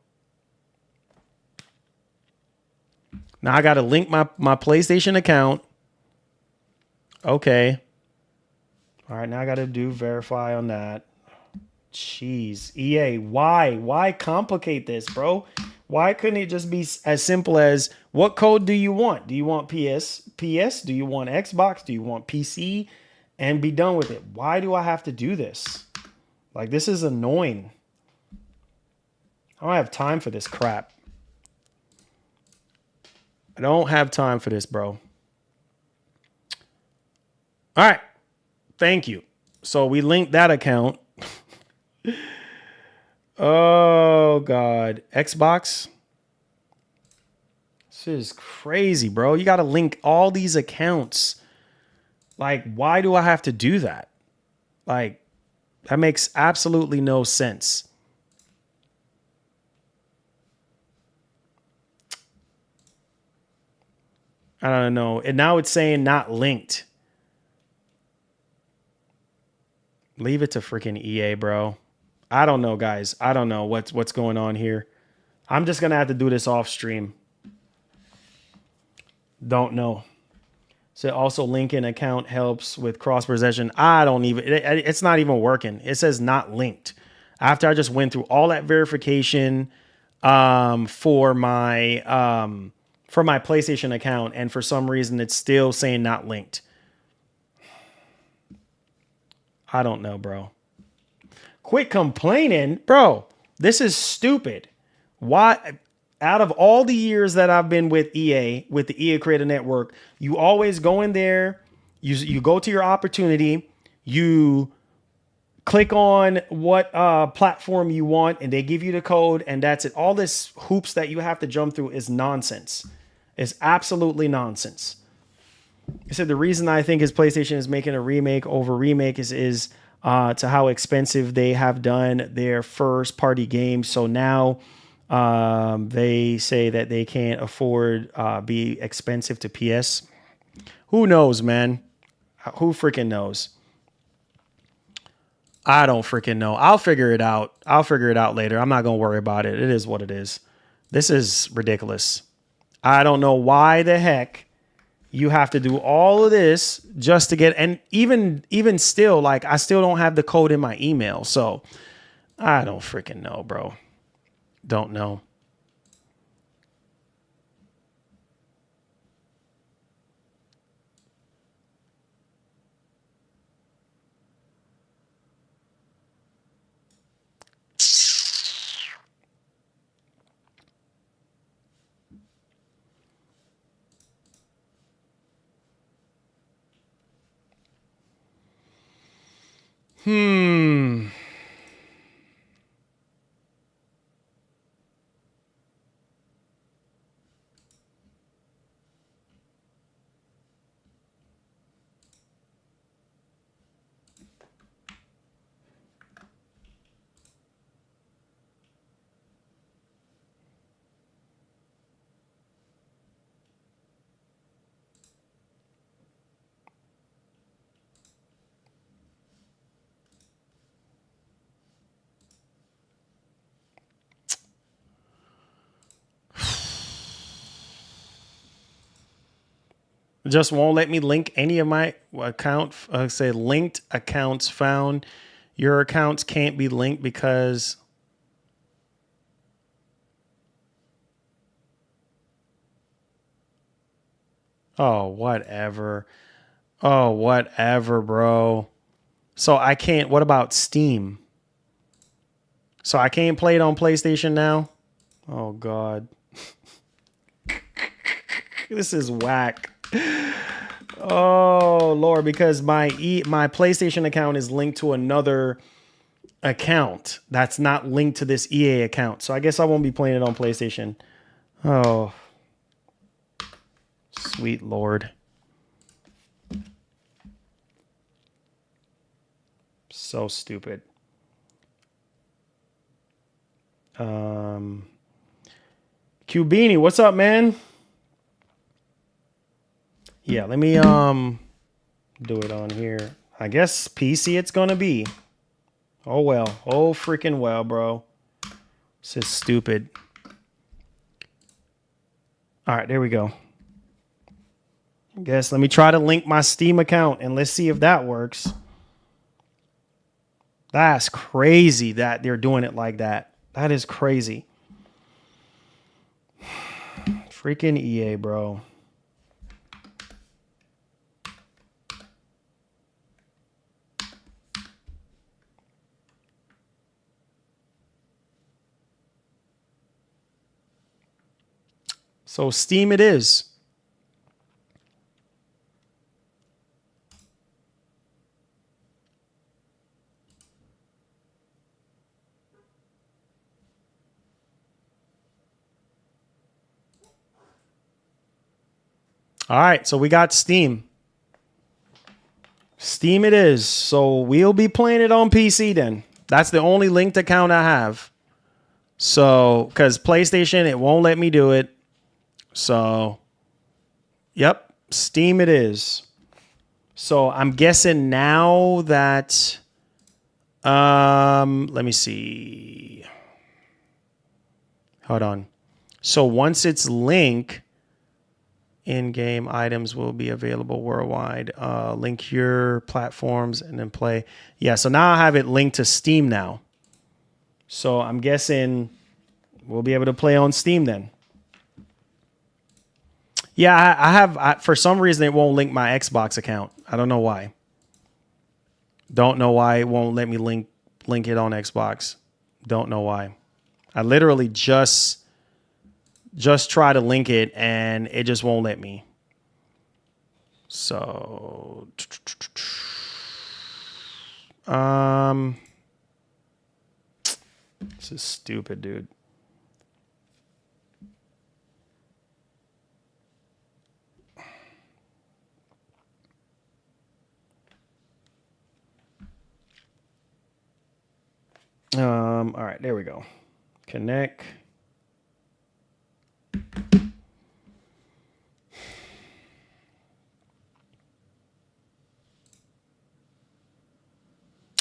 Now I got to link my PlayStation account. Okay. All right, now I got to do verify on that. Jeez. EA, why complicate this, bro? Why couldn't it just be as simple as what code do you want? Do you want PS? Do you want Xbox? Do you want PC? And be done with it. Why do I have to do this? Like, this is annoying. I don't have time for this crap. I don't have time for this, bro. All right. Thank you. So we linked that account. Oh, God. Xbox. This is crazy, bro. You got to link all these accounts. Like, why do I have to do that? Like, that makes absolutely no sense. I don't know. And now it's saying not linked. Leave it to freaking EA, bro. I don't know, guys. I don't know what's going on here. I'm just going to have to do this off stream. Don't know. So also linking account helps with cross possession. I don't even, it's not even working. It says not linked. After I just went through all that verification, for my PlayStation account, and for some reason it's still saying not linked. I don't know, bro. Quit complaining, bro. This is stupid. Why? Out of all the years that I've been with EA, with the EA Creator Network, you always go in there, you go to your opportunity, you click on what platform you want, and they give you the code, and that's it. All this hoops that you have to jump through is nonsense. It's absolutely nonsense. I said the reason I think his PlayStation is making a remake over remake is to how expensive they have done their first party games. So now they say that they can't afford be expensive to PS. Who knows, man? Who freaking knows? I don't freaking know. I'll figure it out. I'll figure it out later. I'm not going to worry about it. It is what it is. This is ridiculous. I don't know why the heck you have to do all of this just to get, and even still, like, I still don't have the code in my email. So I don't freaking know, bro. Don't know. Just won't let me link any of my account. Say linked accounts found. Your accounts can't be linked because oh, whatever. Oh, whatever, bro. So I can't. What about Steam? So I can't play it on PlayStation now? Oh, God. This is whack. Oh, Lord, because my PlayStation account is linked to another account that's not linked to this EA account. So I guess I won't be playing it on PlayStation. Oh, sweet Lord. So stupid. Cubini, what's up, man? Yeah, let me do it on here. I guess PC it's gonna be. Oh well. Oh freaking well, bro. This is stupid. All right, there we go. I guess let me try to link my Steam account and let's see if that works. That's crazy that they're doing it like that. That is crazy. Freaking EA, bro. So Steam it is. All right, so we got Steam. Steam it is. So we'll be playing it on PC then. That's the only linked account I have. So, because PlayStation, it won't let me do it. So, yep, Steam it is. So I'm guessing now that, let me see. Hold on. So once it's linked, in-game items will be available worldwide. Link your platforms and then play. Yeah, so now I have it linked to Steam now. So I'm guessing we'll be able to play on Steam then. Yeah, I have, for some reason, it won't link my Xbox account. I don't know why. Don't know why it won't let me link it on Xbox. Don't know why. I literally just try to link it and it just won't let me. So, this is stupid, dude. All right, there we go. Connect.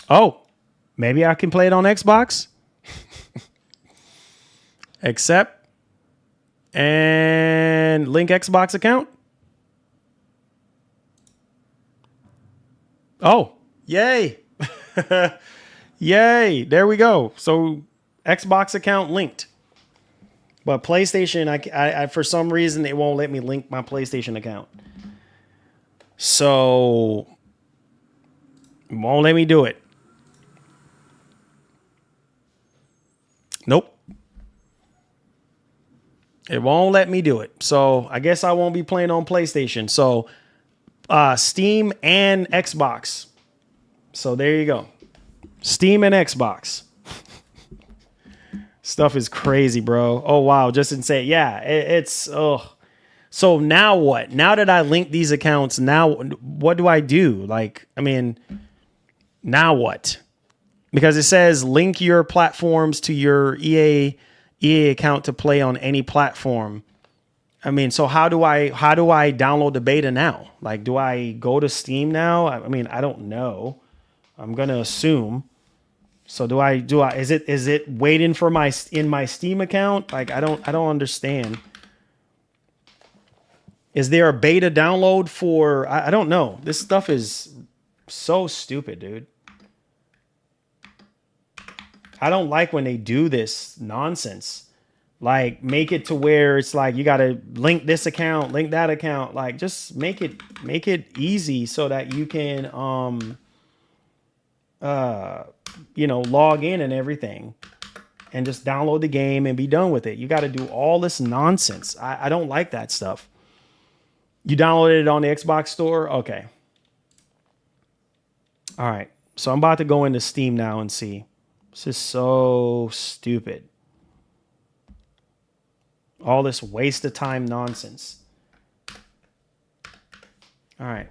Oh, maybe I can play it on Xbox. Accept and link Xbox account. Oh, yay. Yay. There we go. So Xbox account linked. But PlayStation, I for some reason, it won't let me link my PlayStation account. So it won't let me do it. Nope. It won't let me do it. So I guess I won't be playing on PlayStation. So Steam and Xbox. So there you go. Steam and Xbox. Stuff is crazy, bro. Oh, wow. Just insane. Yeah, it's... Oh. So now what? Now that I link these accounts, now what do I do? Like, I mean, now what? Because it says link your platforms to your EA account to play on any platform. I mean, so how do I download the beta now? Like, do I go to Steam now? I mean, I don't know. I'm gonna assume. So is it waiting for my Steam account? Like, I don't understand. Is there a beta download for? I don't know. This stuff is so stupid, dude. I don't like when they do this nonsense. Like, make it to where it's like you got to link this account, link that account. Like, just make it easy so that you can log in and everything and just download the game and be done with it. You got to do all this nonsense. I don't like that stuff. You downloaded it on the Xbox store? Okay. All right. So I'm about to go into Steam now and see. This is so stupid. All this waste of time nonsense. All right.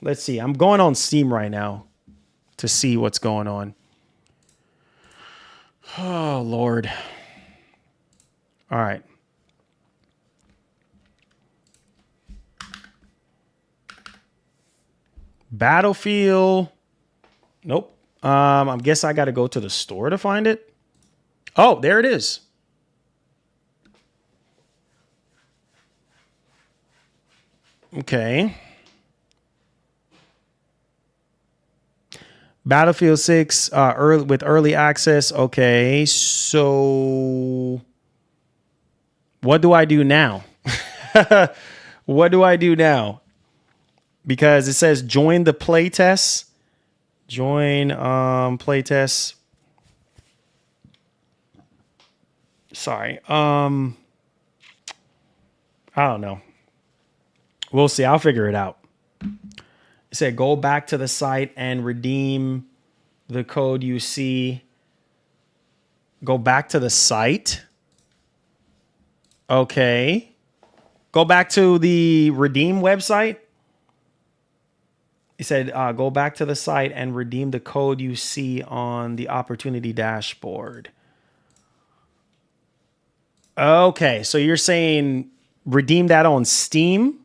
Let's see. I'm going on Steam right now to see what's going on. Oh, Lord. All right. Battlefield. Nope. I guess I got to go to the store to find it. Oh, there it is. Okay. Battlefield 6 with early access. Okay. So what do I do now? What do I do now? Because it says join the playtest. Join playtest. Sorry. I don't know. We'll see. I'll figure it out. It said go back to the site and redeem the code you see. Go back to the site. Okay. Go back to the redeem website. He said, go back to the site and redeem the code you see on the opportunity dashboard. Okay, so you're saying redeem that on Steam?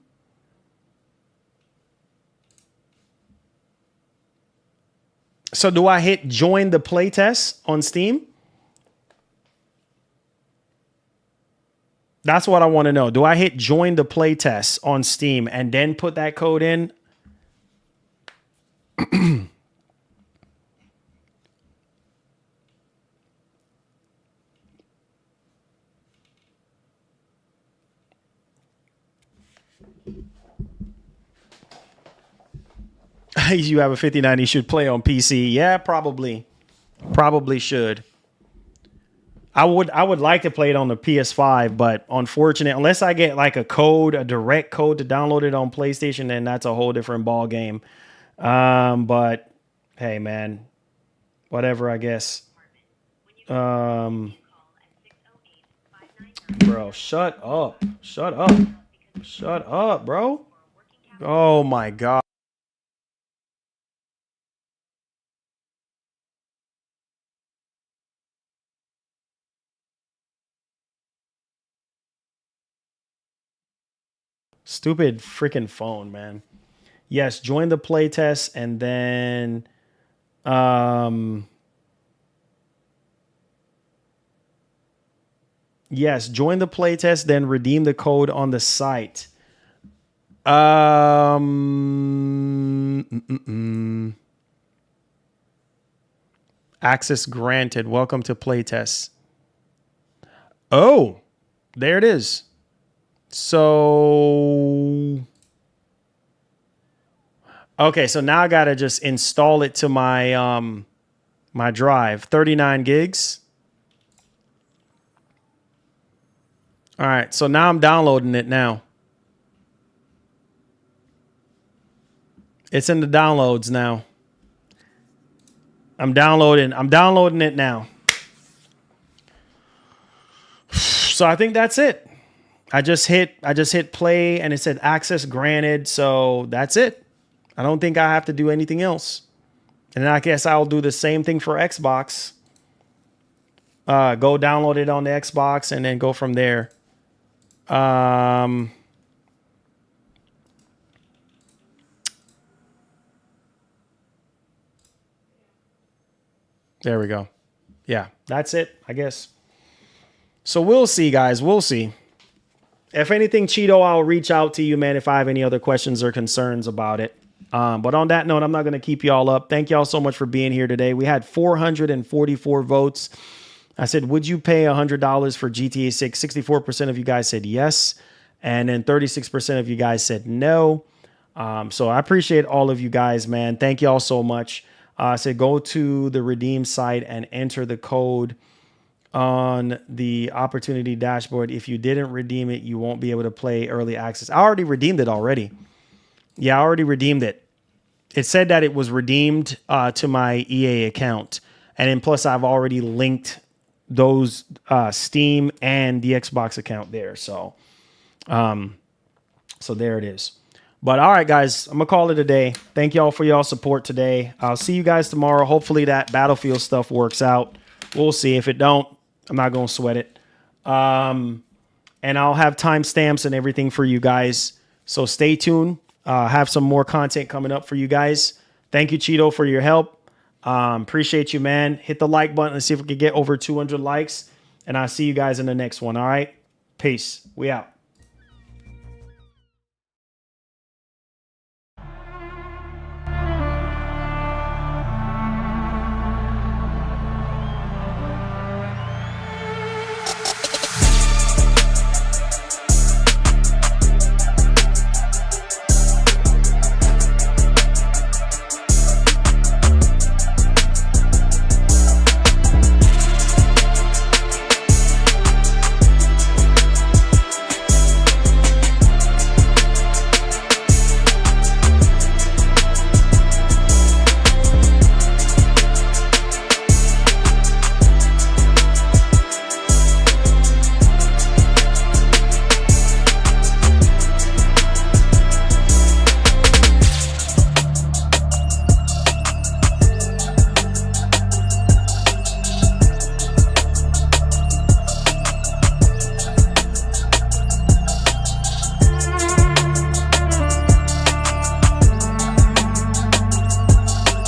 So do I hit join the playtest on Steam? That's what I want to know. Do I hit join the playtest on Steam and then put that code in? You have a 5090, you should play on PC. Yeah, probably. Probably should. I would like to play it on the PS5, but unfortunately, unless I get like a code, a direct code to download it on PlayStation, then that's a whole different ball game. But hey, man, whatever, I guess. Bro, shut up. Shut up. Shut up, bro. Oh my God. Stupid freaking phone, man. Yes, join the playtest and then yes, join the playtest, then redeem the code on the site. Access granted. Welcome to playtest. Oh, there it is. So, okay, so now I gotta just install it to my my drive. 39 gigs. All right, so now I'm downloading it now. It's in the downloads now. I'm downloading it now. So I think that's it. I just hit play and it said access granted. So that's it. I don't think I have to do anything else. And then I guess I'll do the same thing for Xbox. Go download it on the Xbox and then go from there. There we go. Yeah, that's it, I guess. So we'll see, guys. We'll see. If anything, Cheeto, I'll reach out to you, man, if I have any other questions or concerns about it. But on that note, I'm not going to keep y'all up. Thank y'all so much for being here today. We had 444 votes. I said, would you pay $100 for GTA 6? 64% of you guys said yes. And then 36% of you guys said no. So I appreciate all of you guys, man. Thank y'all so much. I said, go to the redeem site and enter the code on the opportunity dashboard. If you didn't redeem it, you won't be able to play early access. I already redeemed it already. Yeah, I already redeemed it. It said that it was redeemed to my EA account. And then plus I've already linked those Steam and the Xbox account there. So, so there it is. But all right, guys, I'm going to call it a day. Thank y'all for y'all support today. I'll see you guys tomorrow. Hopefully that Battlefield stuff works out. We'll see. If it don't, I'm not going to sweat it. And I'll have timestamps and everything for you guys. So stay tuned. Have some more content coming up for you guys. Thank you, Cheeto, for your help. Appreciate you, man. Hit the like button and see if we can get over 200 likes. And I'll see you guys in the next one. All right. Peace. We out.